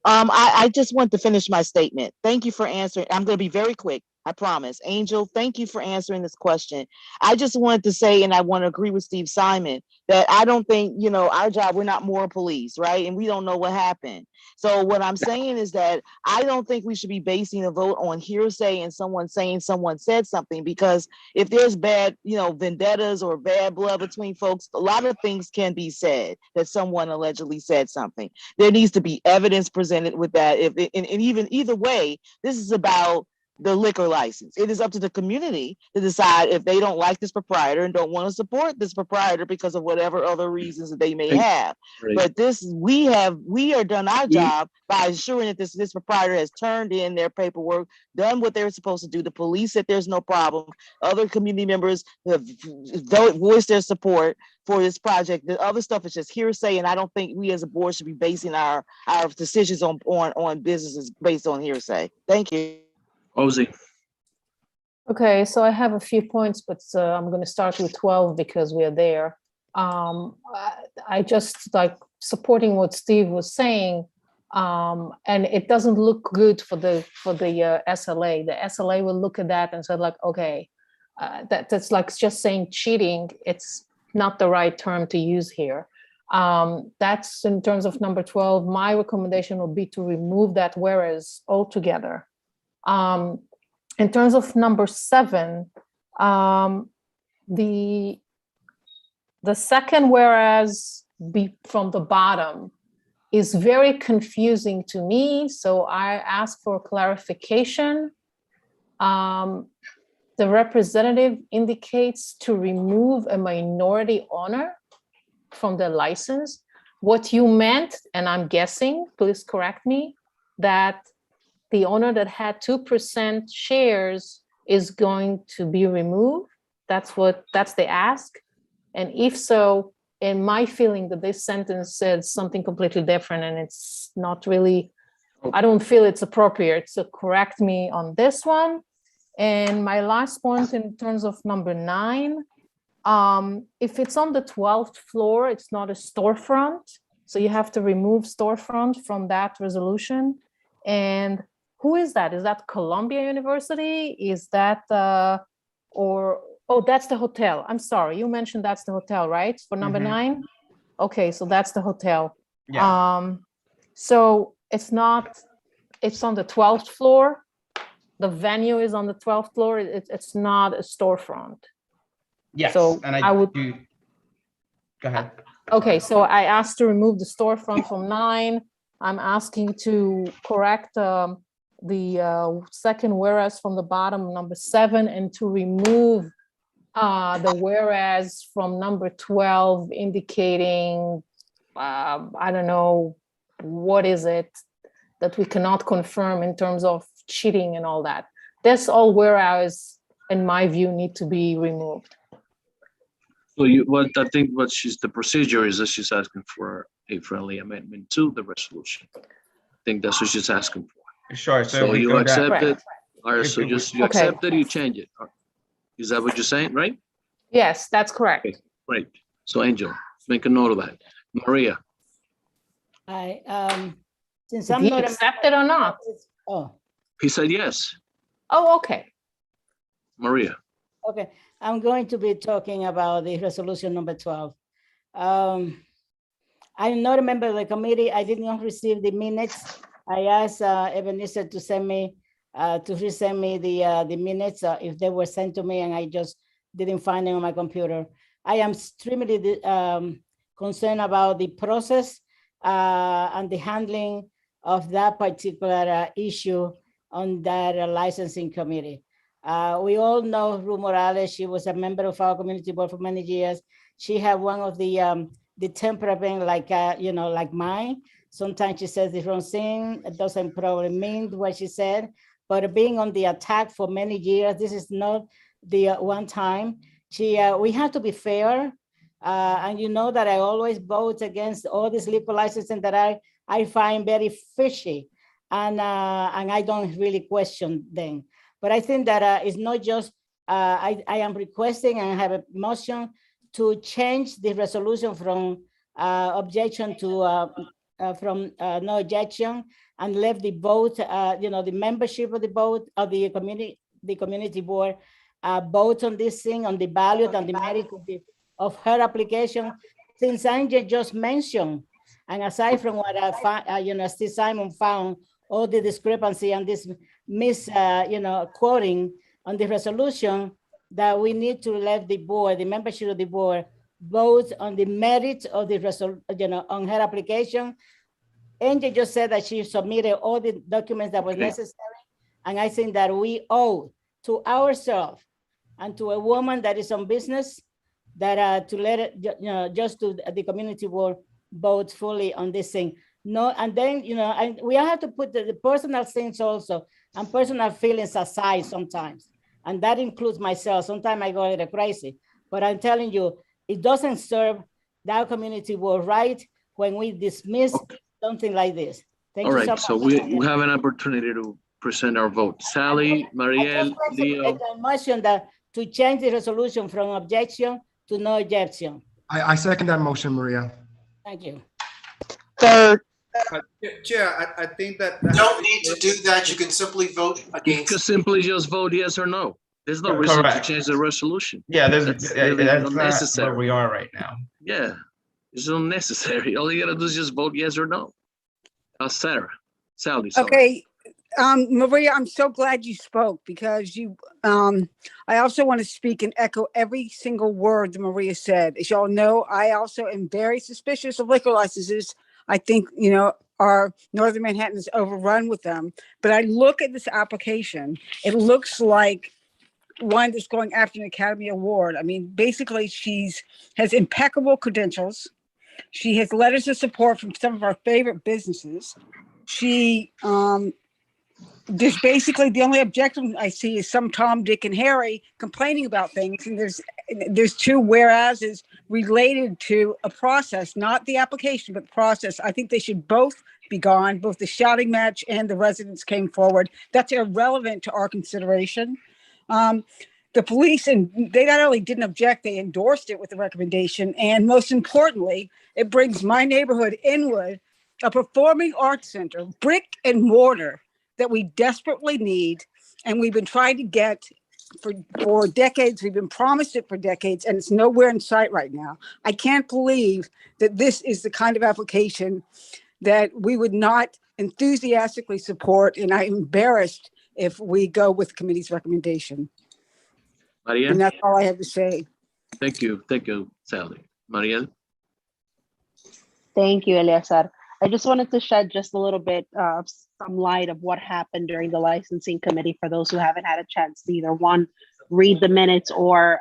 I just want to finish my statement. Thank you for answering. I'm going to be very quick. I promise. Angel, thank you for answering this question. I just wanted to say, and I want to agree with Steve Simon, that I don't think, our job, we're not moral police, right? And we don't know what happened. So what I'm saying is that I don't think we should be basing a vote on hearsay and someone saying someone said something, because if there's bad, vendettas or bad blood between folks, a lot of things can be said that someone allegedly said something. There needs to be evidence presented with that. And even either way, this is about the liquor license. It is up to the community to decide if they don't like this proprietor and don't want to support this proprietor because of whatever other reasons that they may have. But we are done our job by ensuring that this proprietor has turned in their paperwork, done what they were supposed to do. The police said there's no problem. Other community members have voiced their support for this project. The other stuff is just hearsay, and I don't think we as a board should be basing our decisions on businesses based on hearsay. Thank you. Ozzy. Okay, so I have a few points, but I'm going to start with 12 because we are there. I just like supporting what Steve was saying, and it doesn't look good for the SLA. The SLA will look at that and say like, okay, that's like just saying cheating. It's not the right term to use here. That's in terms of number 12. My recommendation would be to remove that whereas altogether. In terms of number 7, the second whereas from the bottom is very confusing to me. So I ask for clarification. The representative indicates to remove a minority owner from the license. What you meant, and I'm guessing, please correct me, that the owner that had 2% shares is going to be removed. That's the ask. And if so, in my feeling that this sentence says something completely different and it's not really, I don't feel it's appropriate. So correct me on this one. And my last point in terms of number 9, if it's on the 12th floor, it's not a storefront. So you have to remove storefront from that resolution. And who is that? Is that Columbia University? Is that, oh, that's the hotel. I'm sorry, you mentioned that's the hotel, right? For number 9? Okay, so that's the hotel. Yeah. So it's on the 12th floor. The venue is on the 12th floor. It's not a storefront. Yes, So and I would do. Go ahead. Okay, so I asked to remove the storefront from 9. I'm asking to correct the second whereas from the bottom, number 7, and to remove the whereas from number 12, indicating, I don't know, what is it that we cannot confirm in terms of cheating and all that. That's all whereas, in my view, need to be removed. So I think the procedure is that she's asking for a friendly amendment to the resolution. I think that's what she's asking for. Sure. So you accept it. All right. If So it just was- you accept it, you change it. Is that what you're saying, right? Yes, that's correct. Okay, great. So Angel, make a note of that. Maria, Did Since I'm you not. accept it or not? Oh, he said yes. Oh, okay. Maria. okay. I'm going to be talking about the resolution number 12. I'm not a member of the committee. I did not receive the minutes. I asked Ebenezer to send me, to resend me the minutes if they were sent to me, and I just didn't find them on my computer. I am extremely concerned about the process and the handling of that particular issue on that licensing committee. We all know Ruth Morales. She was a member of our community board for many years. She had one of the temperament like like mine. Sometimes she says the wrong thing. It doesn't probably mean what she said, but being on the attack for many years, this is not the one time. We have to be fair. And you know that I always vote against all this liquor licensing that I find very fishy, and I don't really question them. But I think that it's not just, I am requesting and have a motion to change the resolution from objection to no objection, and left the vote, the membership of the vote of the community board vote on this thing, on the ballot and the merit of her application, since Angel just mentioned, and aside from what I found, Steve Simon found all the discrepancy and this quoting on the resolution, that we need to let the board, the membership of the board, vote on the merit of the resolution, on her application. Angel just said that she submitted all the documents that was necessary, and I think that we owe to ourselves and to a woman that is on business, that to let it, just to the community board vote fully on this thing. No, and then, and we have to put the personal things also and personal feelings aside sometimes. And that includes myself. Sometimes I go a little crazy, but I'm telling you, it doesn't serve that community board right when we dismiss something like this. Thank All you right, so so much. we have an opportunity to present our vote. Sally, Marielle, Leo. A motion that to change the resolution from objection to no objection. I second that motion, Maria. Thank you. Third. Chair, I think that. You don't need to do that. You can simply vote You against. can simply just vote yes or no. There's no reason to Correct. change the resolution. Yeah, That's really that's not unnecessary. where we are right now. Yeah, it's unnecessary. All you gotta do is just vote yes or no. Sarah, Sally, sorry. Okay, Maria, I'm so glad you spoke because I also want to speak and echo every single word that Maria said. As y'all know, I also am very suspicious of liquor licenses. I think, our Northern Manhattan is overrun with them. But I look at this application, it looks like one that's going after an Academy Award. I mean, basically, has impeccable credentials. She has letters of support from some of our favorite businesses. There's basically the only objection I see is some Tom, Dick, and Harry complaining about things. And there's two whereases related to a process, not the application, but the process. I think they should both be gone. Both the shouting match and the residents came forward. That's irrelevant to our consideration. The police, and they not only didn't object, they endorsed it with the recommendation. And most importantly, it brings my neighborhood, Inwood, a performing arts center, brick and mortar, that we desperately need, and we've been trying to get for decades. We've been promised it for decades, and it's nowhere in sight right now. I can't believe that this is the kind of application that we would not enthusiastically support, and I'm embarrassed if we go with the committee's recommendation. Maria? And that's all I have to say. Thank you, Sally. Maria? Thank you, Eleazar. I just wanted to shed just a little bit of some light of what happened during the licensing committee for those who haven't had a chance to either one, read the minutes or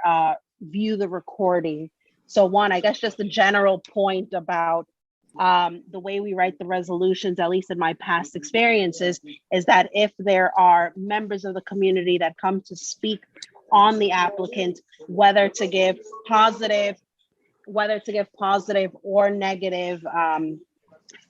view the recording. So one, I guess just a general point about the way we write the resolutions, at least in my past experiences, is that if there are members of the community that come to speak on the applicant, whether to give positive or negative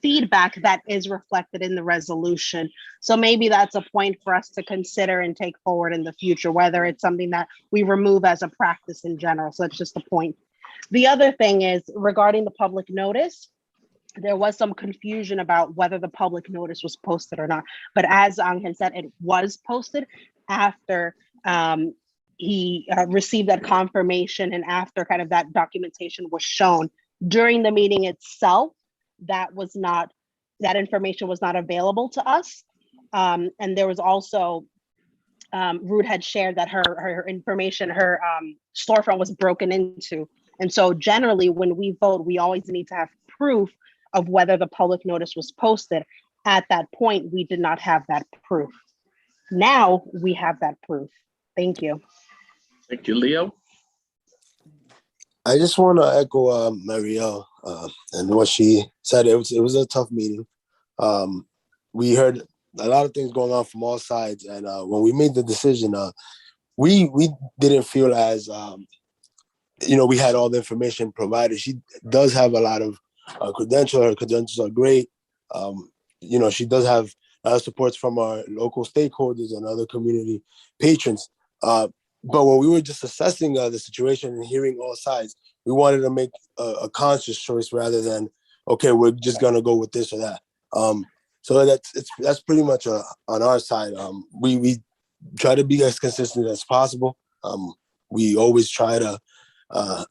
feedback, that is reflected in the resolution. So maybe that's a point for us to consider and take forward in the future, whether it's something that we remove as a practice in general. So that's just a point. The other thing is regarding the public notice, there was some confusion about whether the public notice was posted or not. But as Angel said, it was posted after he received that confirmation and after kind of that documentation was shown. During the meeting itself, that information was not available to us. And there was also, Ruth had shared that her information, her storefront was broken into. And so generally when we vote, we always need to have proof of whether the public notice was posted. At that point, we did not have that proof. Now we have that proof. Thank you. Thank you, Leo. I just want to echo Marielle and what she said. It was a tough meeting. We heard a lot of things going on from all sides, and when we made the decision, we didn't feel as we had all the information provided. She does have a lot of credentials. Her credentials are great. She does have supports from our local stakeholders and other community patrons. But when we were just assessing the situation and hearing all sides, we wanted to make a conscious choice rather than, okay, we're just gonna go with this or that. So that's pretty much on our side. We try to be as consistent as possible. We always try to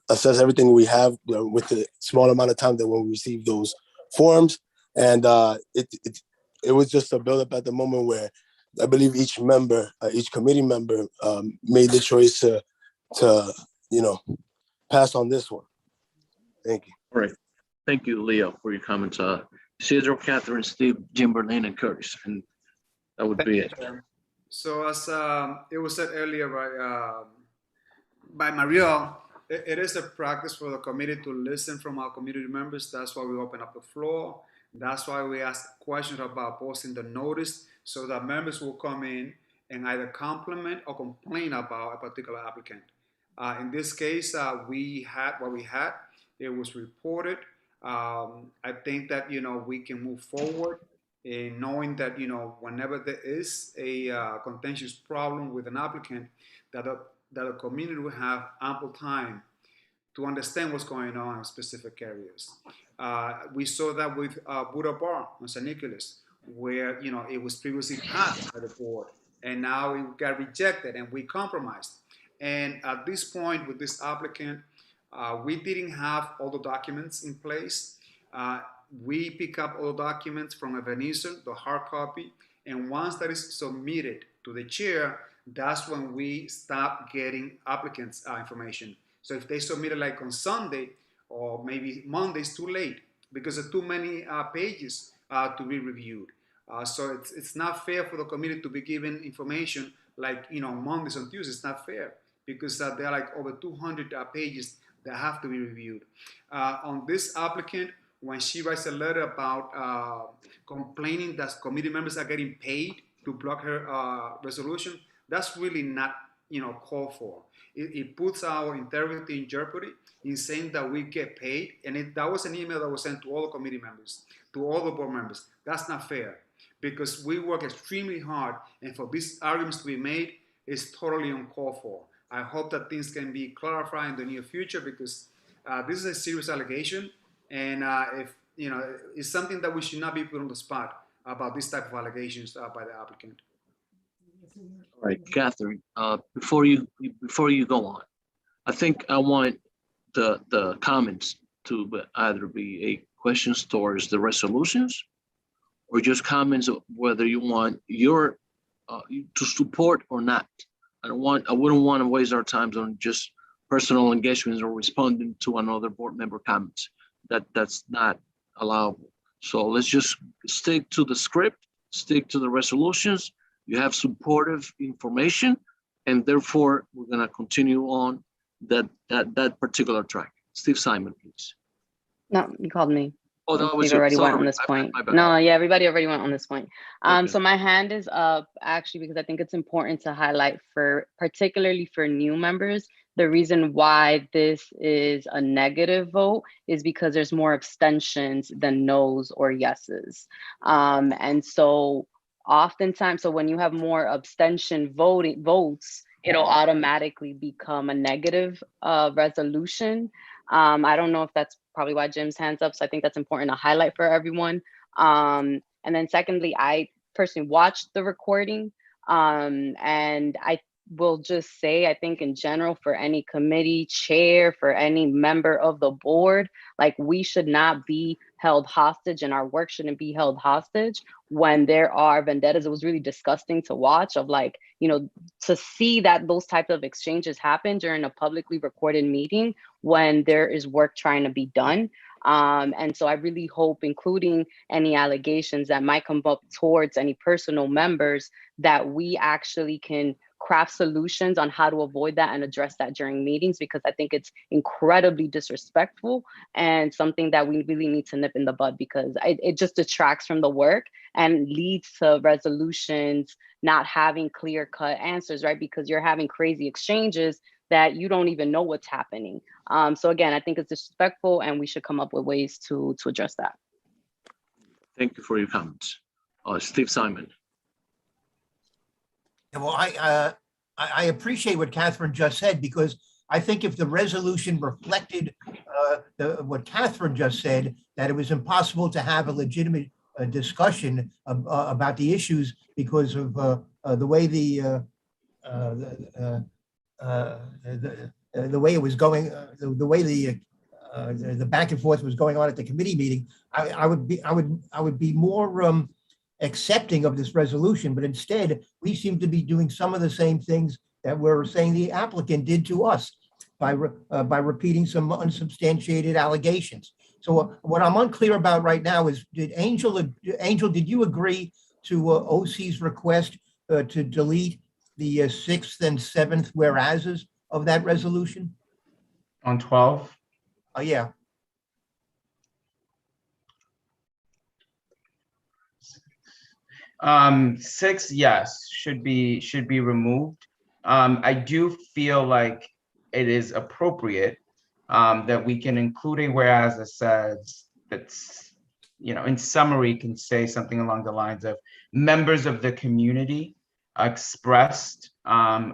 assess everything we have with the small amount of time that when we receive those forms. And it was just a buildup at the moment where I believe each committee member made the choice to pass on this one. Thank you. All right. Thank you, Leo, for your comments. Cedro, Catherine, Steve, Jim, Berlin, and Curtis. And that would be it. So as it was said earlier by Maria, it is a practice for the committee to listen from our community members. That's why we open up the floor. That's why we ask questions about posting the notice so that members will come in and either compliment or complain about a particular applicant. In this case, we had what we had. It was reported. I think that, we can move forward in knowing that, whenever there is a contentious problem with an applicant, that the community will have ample time to understand what's going on in specific areas. We saw that with Buddha Bar on San Nicolas, where it was previously passed by the board, and now it got rejected, and we compromised. And at this point, with this applicant, we didn't have all the documents in place. We pick up all documents from Ebenezer, the hard copy, and once that is submitted to the chair, that's when we stop getting applicants' information. So if they submit it like on Sunday or maybe Monday, it's too late because there are too many pages to be reviewed. So it's not fair for the committee to be given information like Mondays and Tuesdays. It's not fair because there are like over 200 pages that have to be reviewed. On this applicant, when she writes a letter about complaining that committee members are getting paid to block her resolution, that's really not called for. It puts our integrity in jeopardy in saying that we get paid, and that was an email that was sent to all the committee members, to all the board members. That's not fair because we work extremely hard, and for these arguments to be made is totally uncalled for. I hope that things can be clarified in the near future because this is a serious allegation, and if it's something that we should not be put on the spot about this type of allegations by the applicant. All right, Catherine, before you go on, I think I want the comments to either be a questions towards the resolutions or just comments of whether you want your to support or not. I wouldn't want to waste our time on just personal engagements or responding to another board member comments. That's not allowable. So let's just stick to the script, stick to the resolutions. You have supportive information, and therefore we're going to continue on that particular track. Steve Simon, please. No, you called me. Oh, that was Steve already went sorry. on this point. My bad. No, yeah, everybody already went on this point. Okay. So my hand is up actually because I think it's important to highlight particularly for new members, the reason why this is a negative vote is because there's more abstentions than no's or yeses. And so oftentimes, so when you have more abstention votes, it'll automatically become a negative resolution. I don't know if that's probably why Jim's hand's up. So I think that's important to highlight for everyone. And then secondly, I personally watched the recording and I will just say, I think in general, for any committee chair, for any member of the board, like we should not be held hostage and our work shouldn't be held hostage when there are vendettas. It was really disgusting to watch of like, to see that those types of exchanges happen during a publicly recorded meeting when there is work trying to be done. And so I really hope, including any allegations that might come up towards any personal members, that we actually can craft solutions on how to avoid that and address that during meetings, because I think it's incredibly disrespectful and something that we really need to nip in the bud, because it just detracts from the work and leads to resolutions not having clear-cut answers, right? Because you're having crazy exchanges that you don't even know what's happening. So again, I think it's disrespectful and we should come up with ways to address that. Thank you for your comments. Steve Simon. Well, I appreciate what Catherine just said, because I think if the resolution reflected what Catherine just said, that it was impossible to have a legitimate discussion about the issues because of the way the way it was going, the way the back and forth was going on at the committee meeting, I would be more accepting of this resolution, but instead we seem to be doing some of the same things that we're saying the applicant did to us by repeating some unsubstantiated allegations. So what I'm unclear about right now is, Angel, did you agree to OC's request to delete the 6th and 7th whereases of that resolution? On 12? Yeah. 6, yes, should be removed. I do feel like it is appropriate that we can include a whereas that says that's, in summary, can say something along the lines of members of the community expressed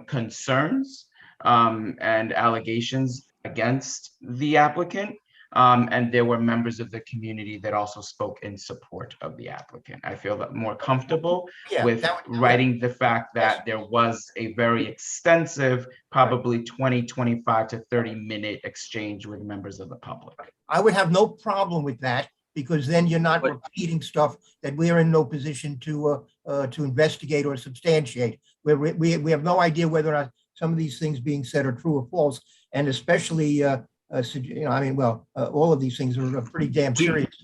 concerns and allegations against the applicant. And there were members of the community that also spoke in support of the applicant. I feel that more comfortable with writing the fact that there was a very extensive, probably 20, 25 to 30-minute exchange with members of the public. I would have no problem with that, because then you're not repeating stuff that we're in no position to investigate or substantiate. We have no idea whether or not some of these things being said are true or false, and especially all of these things are pretty damn serious.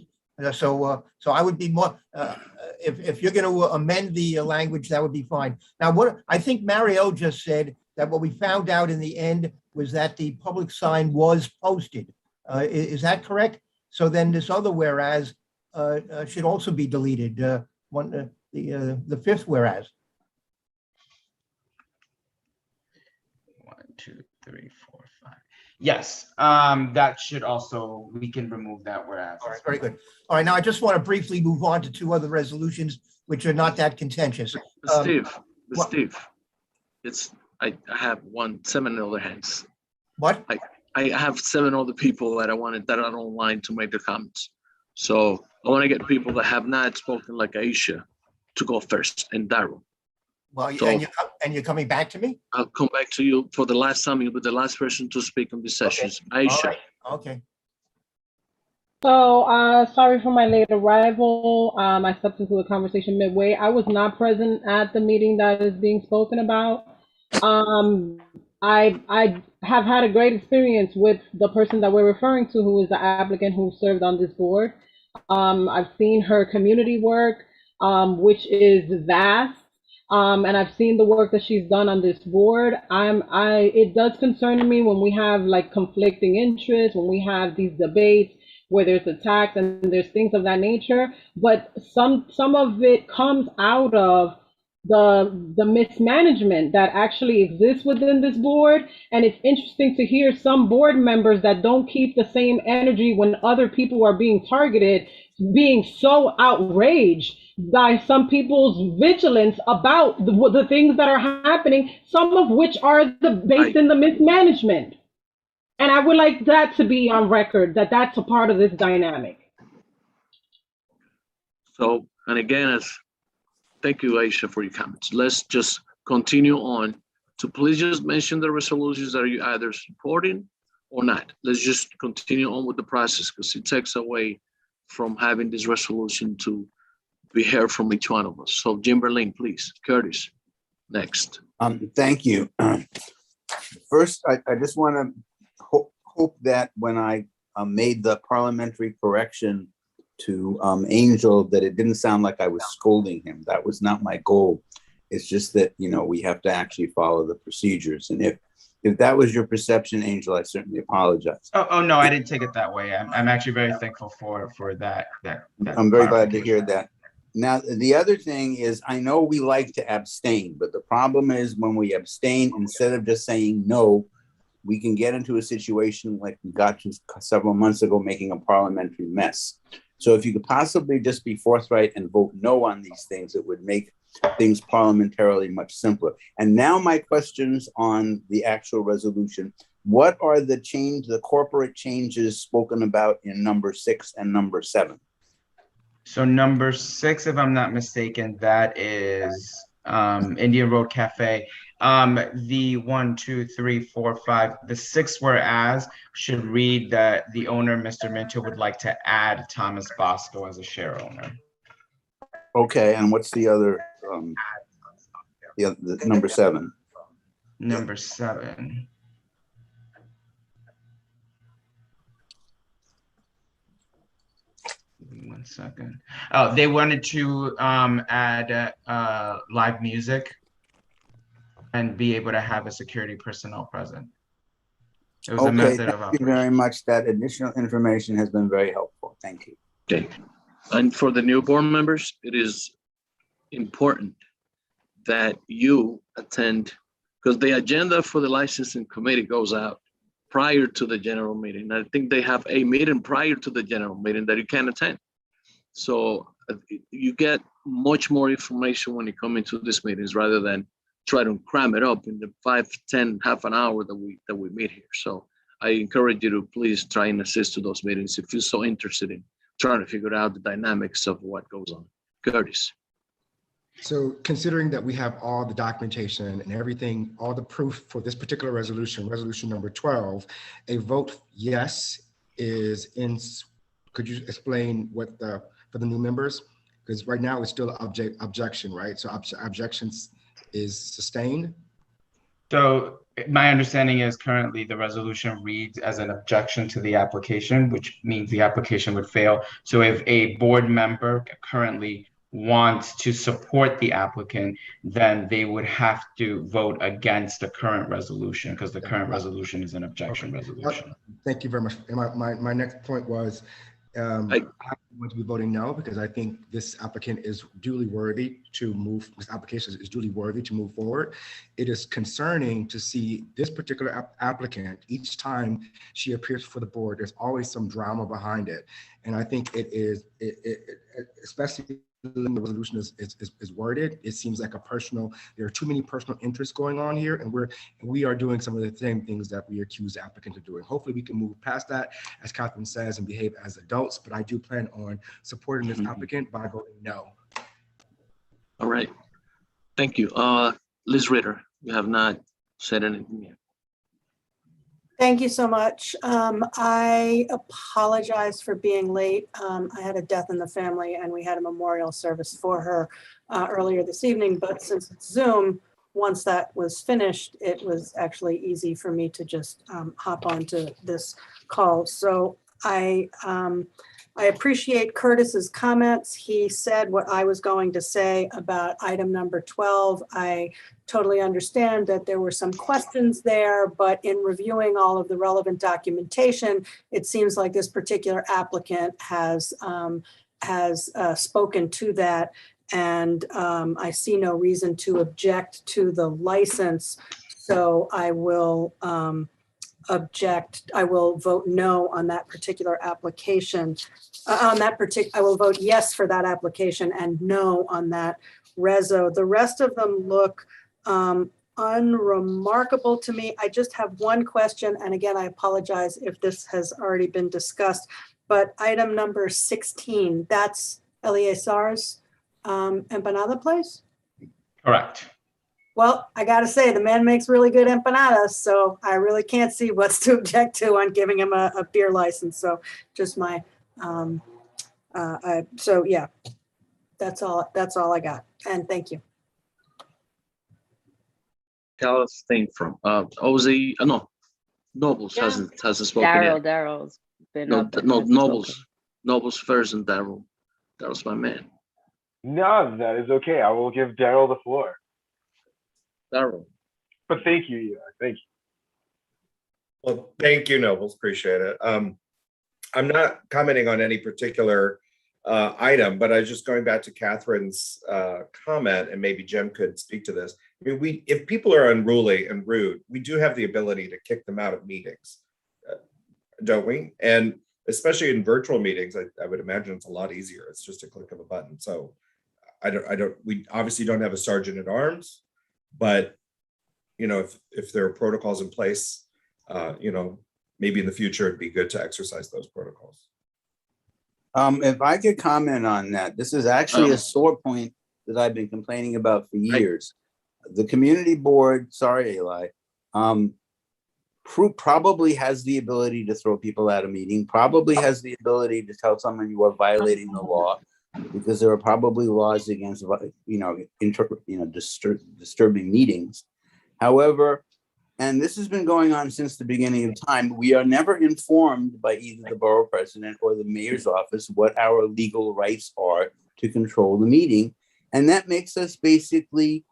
So I would be more, if you're going to amend the language, that would be fine. Now, what I think Mario just said, that what we found out in the end was that the public sign was posted. Is that correct? So then this other whereas should also be deleted. The fifth whereas. 1, 2, 3, 4, 5. Yes, that should also, we can remove that whereas. All right, very good. All right, now I just want to briefly move on to two other resolutions which are not that contentious. Steve, I have 7 other hands. What? I have 7 other people that that are online to make the comments. So I want to get people that have not spoken, like Aisha, to go first, and Daryl. Well, So, and you're coming back to me? I'll come back to you for the last time. You'll be the last person to speak on this session. Okay. Aisha. All right. Okay. So, sorry for my late arrival. I stepped into the conversation midway. I was not present at the meeting that is being spoken about. I have had a great experience with the person that we're referring to, who is the applicant who served on this board. I've seen her community work, which is vast. And I've seen the work that she's done on this board. It does concern me when we have like conflicting interests, when we have these debates where there's attacks and there's things of that nature. But some of it comes out of the mismanagement that actually exists within this board. And it's interesting to hear some board members that don't keep the same energy when other people are being targeted, being so outraged by some people's vigilance about the things that are happening, some of which are based in the mismanagement. And I would like that to be on record, that that's a part of this dynamic. So, and again, thank you, Aisha, for your comments. Let's just continue on to please just mention the resolutions that you either supporting or not. Let's just continue on with the process, because it takes away from having this resolution to be heard from each one of us. So Jimberlin, please. Curtis, next. Thank you. First, I just want to hope that when I made the parliamentary correction to Angel, that it didn't sound like I was scolding him. That was not my goal. It's just that, we have to actually follow the procedures. And if that was your perception, Angel, I certainly apologize. Oh no, I didn't take it that way. I'm actually very thankful for that. I'm very glad to hear that. Now, the other thing is, I know we like to abstain, but the problem is when we abstain, instead of just saying no, we can get into a situation like we got to several months ago, making a parliamentary mess. So if you could possibly just be forthright and vote no on these things, it would make things parliamentarily much simpler. And now my questions on the actual resolution. What are the corporate changes spoken about in number 6 and number 7? So number 6, if I'm not mistaken, that is Indian Road Cafe. The 1, 2, 3, 4, 5, the 6 whereas should read that the owner, Mr. Minto, would like to add Thomas Bosco as a share owner. Okay, and what's the other, the number 7? Number 7. One second. Oh, they wanted to add live music and be able to have a security personnel present. It was a method of thank you very much. That additional information has been very helpful. Thank you. Okay. And for the new board members, it is important that you attend, because the agenda for the licensing committee goes out prior to the general meeting. I think they have a meeting prior to the general meeting that you can attend. So you get much more information when you come into these meetings rather than try to cram it up in the 5, 10, half an hour that we meet here. So I encourage you to please try and assist to those meetings if you're so interested in trying to figure out the dynamics of what goes on. Curtis. So considering that we have all the documentation and everything, all the proof for this particular resolution, resolution number 12, a vote yes is in, could you explain what for the new members? Because right now it's still objection, right? So objections is sustained. So my understanding is currently the resolution reads as an objection to the application, which means the application would fail. So if a board member currently wants to support the applicant, then they would have to vote against the current resolution because the current resolution is an objection resolution. Thank you very much. And my next point was, I'm going to be voting no because I think this applicant is duly worthy to move. This application is duly worthy to move forward. It is concerning to see this particular applicant each time she appears for the board. There's always some drama behind it, and I think it is, especially the resolution is worded. It seems like a personal. There are too many personal interests going on here, and we are doing some of the same things that we accuse the applicant of doing. Hopefully, we can move past that, as Catherine says, and behave as adults. But I do plan on supporting this applicant by voting no. All right, thank you. Liz Ritter, you have not said anything yet. Thank you so much. I apologize for being late. I had a death in the family and we had a memorial service for her earlier this evening, but since it's Zoom, once that was finished, it was actually easy for me to just hop onto this call. So I appreciate Curtis's comments. He said what I was going to say about item number 12. I totally understand that there were some questions there, but in reviewing all of the relevant documentation, it seems like this particular applicant has spoken to that. And I see no reason to object to the license. So I will I will vote no on that particular application. I will vote yes for that application and no on that reso. The rest of them look unremarkable to me. I just have one question. And again, I apologize if this has already been discussed, but item number 16, that's Eleazar's empanada place? Correct. Well, I gotta say, the man makes really good empanadas, so I really can't see what's to object to on giving him a beer license. So just my, so yeah, that's all I got. And thank you. Carlos thing from Ozzy, no, Nobles hasn't spoken yet. Daryl's been No, up. no, Nobles first and Daryl. Daryl's my man. No, that is okay. I will give Daryl the floor. Daryl. But thank you, Eli. Thank you. Well, thank you, Nobles. Appreciate it. I'm not commenting on any particular item, but I was just going back to Catherine's comment, and maybe Jim could speak to this. I mean, if people are unruly and rude, we do have the ability to kick them out of meetings, don't we? And especially in virtual meetings, I would imagine it's a lot easier. It's just a click of a button. So we obviously don't have a sergeant at arms, but you know, if there are protocols in place, you know, maybe in the future it'd be good to exercise those protocols. If I could comment on that, this is actually a sore point that I've been complaining about for years. The community board, sorry, Eli, probably has the ability to throw people out of meeting, probably has the ability to tell someone you are violating the law, because there are probably laws against, disturbing meetings. However, and this has been going on since the beginning of time, we are never informed by either the borough president or the mayor's office what our legal rights are to control the meeting. And that makes us basically,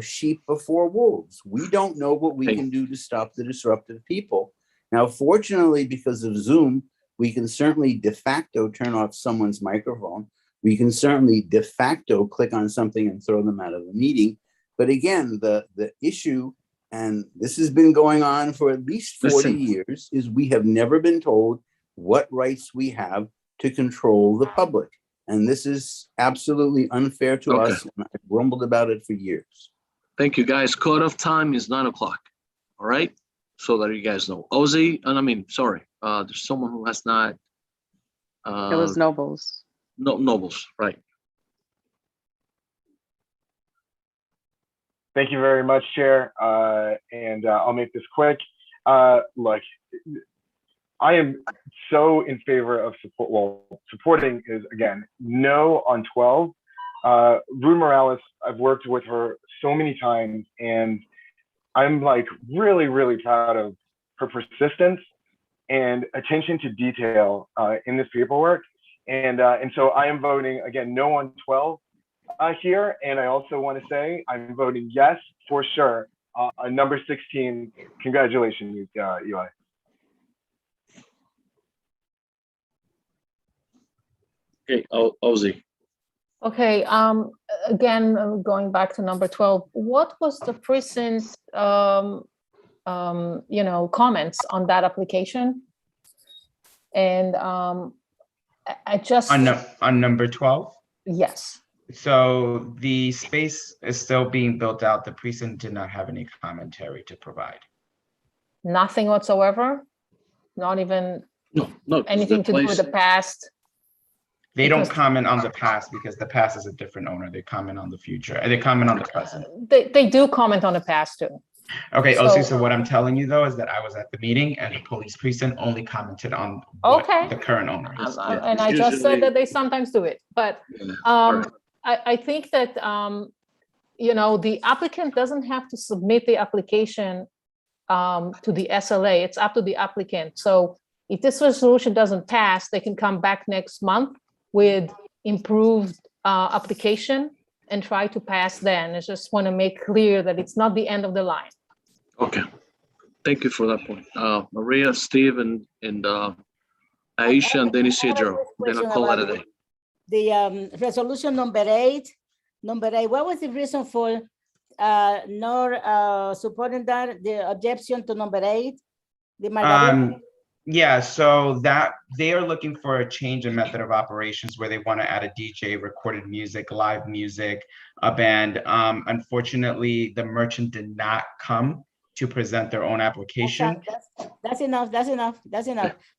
sheep before wolves. We don't know what we can do to stop the disruptive people. Now, fortunately, because of Zoom, we can certainly de facto turn off someone's microphone. We can certainly de facto click on something and throw them out of the meeting. But again, the issue, and this has been going on for at least 40 years, is we have never been told what rights we have to control the public. And this is absolutely unfair to us. And I've grumbled about it for years. Thank you, guys. Cut-off time is 9 o'clock. All right. so that you guys know. Ozzy, and I mean, sorry, there's someone who has not. It was Nobles. No, Nobles, right. Thank you very much, Chair. And I'll make this quick. Look, I am so in favor of supporting is, again, no on 12. Rue Morales, I've worked with her so many times, and I'm like really, really proud of her persistence and attention to detail in this paperwork. And so I am voting, again, no on 12 here. And I also want to say I'm voting yes for sure on number 16. Congratulations, Eli. Okay, Ozzy. Okay, again, going back to number 12, what was the precinct's, comments on that application? And I just. On number 12? Yes. So the space is still being built out. The precinct did not have any commentary to provide. Nothing whatsoever? Not even no, anything to do with the past? They don't comment on the past because the past is a different owner. They comment on the future. They comment on the present. They do comment on the past too. Okay, so what I'm telling you though is that I was at the meeting and the police precinct only commented on what the current owner is. And I just said that they sometimes do it, but I think that the applicant doesn't have to submit the application to the SLA. It's up to the applicant. So if this resolution doesn't pass, they can come back next month with improved application and try to pass then. I just want to make clear that it's not the end of the line. Okay, thank you for that point. Maria, Steve, and Aisha, and then Isidro. Then I'll call that a day. The resolution number eight, what was the reason for not supporting that, the objection to number 8? The Margarita? Yeah, so that they are looking for a change in method of operations where they want to add a DJ, recorded music, live music, a band. Unfortunately, the merchant did not come to present their own application. That's enough.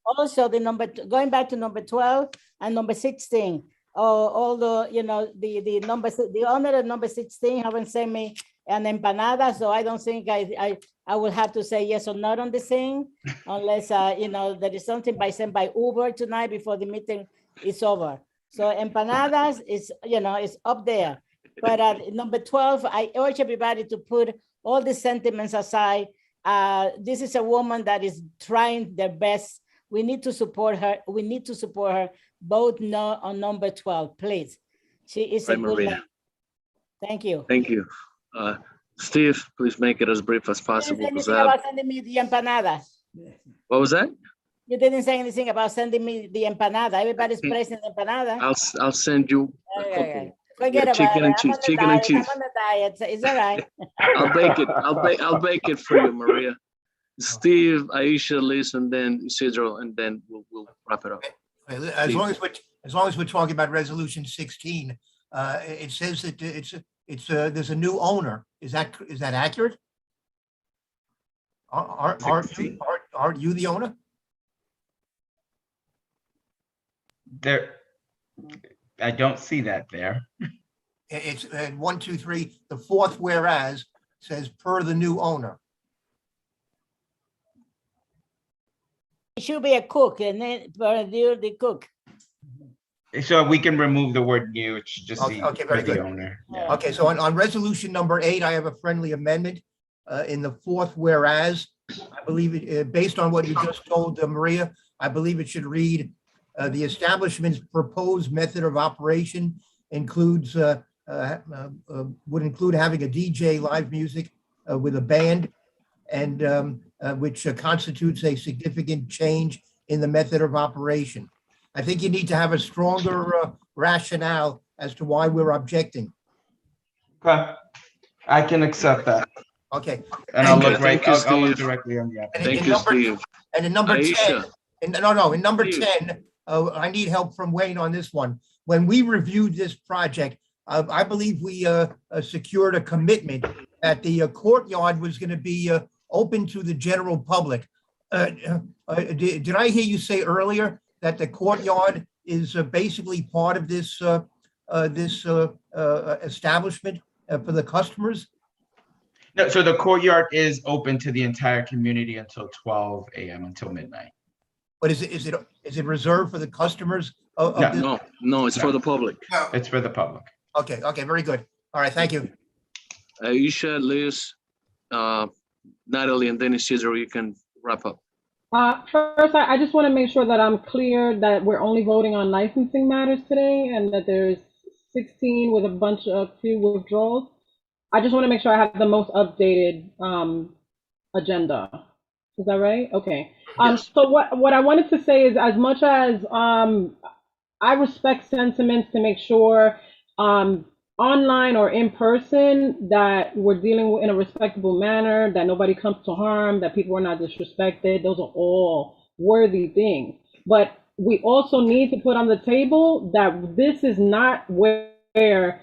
Also, going back to number 12 and number 16, all the, the numbers, the owner of number 16 haven't sent me an empanada, so I don't think I will have to say yes or no on the thing, unless there is something sent by Uber tonight before the meeting is over. So empanadas is is up there, but number 12, I urge everybody to put all the sentiments aside. This is a woman that is trying their best. We need to support her. We need to support her. Vote no on number 12, please. She is a good lady. Thank you. Thank you. Steve, please make it as brief as possible. You didn't say anything about sending me the empanada. What was that? You didn't say anything about sending me the empanada. Everybody's praising the empanada. I'll send you a couple. Okay. Forget about chicken it. and cheese. Chicken and cheese. I'm on a diet. So it's all right. I'll bake it. I'll bake it for you, Maria. Steve, Aisha, Liz, and then Isidro, and then we'll wrap it up. As long as we're talking about resolution 16, it says that there's a new owner. Is that accurate? Aren't you the owner? There, I don't see that there. It's 1, 2, 3. The fourth whereas says per the new owner. It should be a cook, and then the cook. So we can remove the word new. It should just be okay, for very the good. owner. Yeah. Okay, so on resolution number 8, I have a friendly amendment in the fourth whereas. I believe it, based on what you just told Maria, I believe it should read, the establishment's proposed method of operation includes would include having a DJ live music with a band, and which constitutes a significant change in the method of operation. I think you need to have a stronger rationale as to why we're objecting. Okay, I can accept that. Okay. And I'll look I'll look directly on the application. Thank you, Steve. And in number Aisha. 10, in number 10, I need help from Wayne on this one. When we reviewed this project, I believe we secured a commitment that the courtyard was going to be open to the general public. Did I hear you say earlier that the courtyard is basically part of this establishment for the customers? No, so the courtyard is open to the entire community until 12 a.m. until midnight. But is it reserved for the customers? No, it's for the public. It's for the public. Okay, very good. All right, thank you. Aisha, Liz, Natalie, and Dennis Cesar, you can wrap up. First, I just want to make sure that I'm clear that we're only voting on licensing matters today and that there's 16 with a few withdrawals. I just want to make sure I have the most updated agenda. Is that right? Okay. Yes. So what I wanted to say is, as much as I respect sentiments to make sure online or in person that we're dealing in a respectable manner, that nobody comes to harm, that people are not disrespected. Those are all worthy things. But we also need to put on the table that this is not where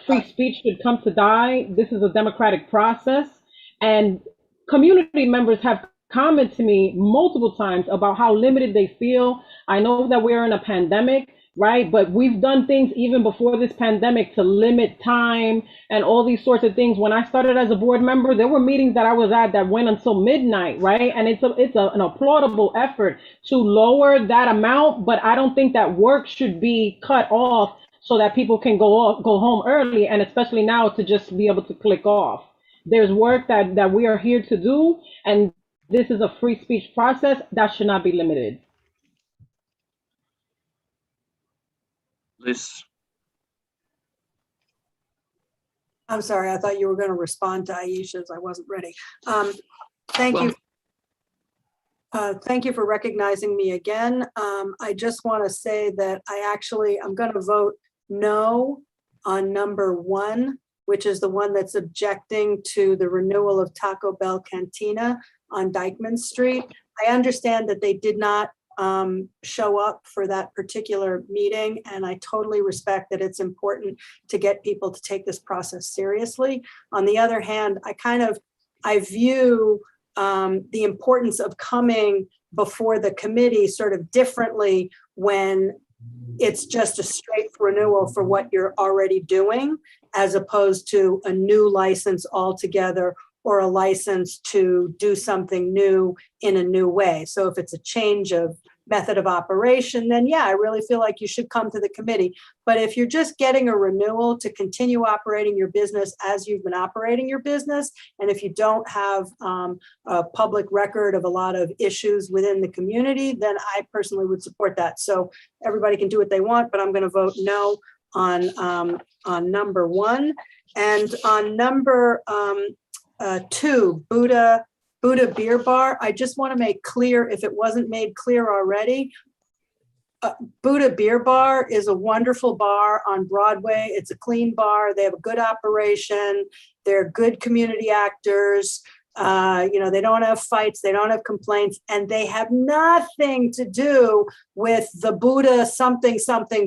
free speech should come to die. This is a democratic process. And community members have commented to me multiple times about how limited they feel. I know that we're in a pandemic, right? But we've done things even before this pandemic to limit time and all these sorts of things. When I started as a board member, there were meetings that I was at that went until midnight, right? And it's an applaudable effort to lower that amount, but I don't think that work should be cut off so that people can go home early, and especially now to just be able to click off. There's work that we are here to do, and this is a free speech process that should not be limited. Liz. I'm sorry, I thought you were going to respond to Aisha's. I wasn't ready. Thank you. Thank you for recognizing me again. I just want to say that I'm going to vote no on number 1, which is the one that's objecting to the renewal of Taco Bell Cantina on Dyckman Street. I understand that they did not show up for that particular meeting, and I totally respect that it's important to get people to take this process seriously. On the other hand, I view the importance of coming before the committee sort of differently when it's just a straight renewal for what you're already doing, as opposed to a new license altogether or a license to do something new in a new way. So if it's a change of method of operation, then yeah, I really feel like you should come to the committee. But if you're just getting a renewal to continue operating your business as you've been operating your business, and if you don't have a public record of a lot of issues within the community, then I personally would support that. So everybody can do what they want, but I'm going to vote no on number 1. And on number 2, Buddha Beer Bar, I just want to make clear, if it wasn't made clear already, Buddha Beer Bar is a wonderful bar on Broadway. It's a clean bar. They have a good operation. They're good community actors. They don't have fights. They don't have complaints. And they have nothing to do with the Buddha something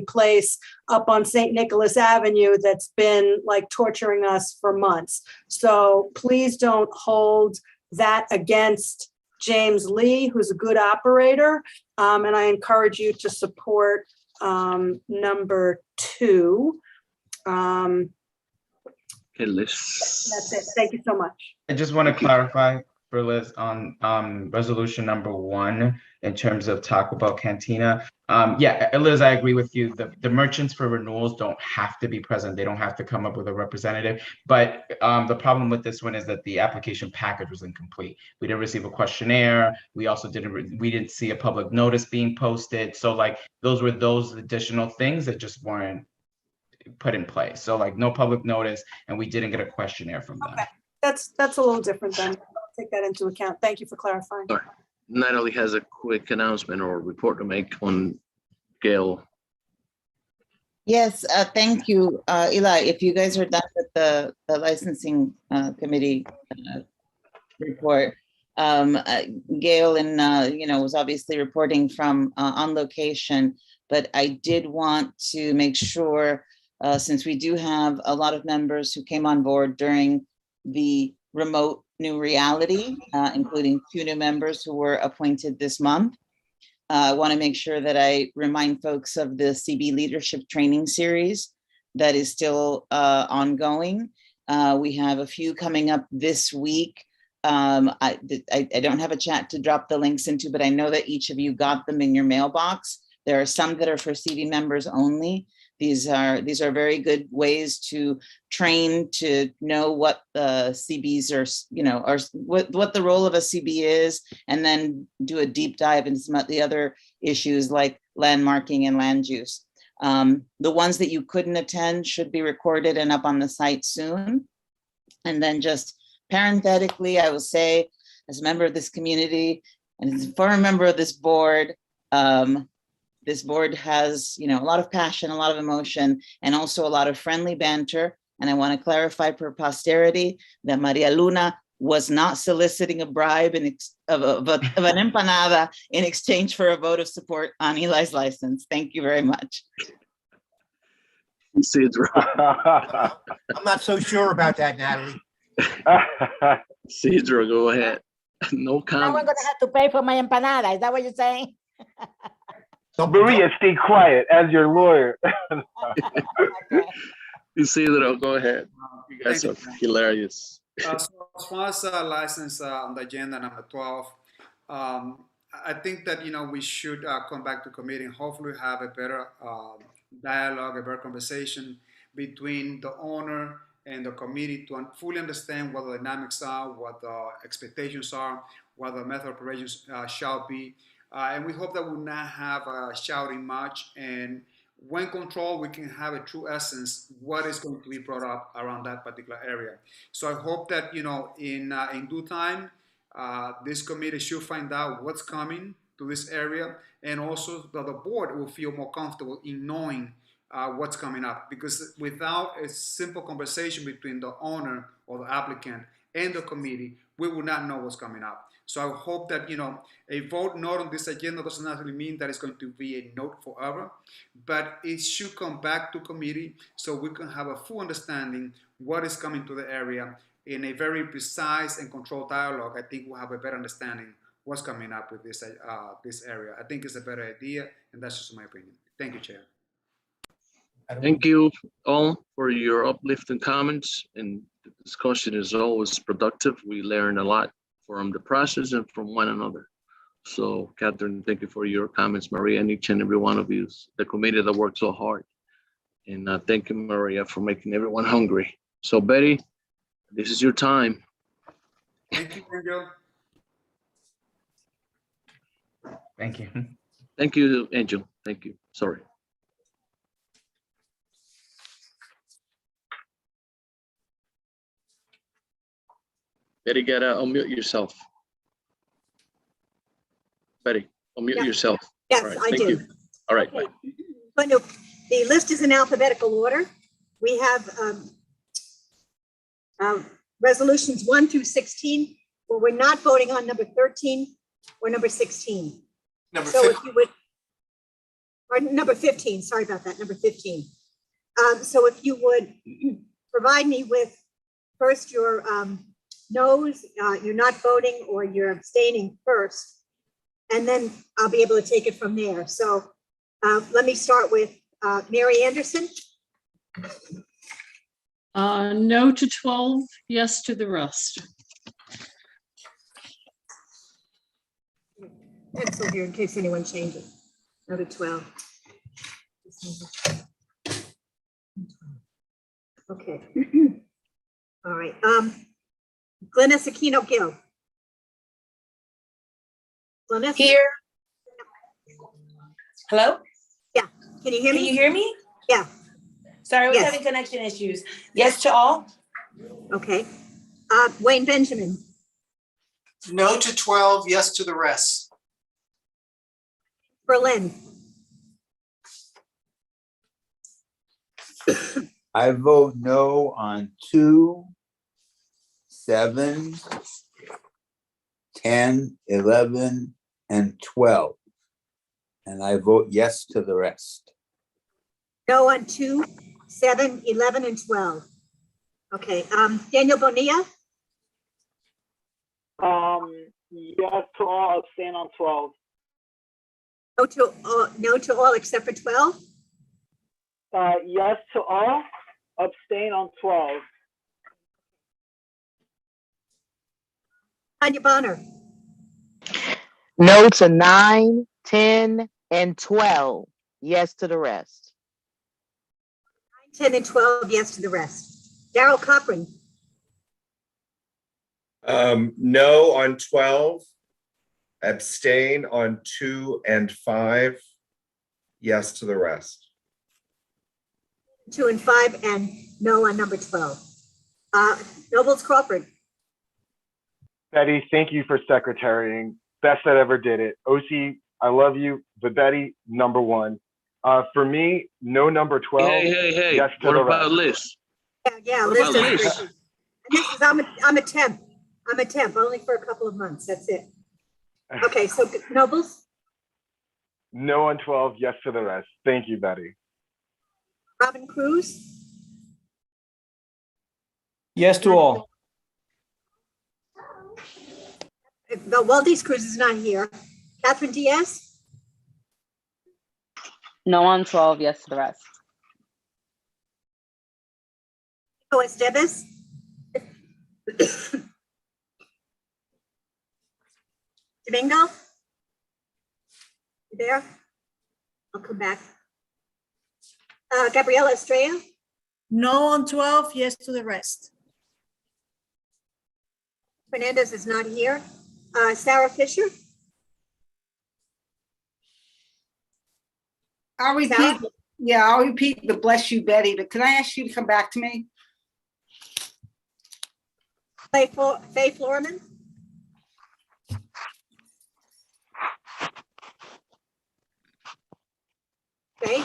place up on St. Nicholas Avenue that's been like torturing us for months. So please don't hold that against James Lee, who's a good operator. And I encourage you to support number 2. Okay, Liz. That's it. Thank you so much. I just want to clarify for Liz on resolution number 1 in terms of Taco Bell Cantina. Yeah, Liz, I agree with you. The merchants for renewals don't have to be present. They don't have to come up with a representative. But the problem with this one is that the application package was incomplete. We didn't receive a questionnaire. We also didn't see a public notice being posted. So like those were those additional things that just weren't put in place. So like no public notice, and we didn't get a questionnaire from them. Okay. That's a little different then. I'll take that into account. Thank you for clarifying. Sorry. Natalie has a quick announcement or report to make on Gail. Yes, thank you, Eli. If you guys are done with the licensing committee report, Gail was obviously reporting from on location, but I did want to make sure, since we do have a lot of members who came on board during the remote new reality, including 2 new members who were appointed this month. I want to make sure that I remind folks of the CB Leadership Training Series that is still ongoing. We have a few coming up this week. I don't have a chat to drop the links into, but I know that each of you got them in your mailbox. There are some that are for CB members only. These are very good ways to train to know what the CBs are, or what the role of a CB is, and then do a deep dive into some of the other issues like landmarking and land use. The ones that you couldn't attend should be recorded and up on the site soon. And then just parenthetically, I will say, as a member of this community and as a former member of this board has, a lot of passion, a lot of emotion, and also a lot of friendly banter. And I want to clarify for posterity that Maria Luna was not soliciting a bribe of an empanada in exchange for a vote of support on Eli's license. Thank you very much. Isidro. I'm not so sure about that, Natalie. Isidro, go ahead. No Now I'm comments. gonna have to pay for my empanada. Is that what you're saying? Maria, stay quiet as your lawyer. Isidro, go ahead. You guys are hilarious. So as far as license on the agenda number 12, I think that we should come back to committee and hopefully have a better dialogue, a better conversation between the owner and the committee to fully understand what the dynamics are, what the expectations are, what the method of operations shall be. And we hope that we will not have shouting much, and when controlled, we can have a true essence what is going to be brought up around that particular area. So I hope that in due time, this committee should find out what's coming to this area, and also that the board will feel more comfortable in knowing what's coming up, because without a simple conversation between the owner or the applicant and the committee, we will not know what's coming up. So I hope that a vote note on this agenda doesn't necessarily mean that it's going to be a note forever, but it should come back to committee so we can have a full understanding what is coming to the area in a very precise and controlled dialogue. I think we'll have a better understanding what's coming up with this area. I think it's a better idea, and that's just my opinion. Thank you, Chair. Thank you all for your uplifting comments, and the discussion is always productive. We learn a lot from the process and from one another. So Catherine, thank you for your comments, Maria, and each and every one of you, the committee that worked so hard. And thank you, Maria, for making everyone hungry. So Betty, this is your time. Thank you, Angel. Thank you. Thank you, Angel. Thank you. Sorry. Betty, gotta unmute yourself. Betty, unmute yourself. Yes, All right, I thank do. you. All right, Okay. bye. But no, the list is in alphabetical order. We have resolutions 1 through 16, where we're not voting on number 13 or number 16. Number So 15. if you would, or number 15, sorry about that, number 15. So if you would provide me with first your no's, you're not voting or you're abstaining first, and then I'll be able to take it from there. So let me start with Mary Anderson. No to 12, yes to the rest. Pencil here in case anyone changes. No to 12. Okay. All right. Glennis Aquino Gill. Glennis? Here. Hello? Yeah. Can you hear me? Can you hear me? Yeah. Sorry, I was Yes. having connection issues. Yes to all? Okay. Wayne Benjamin. No to 12, yes to the rest. Berlin. I vote no on 2, 7, 10, 11, and 12. And I vote yes to the rest. No on 2, 7, 11, and 12. Okay. Daniel Bonilla. Yes to all, abstain on 12. No to all except for 12? Yes to all, abstain on 12. Tanya Bonner, No to 9, 10, and 12. Yes to the rest. 10 and 12, yes to the rest. Darrell Cochran, No on 12, abstain on 2 and 5, yes to the rest. 2 and 5, and no on number 12. Nobles Crawford, Betty, thank you for secretarying. Best that ever did it. OC, I love you, but Betty, number 1. For me, no number 12. Hey, yes to what the about rest. Liz? yeah, What Liz about is Liz? great. And this is, I'm a temp. I'm a temp, only for a couple of months, that's it. Okay, so Nobles, No on 12, yes to the rest. Thank you, Betty. Robin Cruz, Yes to all. the Waldis Cruz is not here. Catherine Diaz, No on 12, yes to the rest. Nico Esteves, Domingo, you there? I'll come back. Gabriela Estrella, No on 12, yes to the rest. Fernandez is not here. Sarah Fisher, I'll repeat, I'll repeat the bless you, Betty, but can I ask you to come back to me? Faye Florman, okay.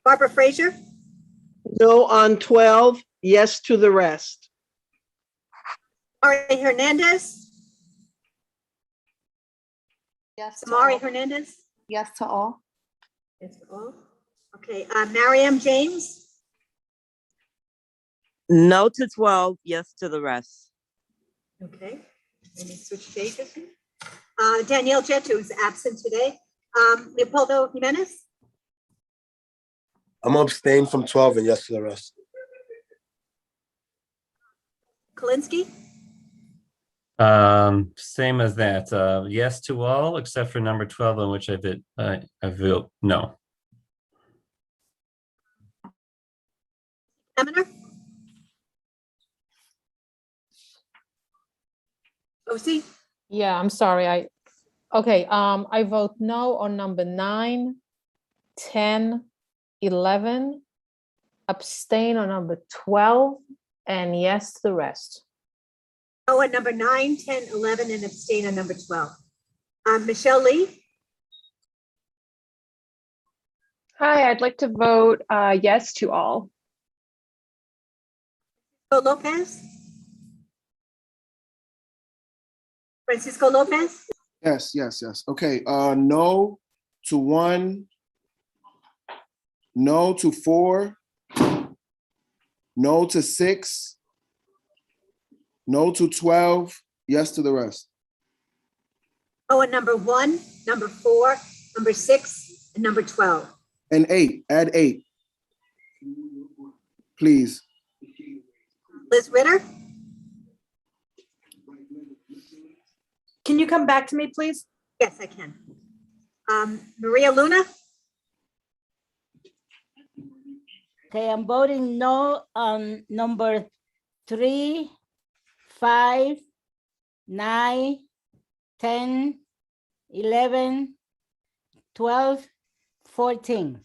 Barbara Frazier, No on 12, yes to the rest. Ari Hernandez, Yes. to Samari all. Hernandez, Yes to all. yes to all. Okay, Mariam James, No to 12, yes to the rest. okay. Let me switch pages. Danielle Jetu is absent today. Leopoldo Jimenez, I'm abstaining from 12 and yes to the rest. Kalinsky, Same as that. Yes to all except for number 12, on which I vote no. Eminer, OC, Yeah, I'm sorry. I vote no on number 9, 10, 11, abstain on number 12, and yes to the rest. no on number 9, 10, 11, and abstain on number 12. Michelle Lee, Hi, I'd like to vote yes to all. Lopez, Francisco Lopez, Yes. Okay, no to 1, no to 4, no to 6, no to 12, yes to the rest. no on number 1, number 4, number 6, and number 12. And 8, add 8. Please. Liz Ritter, Can you come back to me, please? yes, I can. Maria Luna, Okay, I'm voting no on number 3, 5, 9, 10, 11, 12, 14.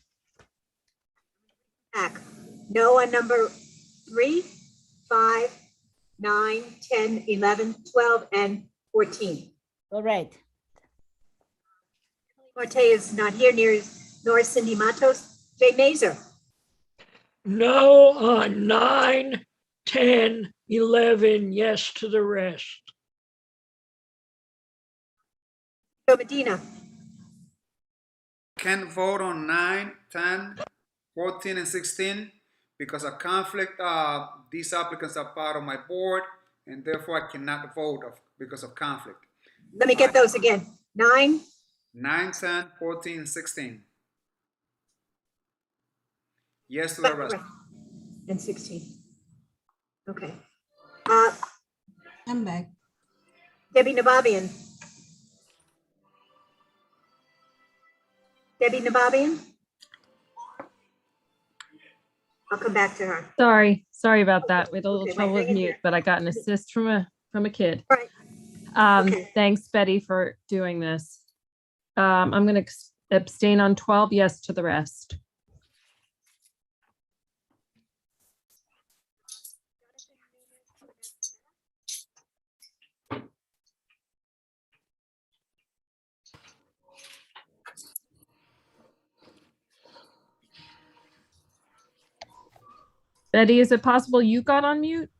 back. No on number 3, 5, 9, 10, 11, 12, and 14. All right. Marte is not here, nor is Cindy Matos. Jay Mazer, No on 9, 10, 11, yes to the rest. Joe Medina, Can vote on 9, 10, 14 and 16. Because of conflict, these applicants are part of my board, and therefore I cannot vote because of conflict. Let me get those again. 9, 9, 10, 14, and 16. Yes to the rest. and 16. Okay. I'm back. Debbie Nababian. Debbie Nababian? I'll come back to her. Sorry about that. We had a little Okay, wait, trouble with hang in mute, there. but I got an assist from a kid. Right. Okay. Thanks, Betty, for doing this. I'm going to abstain on 12, yes to the rest. Betty, is it possible you got on mute?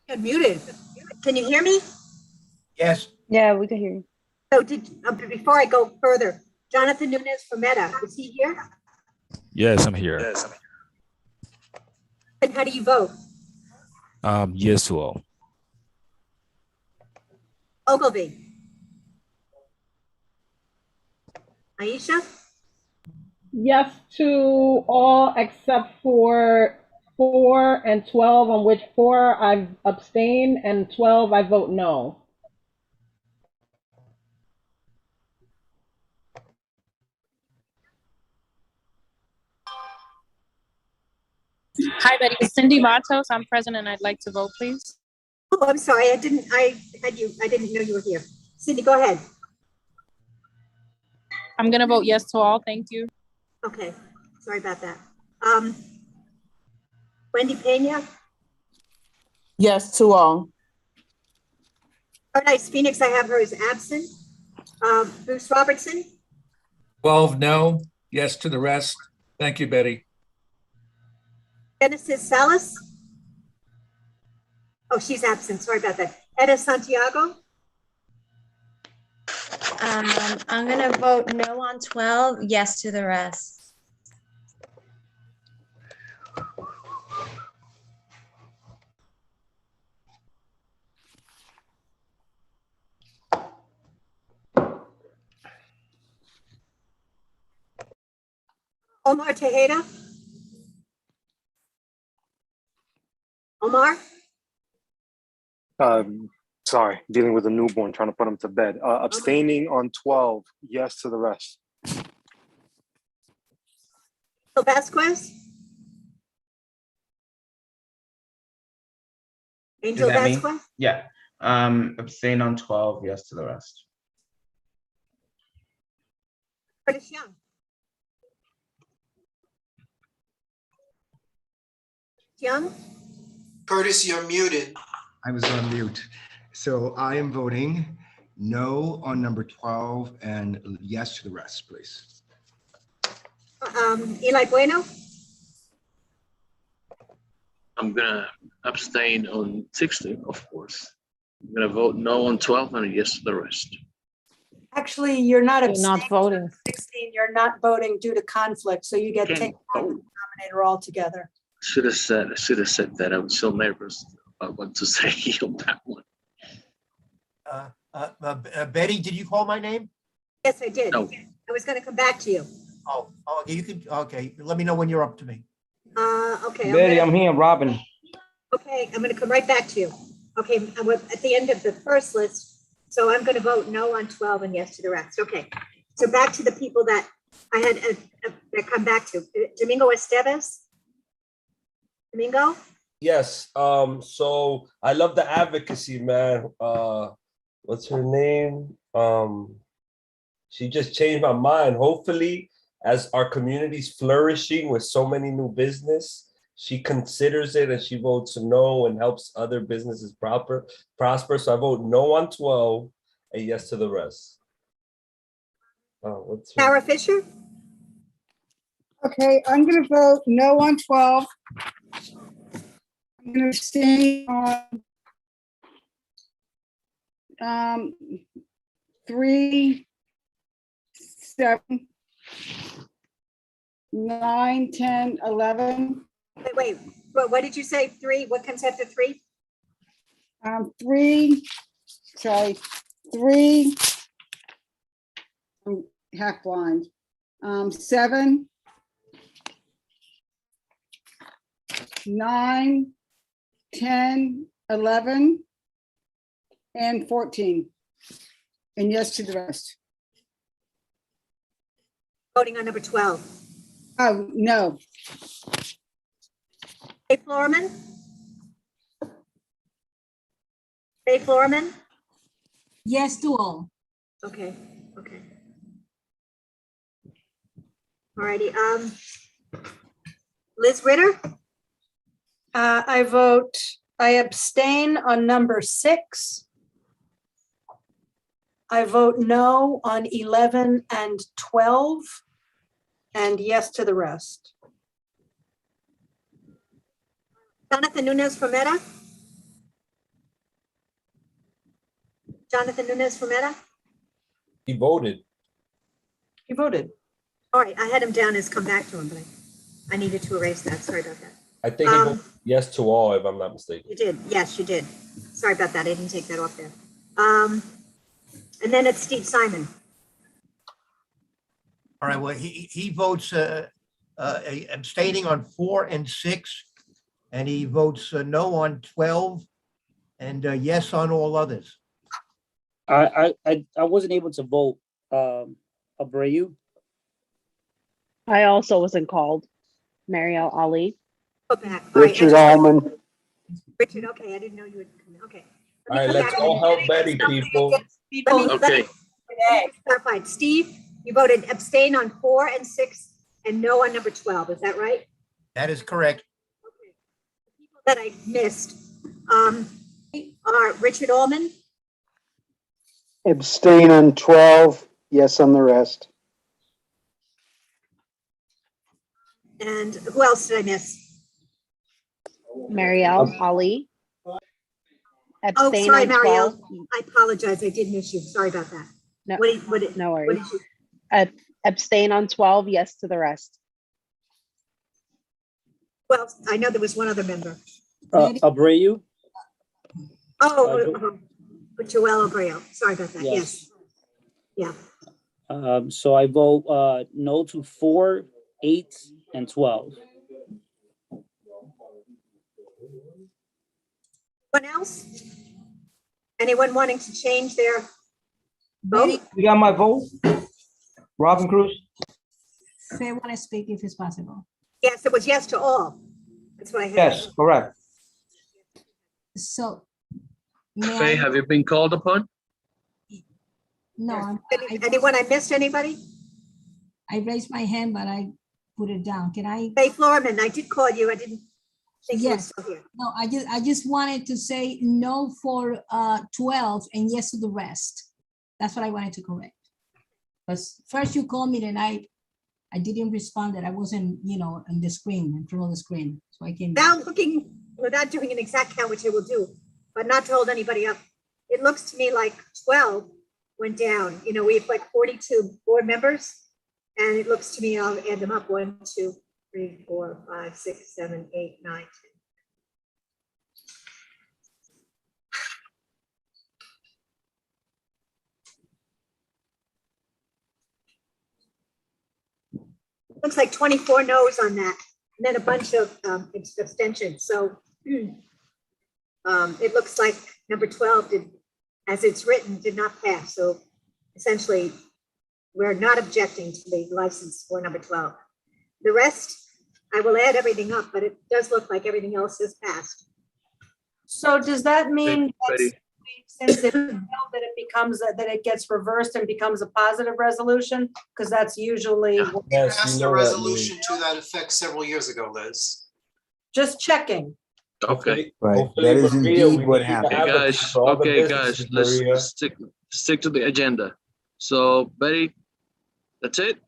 You're muted. Can you hear me? Yes. Yeah, we can hear you. So before I go further, Jonathan Nunez from Meta, is he here? Yes, I'm here. And how do you vote? Yes to all. Ogilvy? Aisha? Yes to all except for 4 and 12, on which 4 I've abstained and 12 I vote no. Hi, Betty. Cindy Matos. I'm present and I'd like to vote, please. Oh, I'm sorry. I didn't know you were here. Cindy, go ahead. I'm going to vote yes to all. Thank you. Okay. Sorry about that. Wendy Pena? Yes to all. Paradise Phoenix, I have her as absent. Bruce Robertson? 12 no, yes to the rest. Thank you, Betty. Genesis Salas? Oh, she's absent. Sorry about that. Etta Santiago? I'm going to vote no on 12, yes to the rest. Omar Tejeda? Omar? Sorry, dealing with a newborn, trying to put him to bed. Abstaining on 12, yes to the rest. Vasquez? Angel Is that me? Vasquez? Yeah. Abstain on 12, yes to the rest. Curtis Young? Young? Curtis, you're muted. I was on mute. So I am voting no on number 12 and yes to the rest, please. Eli Bueno? I'm gonna abstain on 16, of course. I'm gonna vote no on 12 and yes to the rest. Actually, you're not You're not voting. 16, you're not voting due to conflict, so you get taken out of the denominator altogether. I should have said that. I was so nervous about what to say on that one. Betty, did you call my name? Yes, I did. No. I was going to come back to you. Oh, okay. You can. Okay, let me know when you're up to me. Okay. Betty, I'm here, Robin. Okay, I'm going to come right back to you. Okay, I'm at the end of the first list, so I'm going to vote no on 12 and yes to the rest. Okay, so back to the people that I had that come back to. Domingo Esteves. Domingo. Yes. So I love the advocacy, man. What's her name? She just changed my mind. Hopefully, as our community's flourishing with so many new business, she considers it and she votes no and helps other businesses prosper. So I vote no on 12 and yes to the rest. What's her? Tara Fisher. Okay, I'm gonna vote no on 12. I'm gonna abstain on 3, 7, 9, 10, 11. Wait, but what did you say? 3? What comes after 3? 3, sorry, 3. I'm half blind. 7, 9, 10, 11, and 14. And yes to the rest. Voting on number 12. Oh, no. Ray Florman? Ray Florman? Yes to all. Okay, okay. Alrighty, Liz Ritter? I abstain on number 6. I vote no on 11 and 12, and yes to the rest. Jonathan Nunez Frometa? Jonathan Nunez Frometa? He voted. You voted. All right, I had him down as come back to him, but I needed to erase that. Sorry about that. I think he voted yes to all, if I'm not mistaken. You did. Yes, you did. Sorry about that. I didn't take that off there. And then it's Steve Simon. All right, well, he votes abstaining on 4 and 6, and he votes no on 12, and yes on all others. I wasn't able to vote. Abreu. I also wasn't called. Marielle Ali. Richard Allman. Richard, okay, I didn't know you would come in. Okay. All right, let's all help Betty, people. Okay. Clarified. Steve, you voted abstain on 4 and 6 and no on number 12. Is that right? That is correct. Okay. The people that I missed are Richard Allman, Abstain on 12, yes on the rest. and who else did I miss? Marielle Ali. Oh, Abstain sorry, on Marielle. 12. I apologize. I did miss you. Sorry about that. No, no what worries. did you? Abstain on 12, yes to the rest. Well, I know there was one other member. Abreu. Joel Abreu. Sorry about that. Yes. Yeah. So I vote no to 4, 8, and 12. Anyone else? Anyone wanting to change their vote? You got my vote? Robin Cruz? They want to speak if it's possible. Yes, it was yes to all. That's what I had. Yes, correct. So, Faye, have you been called upon? no, Anyone I missed? Anybody? I raised my hand, but I put it down. Can I? Faye Florman, I did call you. I didn't think you were Yes. still here. No, I just wanted to say no for 12 and yes to the rest. That's what I wanted to correct. Because first you called me and I didn't respond, that I wasn't, on the screen, in front of the screen. So I can. Now looking, without doing an exact count, which I will do, but not to hold anybody up, it looks to me like 12 went down. We have like 42 board members, and it looks to me, I'll add them up, 1, 2, 3, 4, 5, 6, 7, 8, 9, 10. Looks like 24 no's on that, and then a bunch of abstentions. So it looks like number 12 did, as it's written, did not pass. So essentially, we're not objecting to the license for number 12. The rest, I will add everything up, but it does look like everything else has passed. So does that mean Betty. since it failed, that it becomes, that it gets reversed and becomes a positive resolution? Because that's usually. Yes, Passed you a know that, resolution to that effect several years ago, Liz. Just checking. Okay. Right. Right, that is indeed what happened. Okay, guys. Okay, guys. Let's stick to the agenda. So, Betty, that's it.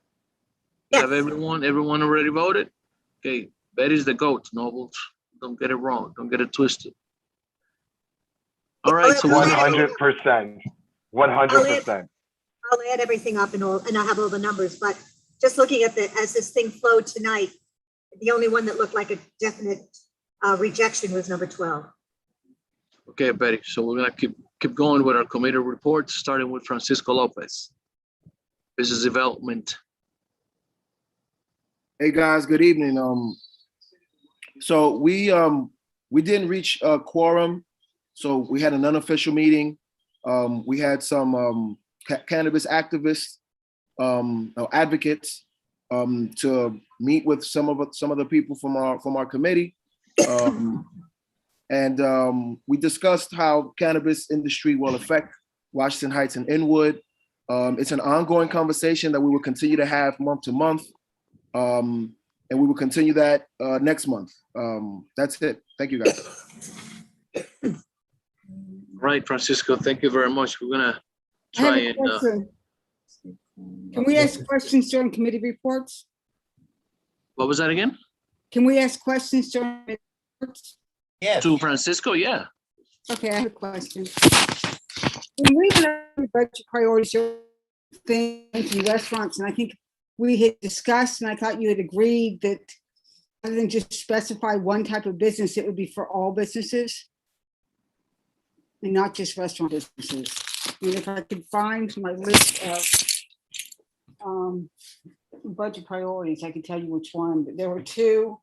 Have everyone already voted? Okay, Betty's the GOAT, Nobles. Don't get it wrong. Don't get it twisted. All right. So 100%. 100%. I'll add everything up and I'll have all the numbers, but just looking at as this thing flowed tonight, the only one that looked like a definite rejection was number 12. Okay, Betty, so we're gonna keep going with our committee reports, starting with Francisco Lopez. Business Development. Hey, guys, good evening. So we didn't reach a quorum, so we had an unofficial meeting. We had some cannabis activists, advocates, to meet with some of the people from our committee. And we discussed how cannabis industry will affect Washington Heights and Inwood. It's an ongoing conversation that we will continue to have month to month. And we will continue that next month. That's it. Thank you, guys. Right, Francisco, thank you very much. We're gonna I have try a and, question. Can we ask questions during committee reports? what was that again? Can we ask questions during committee reports? Yes. To Francisco, yeah. Okay, I have a question. When we went over budget priorities, things in restaurants, and I think we had discussed, and I thought you had agreed that rather than just specify one type of business, it would be for all businesses and not just restaurant businesses. And if I could find my list of budget priorities, I could tell you which one, but there were two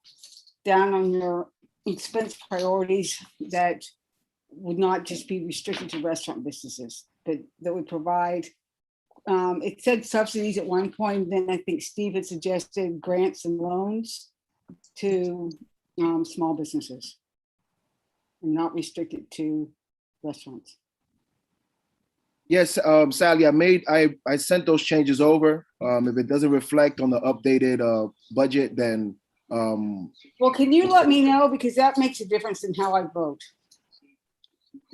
down on your expense priorities that would not just be restricted to restaurant businesses, but that would provide, it said subsidies at one point, then I think Steve had suggested grants and loans to small businesses and not restricted to restaurants. Yes, Sally, I sent those changes over. If it doesn't reflect on the updated budget, then Well, can you let me know, because that makes a difference in how I vote.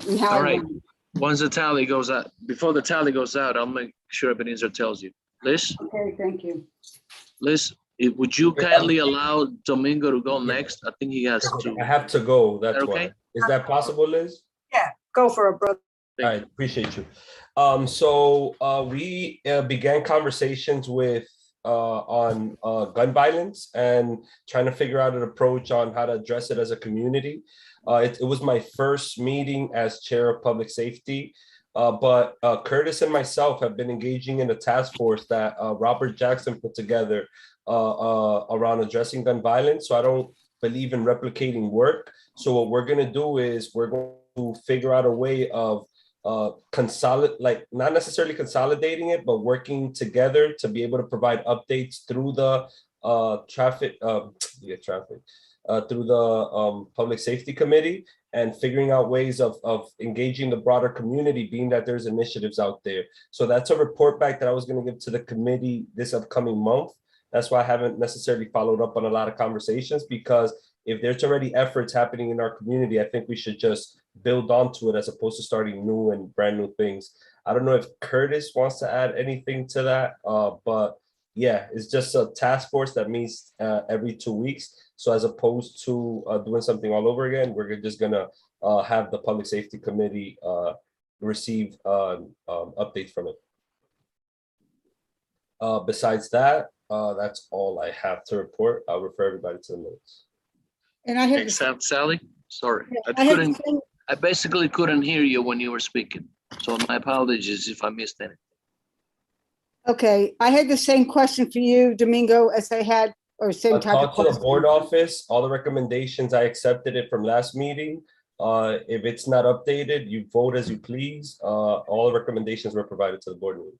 And how All I right. vote. Once the tally goes out, before the tally goes out, I'll make sure Ebenezer tells you. Liz, Okay, thank you. Liz, would you kindly allow Domingo to go next? I think he has to. I have to go, that's Okay. why. Is that possible, Liz? Yeah, go for it, brother. All right, appreciate you. We began conversations with on gun violence and trying to figure out an approach on how to address it as a community. It was my first meeting as chair of public safety, but Curtis and myself have been engaging in a task force that Robert Jackson put together around addressing gun violence. So I don't believe in replicating work. So what we're going to do is we're going to figure out a way of not necessarily consolidating it, but working together to be able to provide updates through the through the public safety committee, and figuring out ways of engaging the broader community, being that there's initiatives out there. So that's a report back that I was going to give to the committee this upcoming month. That's why I haven't necessarily followed up on a lot of conversations, because if there's already efforts happening in our community, I think we should just build onto it as opposed to starting new and brand new things. I don't know if Curtis wants to add anything to that, but yeah, it's just a task force that meets every 2 weeks. So as opposed to doing something all over again, we're just gonna have the public safety committee receive updates from it. Besides that, that's all I have to report. I'll refer everybody to the notes. And I have Thanks, Sally. Sorry, Yeah, I basically couldn't hear you when you were speaking. So my apologies if I missed anything. Okay, I had the same question for you, Domingo, as I had, or same type of Talk to question. the board office, all the recommendations, I accepted it from last meeting. If it's not updated, you vote as you please. All the recommendations were provided to the board meeting.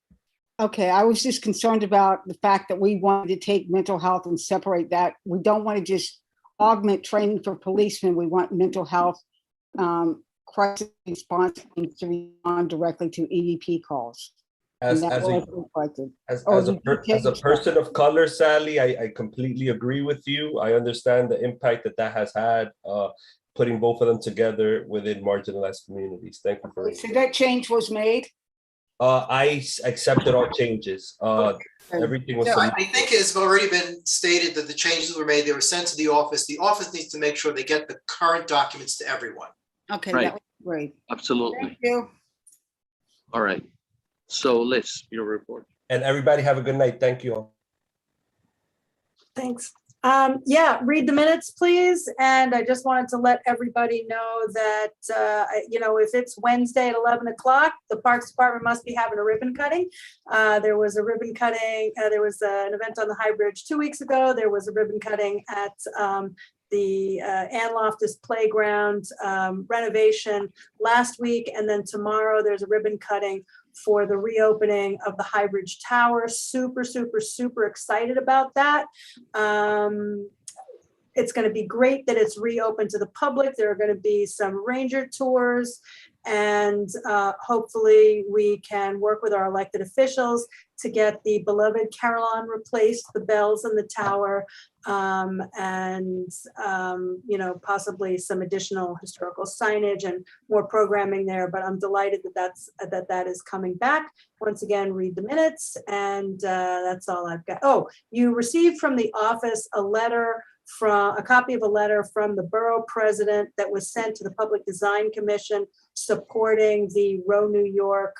Okay, I was just concerned about the fact that we wanted to take mental health and separate that. We don't want to just augment training for policemen. We want mental health crisis response teams to respond directly to EDP calls. As a person of color, Sally, I completely agree with you. I understand the impact that has had, putting both of them together within marginalized communities. Thank you for So that change was made? I accepted all changes. Everything was. Yeah, I think it's already been stated that the changes were made. They were sent to the office. The office needs to make sure they get the current documents to everyone. Okay, Right. that was great. Absolutely. Thank you. All right. So Liz, your report. And everybody have a good night. Thank you all. Thanks. Yeah, read the minutes, please. And I just wanted to let everybody know that, if it's Wednesday at 11 o'clock, the Parks Department must be having a ribbon cutting. There was a ribbon cutting. There was an event on the High Bridge 2 weeks ago. There was a ribbon cutting at the Ann Loftus Playground renovation last week. And then tomorrow there's a ribbon cutting for the reopening of the High Bridge Tower. Super, super, super excited about that. It's going to be great that it's reopened to the public. There are going to be some ranger tours, and hopefully we can work with our elected officials to get the beloved carillon replaced, the bells in the tower, and possibly some additional historical signage and more programming there. But I'm delighted that that is coming back. Once again, read the minutes, and that's all I've got. Oh, you received from the office a copy of a letter from the borough president that was sent to the Public Design Commission supporting the Row New York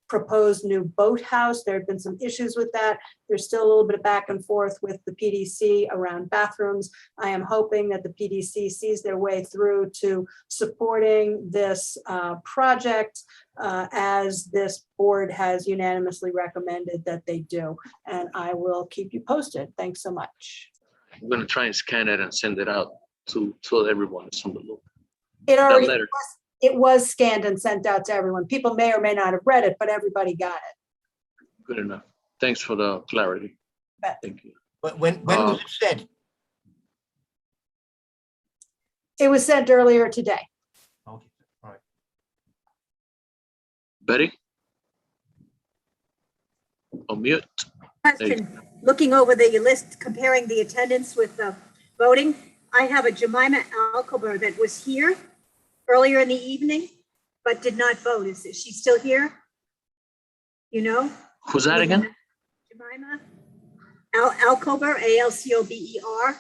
proposed new boathouse. There have been some issues with that. There's still a little bit of back and forth with the PDC around bathrooms. I am hoping that the PDC sees their way through to supporting this project as this board has unanimously recommended that they do. And I will keep you posted. Thanks so much. I'm going to try and scan it and send it out to everyone. It's on the look. It was scanned and sent out to everyone. People may or may not have read it, but everybody got it. Good enough. Thanks for the clarity. Bet. Thank you. When was it sent? It was sent earlier today. Okay, all right. Betty? On mute. Question, looking over the list, comparing the attendance with the voting, I have a Jemima Alcober that was here earlier in the evening, but did not vote. Is she still here? You know? Who's that again? Jemima Alcober, Alcober.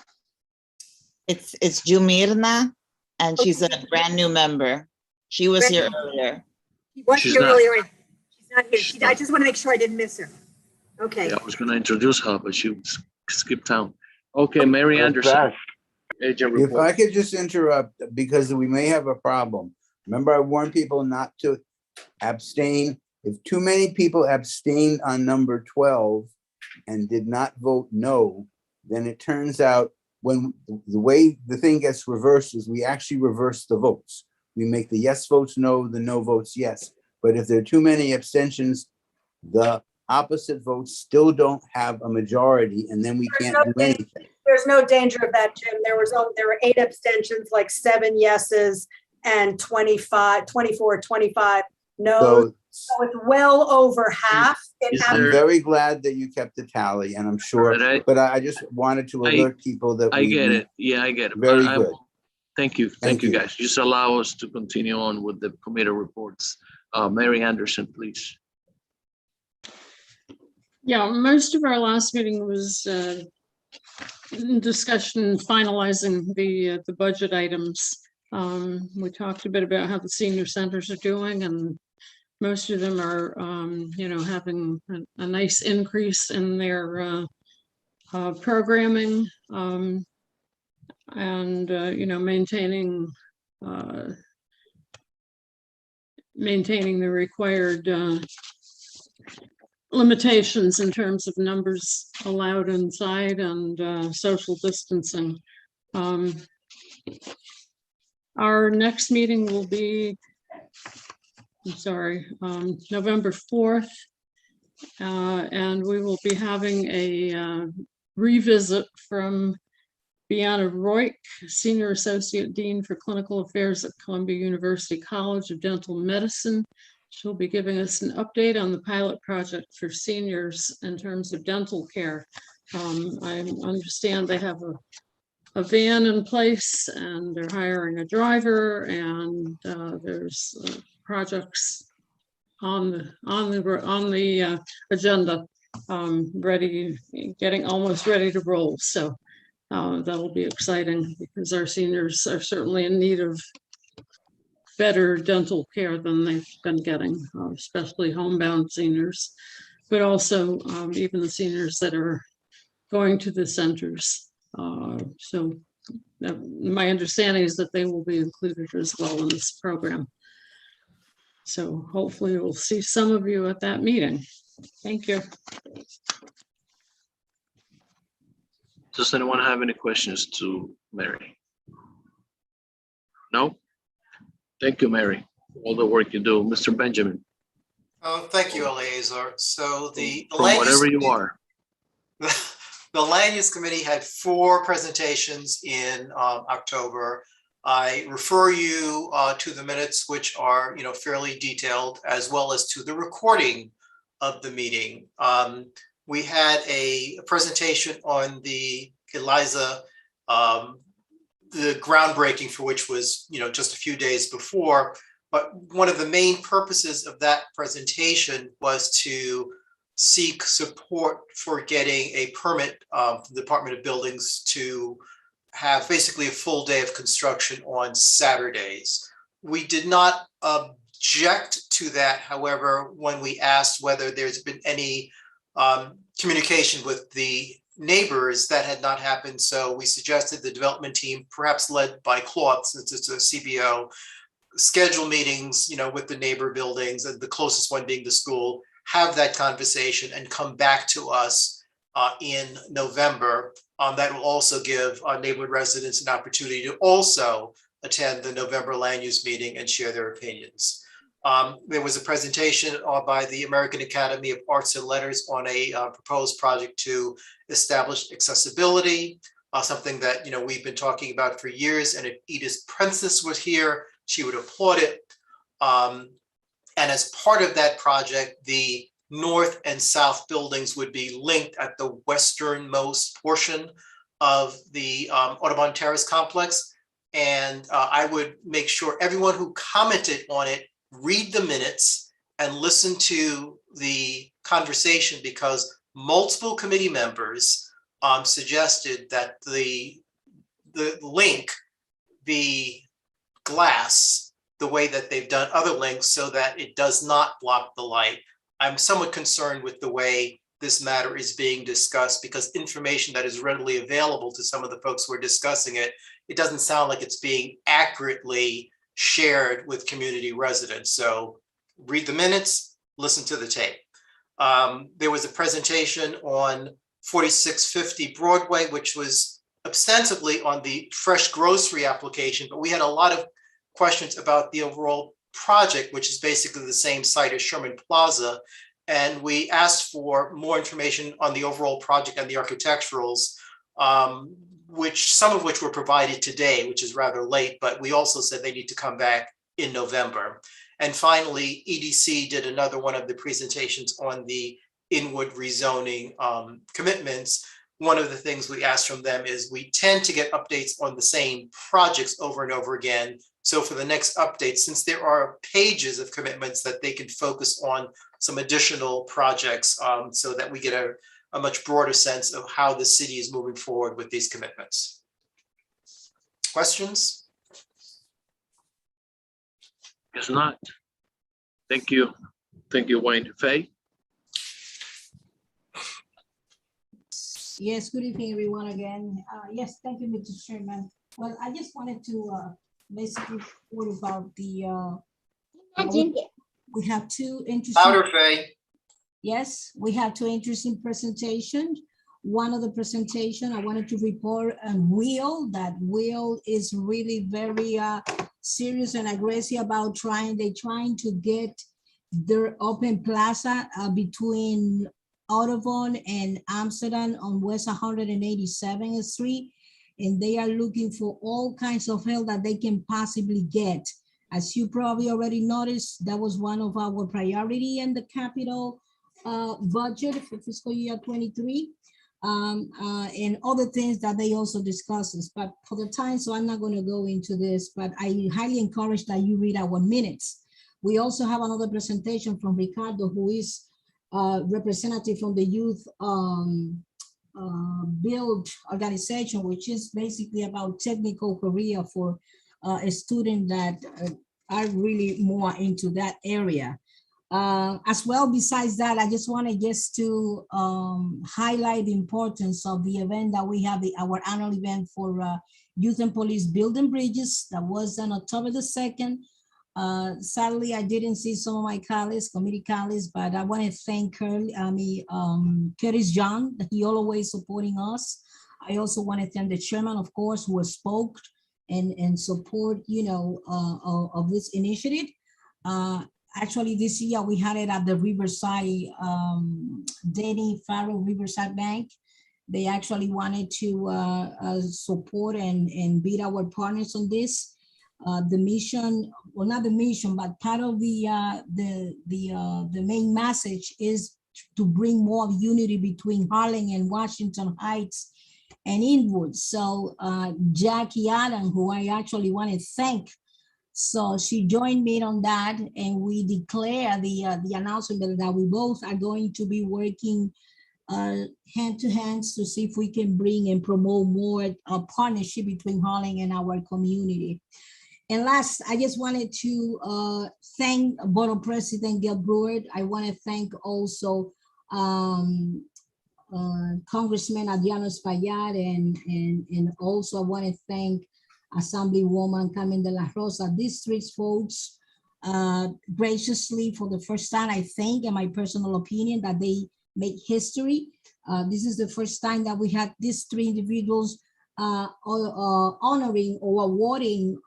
It's Jumirna, and she's a brand new member. She was here earlier. She was here earlier. She's not here. I just want to make sure I didn't miss her. Okay. Yeah, I was going to introduce her, but she skipped town. Okay, Mary Anderson. Agent If report. I could just interrupt, because we may have a problem. Remember, I warned people not to abstain. If too many people abstained on number 12 and did not vote no, then it turns out when the way the thing gets reversed is we actually reverse the votes. We make the yes votes no, the no votes yes. But if there are too many abstentions, the opposite votes still don't have a majority, and then we can't do anything. There's no danger of that, Jim. There were 8 abstentions, like 7 yeses and 24, 25 no's. So it's well over half. I'm very glad that you kept the tally, and I'm sure, but I just wanted to alert people that I get it. Yeah, I get it. Very good. Thank you. Thank you, guys. Just allow us to continue on with the committee reports. Mary Anderson, please. Yeah, most of our last meeting was discussion finalizing the budget items. We talked a bit about how the senior centers are doing, and most of them are, having a nice increase in their programming, and maintaining the required limitations in terms of numbers allowed inside and social distancing. Our next meeting will be, November 4th, and we will be having a revisit from Bianna Roik, Senior Associate Dean for Clinical Affairs at Columbia University College of Dental Medicine. She'll be giving us an update on the pilot project for seniors in terms of dental care. I understand they have a van in place, and they're hiring a driver, and there's projects on the agenda, getting almost ready to roll. So that'll be exciting, because our seniors are certainly in need of better dental care than they've been getting, especially homebound seniors, but also even the seniors that are going to the centers. So my understanding is that they will be included as well in this program. So hopefully we'll see some of you at that meeting. Thank you. Does anyone have any questions to Mary? No? Thank you, Mary, for all the work you do. Mr. Benjamin, Oh, thank you, Eleazar. So the from whatever you are. The Land Use Committee had 4 presentations in October. I refer you to the minutes, which are, fairly detailed, as well as to the recording of the meeting. We had a presentation on the ELIZA, the groundbreaking for which was, just a few days before. But one of the main purposes of that presentation was to seek support for getting a permit from the Department of Buildings to have basically a full day of construction on Saturdays. We did not object to that. However, when we asked whether there's been any communication with the neighbors, that had not happened. So we suggested the development team, perhaps led by Claude, since it's a CBO, schedule meetings, with the neighbor buildings, and the closest one being the school, have that conversation and come back to us in November. That will also give our neighborhood residents an opportunity to also attend the November land use meeting and share their opinions. There was a presentation by the American Academy of Arts and Letters on a proposed project to establish accessibility, something that we've been talking about for years. And if Edith Prentice was here, she would applaud it. And as part of that project, the north and south buildings would be linked at the westernmost portion of the Audubon Terrace complex. And I would make sure everyone who commented on it read the minutes and listen to the conversation, because multiple committee members suggested that the link be glass, the way that they've done other links, so that it does not block the light. I'm somewhat concerned with the way this matter is being discussed, because information that is readily available to some of the folks who are discussing it, it doesn't sound like it's being accurately shared with community residents. So read the minutes, listen to the tape. There was a presentation on 4650 Broadway, which was ostensibly on the fresh grocery application, but we had a lot of questions about the overall project, which is basically the same site as Sherman Plaza. And we asked for more information on the overall project and the architecturals, some of which were provided today, which is rather late, but we also said they need to come back in November. And finally, EDC did another one of the presentations on the Inwood rezoning commitments. One of the things we asked from them is we tend to get updates on the same projects over and over again. So for the next update, since there are pages of commitments, that they can focus on some additional projects so that we get a much broader sense of how the city is moving forward with these commitments. Questions? Guess not. Thank you. Thank you, Wayne. Faye? Yes, good evening, everyone, again. Yes, thank you, Mr. Chairman. Well, I just wanted to basically report about the, we have 2 interesting. Louder, Faye. Yes, we have 2 interesting presentations. One of the presentation I wanted to report on Will, that Will is really very serious and aggressive about trying to get their open plaza between Audubon and Amsterdam on West 187th Street. And they are looking for all kinds of help that they can possibly get. As you probably already noticed, that was one of our priority in the capital budget for fiscal year 23. And other things that they also discusses, but for the time, so I'm not going to go into this, but I highly encourage that you read our minutes. We also have another presentation from Ricardo, who is representative from the Youth Build organization, which is basically about technical career for a student that are really more into that area. As well, besides that, I just wanted just to highlight the importance of the event that we have, our annual event for Youth and Police Building Bridges. That was on October the 2nd. Sadly, I didn't see some of my colleagues, committee colleagues, but I want to thank Curtis John, that he always supporting us. I also want to thank the chairman, of course, who has spoke and support, of this initiative. Actually, this year we had it at the Riverside, Denny Farrell Riverside Bank. They actually wanted to support and be our partners on this. The mission, well, not the mission, but part of the main message is to bring more unity between Harlem and Washington Heights and Inwood. So Jackie Allen, who I actually want to thank, so she joined me on that, and we declare the announcement that we both are going to be working hand to hand to see if we can bring and promote more partnership between Harlem and our community. And last, I just wanted to thank Borough President Gail Brewer. I want to thank also Congressman Adriano Espaillat, and also I want to thank Assemblywoman Carmen de la Rosa. These three folks graciously, for the first time, I think, in my personal opinion, that they make history. This is the first time that we had these three individuals honoring or awarding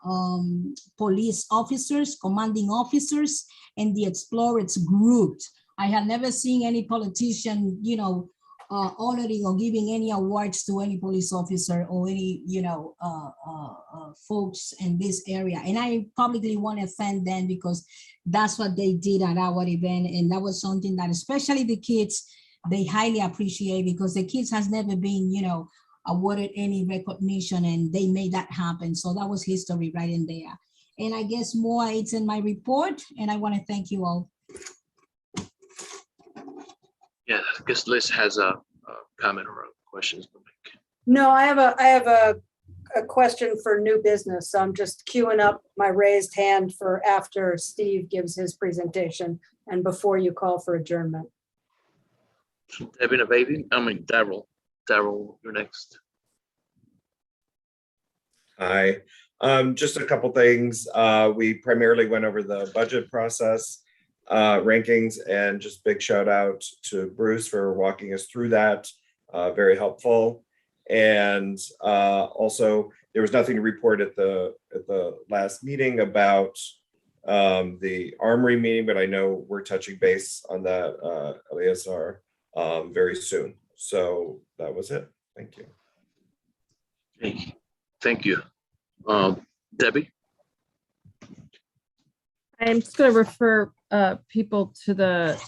police officers, commanding officers, and the explorers group. I have never seen any politician, honoring or giving any awards to any police officer or any, folks in this area. And I publicly want to thank them, because that's what they did at our event. And that was something that especially the kids, they highly appreciate, because the kids has never been, awarded any recognition, and they made that happen. So that was history right in there. And I guess more, it's in my report, and I want to thank you all. Yeah, I guess Liz has a comment or questions to make. No, I have a question for new business. So I'm just queuing up my raised hand for after Steve gives his presentation and before you call for adjournment. Daryl, you're next. Hi, just a couple things. We primarily went over the budget process rankings, and just big shout out to Bruce for walking us through that. Very helpful. And also, there was nothing to report at the last meeting about the Armory meeting, but I know we're touching base on that LASR very soon. So that was it. Thank you. Thank you. Debbie? I'm just going to refer people to the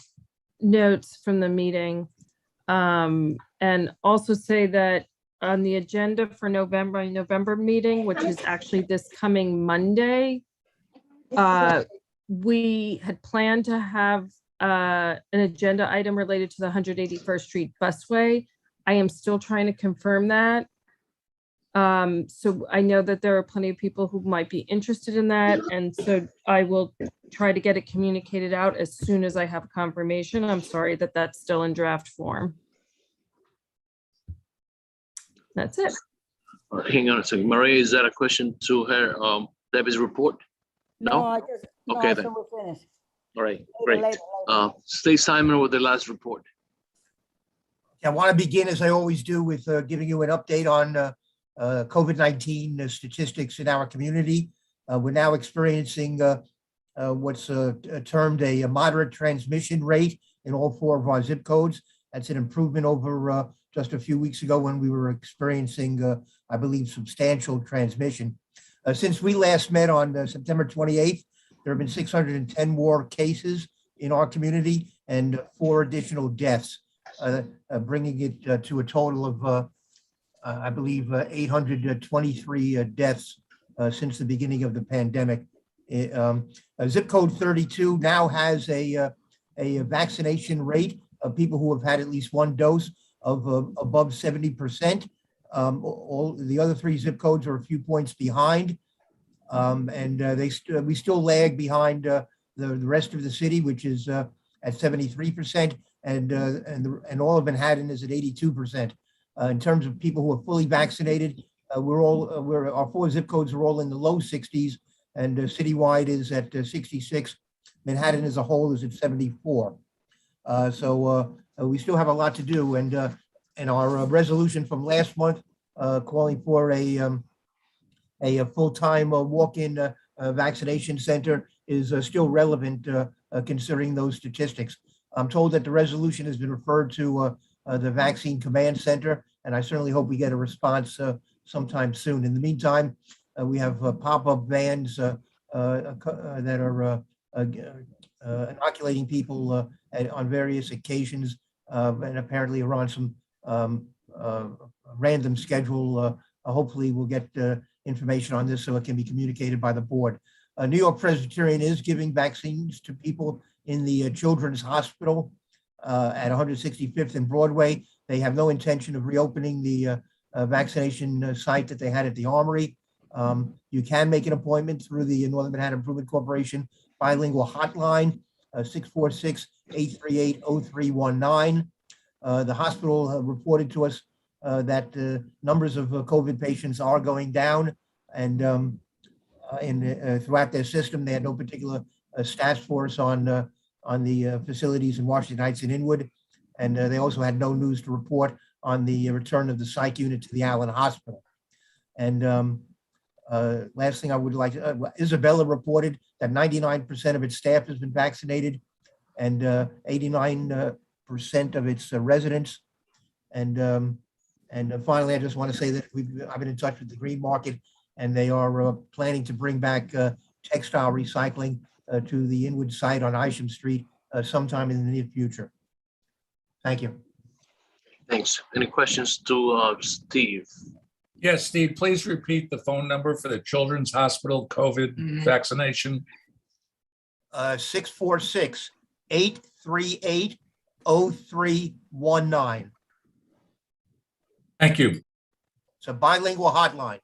notes from the meeting, and also say that on the agenda for November meeting, which is actually this coming Monday, we had planned to have an agenda item related to the 181st Street busway. I am still trying to confirm that. So I know that there are plenty of people who might be interested in that. And so I will try to get it communicated out as soon as I have confirmation. I'm sorry that that's still in draft form. That's it. Hang on a second. Maria, is that a question to her, Debbie's report? No? I just, no, Okay, I then. thought we're finished. All right, Later, great. later. Stay Simon with the last report. I want to begin, as I always do, with giving you an update on COVID-19 statistics in our community. We're now experiencing what's termed a moderate transmission rate in all 4 of our zip codes. That's an improvement over just a few weeks ago when we were experiencing, I believe, substantial transmission. Since we last met on September 28th, there have been 610 more cases in our community and 4 additional deaths, bringing it to a total of, I believe, 823 deaths since the beginning of the pandemic. Zip code 32 now has a vaccination rate of people who have had at least 1 dose of above 70%. All the other 3 zip codes are a few points behind. And we still lag behind the rest of the city, which is at 73%, and all of Manhattan is at 82%. In terms of people who are fully vaccinated, our 4 zip codes are all in the low 60s, and citywide is at 66. Manhattan as a whole is at 74. So we still have a lot to do, and our resolution from last month calling for a full-time walk-in vaccination center is still relevant considering those statistics. I'm told that the resolution has been referred to the Vaccine Command Center, and I certainly hope we get a response sometime soon. In the meantime, we have pop-up vans that are inoculating people on various occasions, and apparently are on some random schedule. Hopefully we'll get information on this so it can be communicated by the board. New York Presbyterian is giving vaccines to people in the Children's Hospital at 165th and Broadway. They have no intention of reopening the vaccination site that they had at the Armory. You can make an appointment through the Northern Manhattan Improvement Corporation bilingual hotline, 646-838-0319. The hospital reported to us that numbers of COVID patients are going down, and throughout their system, they had no particular task force on the facilities in Washington Heights and Inwood, and they also had no news to report on the return of the psych unit to the Allen Hospital. And last thing I would like to, Isabella reported that 99% of its staff has been vaccinated, and 89% of its residents. And finally, I just want to say that I've been in touch with the Green Market, and they are planning to bring back textile recycling to the Inwood site on Isham Street sometime in the near future. Thank you. Thanks. Any questions to Steve? Yes, Steve, please repeat the phone number for the Children's Hospital COVID vaccination. 646-838-0319. Thank you. It's a bilingual hotline.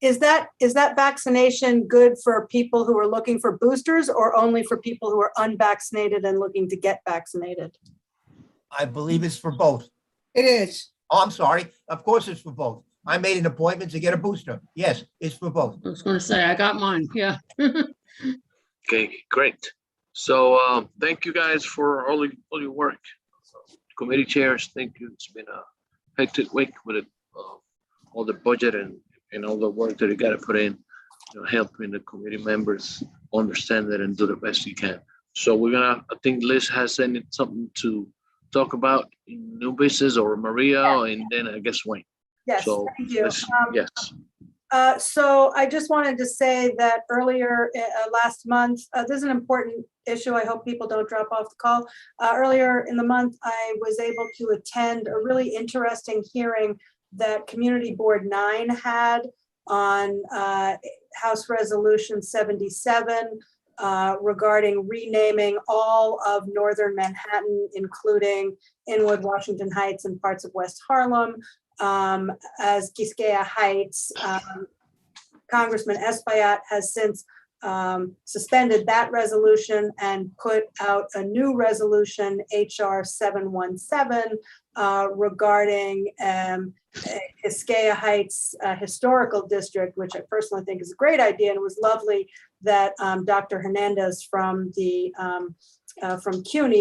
Is that vaccination good for people who are looking for boosters, or only for people who are unvaccinated and looking to get vaccinated? I believe it's for both. It is. Oh, I'm sorry. Of course it's for both. I made an appointment to get a booster. Yes, it's for both. I was going to say, I got mine. Yeah. Okay, great. So thank you guys for all your work. Committee chairs, thank you. It's been a hectic week with all the budget and all the work that you got to put in, helping the committee members understand that and do the best you can. So I think Liz has something to talk about in new business, or Maria, and then I guess Wayne. Yes, so thank you. Yes. So I just wanted to say that earlier last month, this is an important issue. I hope people don't drop off the call. Earlier in the month, I was able to attend a really interesting hearing that Community Board 9 had on House Resolution 77 regarding renaming all of Northern Manhattan, including Inwood, Washington Heights, and parts of West Harlem, as Quisqueya Heights. Congressman Espaillat has since suspended that resolution and put out a new resolution, HR 717, regarding Quisqueya Heights Historical District, which I personally think is a great idea. And it was lovely that Dr. Hernandez from CUNY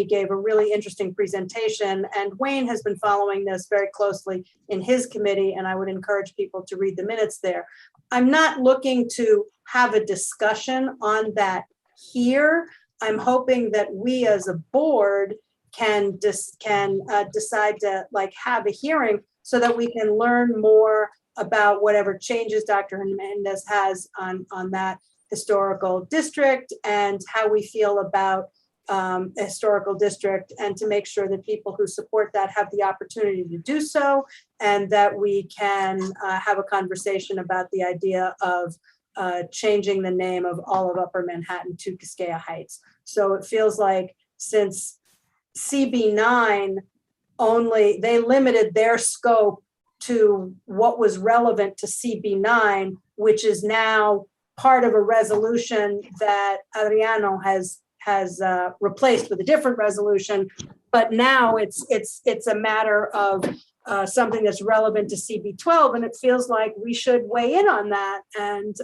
gave a really interesting presentation, and Wayne has been following this very closely in his committee, and I would encourage people to read the minutes there. I'm not looking to have a discussion on that here. I'm hoping that we as a board can decide to have a hearing so that we can learn more about whatever changes Dr. Hernandez has on that historical district and how we feel about a historical district, and to make sure that people who support that have the opportunity to do so, and that we can have a conversation about the idea of changing the name of all of Upper Manhattan to Quisqueya Heights. So it feels like since CB9 they limited their scope to what was relevant to CB9, which is now part of a resolution that Adriano has replaced with a different resolution. But now it's a matter of something that's relevant to CB12, and it feels like we should weigh in on that. And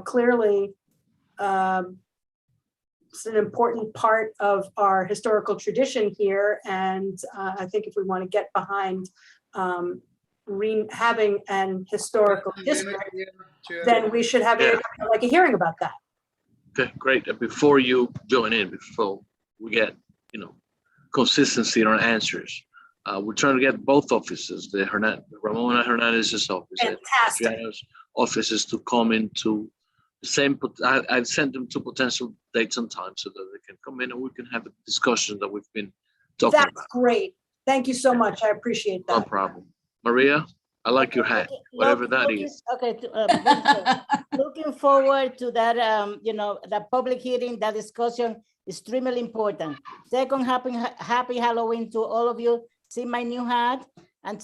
clearly, it's an important part of our historical tradition here. And I think if we want to get behind having an historical district, then we should have like a hearing about that. Okay, great. Before you join in, before we get, consistency in our answers, we're trying to get both offices, the Ramona Hernandez's office and Adriano's offices, to come into the same. I've sent them two potential dates and times so that they can come in and we can have a discussion that we've been talking about. That's great. Thank you so much. I appreciate that. No problem. Maria, I like your hat, whatever that is. Okay, looking forward to that, that public hearing, that discussion, extremely important. Second, happy Halloween to all of you. See my new hat. And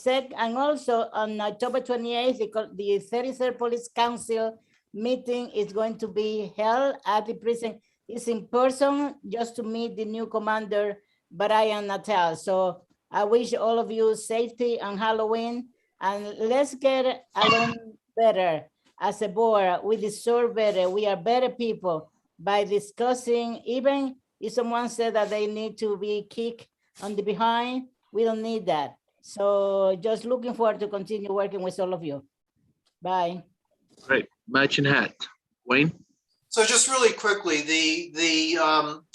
also on October 28th, the 33rd Police Council meeting is going to be held at the prison. It's in person, just to meet the new commander, Brian Natal. So I wish all of you safety on Halloween, and let's get along better as a board. We deserve better. We are better people by discussing. Even if someone said that they need to be kicked on the behind, we don't need that. So just looking forward to continue working with all of you. Bye. Great, matching hat. Wayne? So just really quickly, the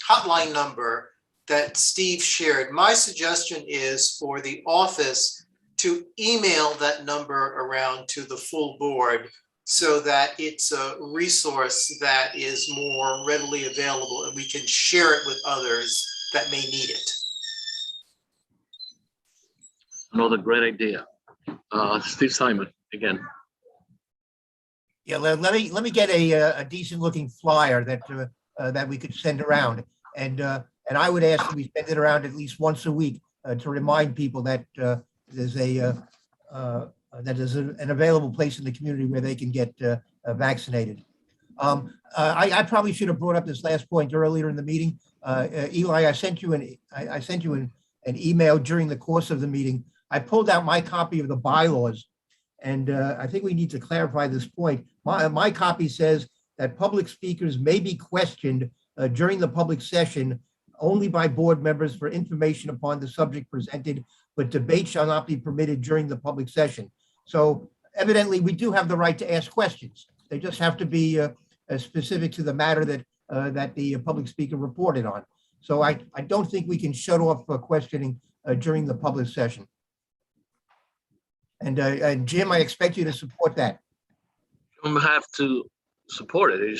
hotline number that Steve shared, my suggestion is for the office to email that number around to the full board so that it's a resource that is more readily available and we can share it with others that may need it. Another great idea. Steve Simon, again. Yeah, let me get a decent looking flyer that we could send around, and I would ask that we send it around at least once a week to remind people that there's an available place in the community where they can get vaccinated. I probably should have brought up this last point earlier in the meeting. Eli, I sent you an email during the course of the meeting. I pulled out my copy of the bylaws, and I think we need to clarify this point. My copy says that public speakers may be questioned during the public session only by board members for information upon the subject presented, but debate shall not be permitted during the public session. So evidently, we do have the right to ask questions. They just have to be specific to the matter that the public speaker reported on. So I don't think we can shut off questioning during the public session. And Jim, I expect you to support that. You don't have to support it. It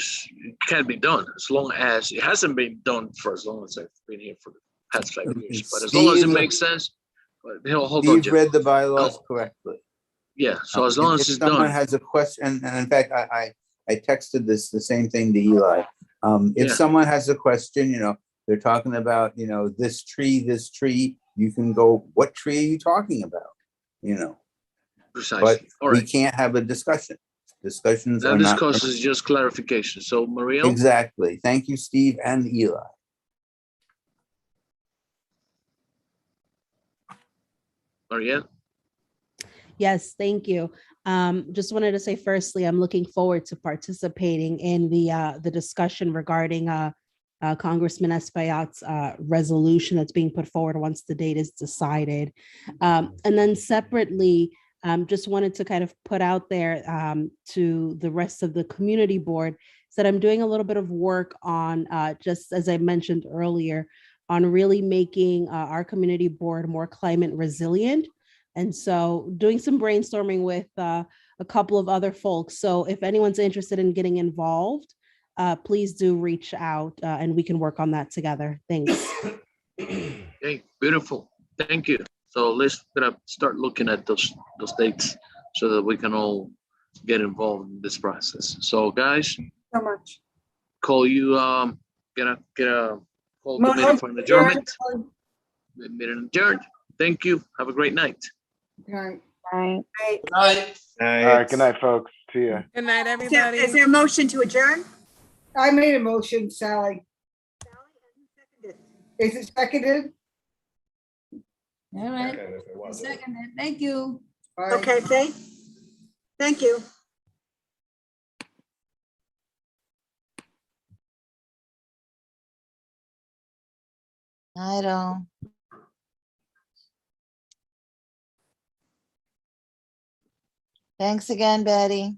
can't be done as long as it hasn't been done for as long as I've been here for the past 5 years. But as long as it makes sense, hold on, You've Jim. read the bylaws correctly. Yeah, so as long as it's someone done. has a question, and in fact, I texted the same thing to Eli. If someone has a question, they're talking about, this tree, you can go, what tree are you talking about? Precisely. But we can't have a discussion. Discussions That are not. discussion is just clarification. So Maria? Exactly. Thank you, Steve and Eli. Maria? Yes, thank you. Just wanted to say, firstly, I'm looking forward to participating in the discussion regarding Congressman Espaillat's resolution that's being put forward once the date is decided. And then separately, just wanted to kind of put out there to the rest of the community board that I'm doing a little bit of work on, just as I mentioned earlier, on really making our community board more climate resilient. And so doing some brainstorming with a couple of other folks. So if anyone's interested in getting involved, please do reach out and we can work on that together. Thanks. Okay, beautiful. Thank you. So let's start looking at those dates so that we can all get involved in this process. So guys, So much. call you get a call the meeting for an adjournment. Meeting adjourned. Thank you. Have a great night. Right. Right. Good night. All right, good night, folks. See ya. Good night, Is there- everybody. Is there a motion to adjourn? I made a motion, Sally. Is it seconded? All right. Second, if it wasn't. Second, thank you. Okay, thank you. I don't. Thanks again, Betty.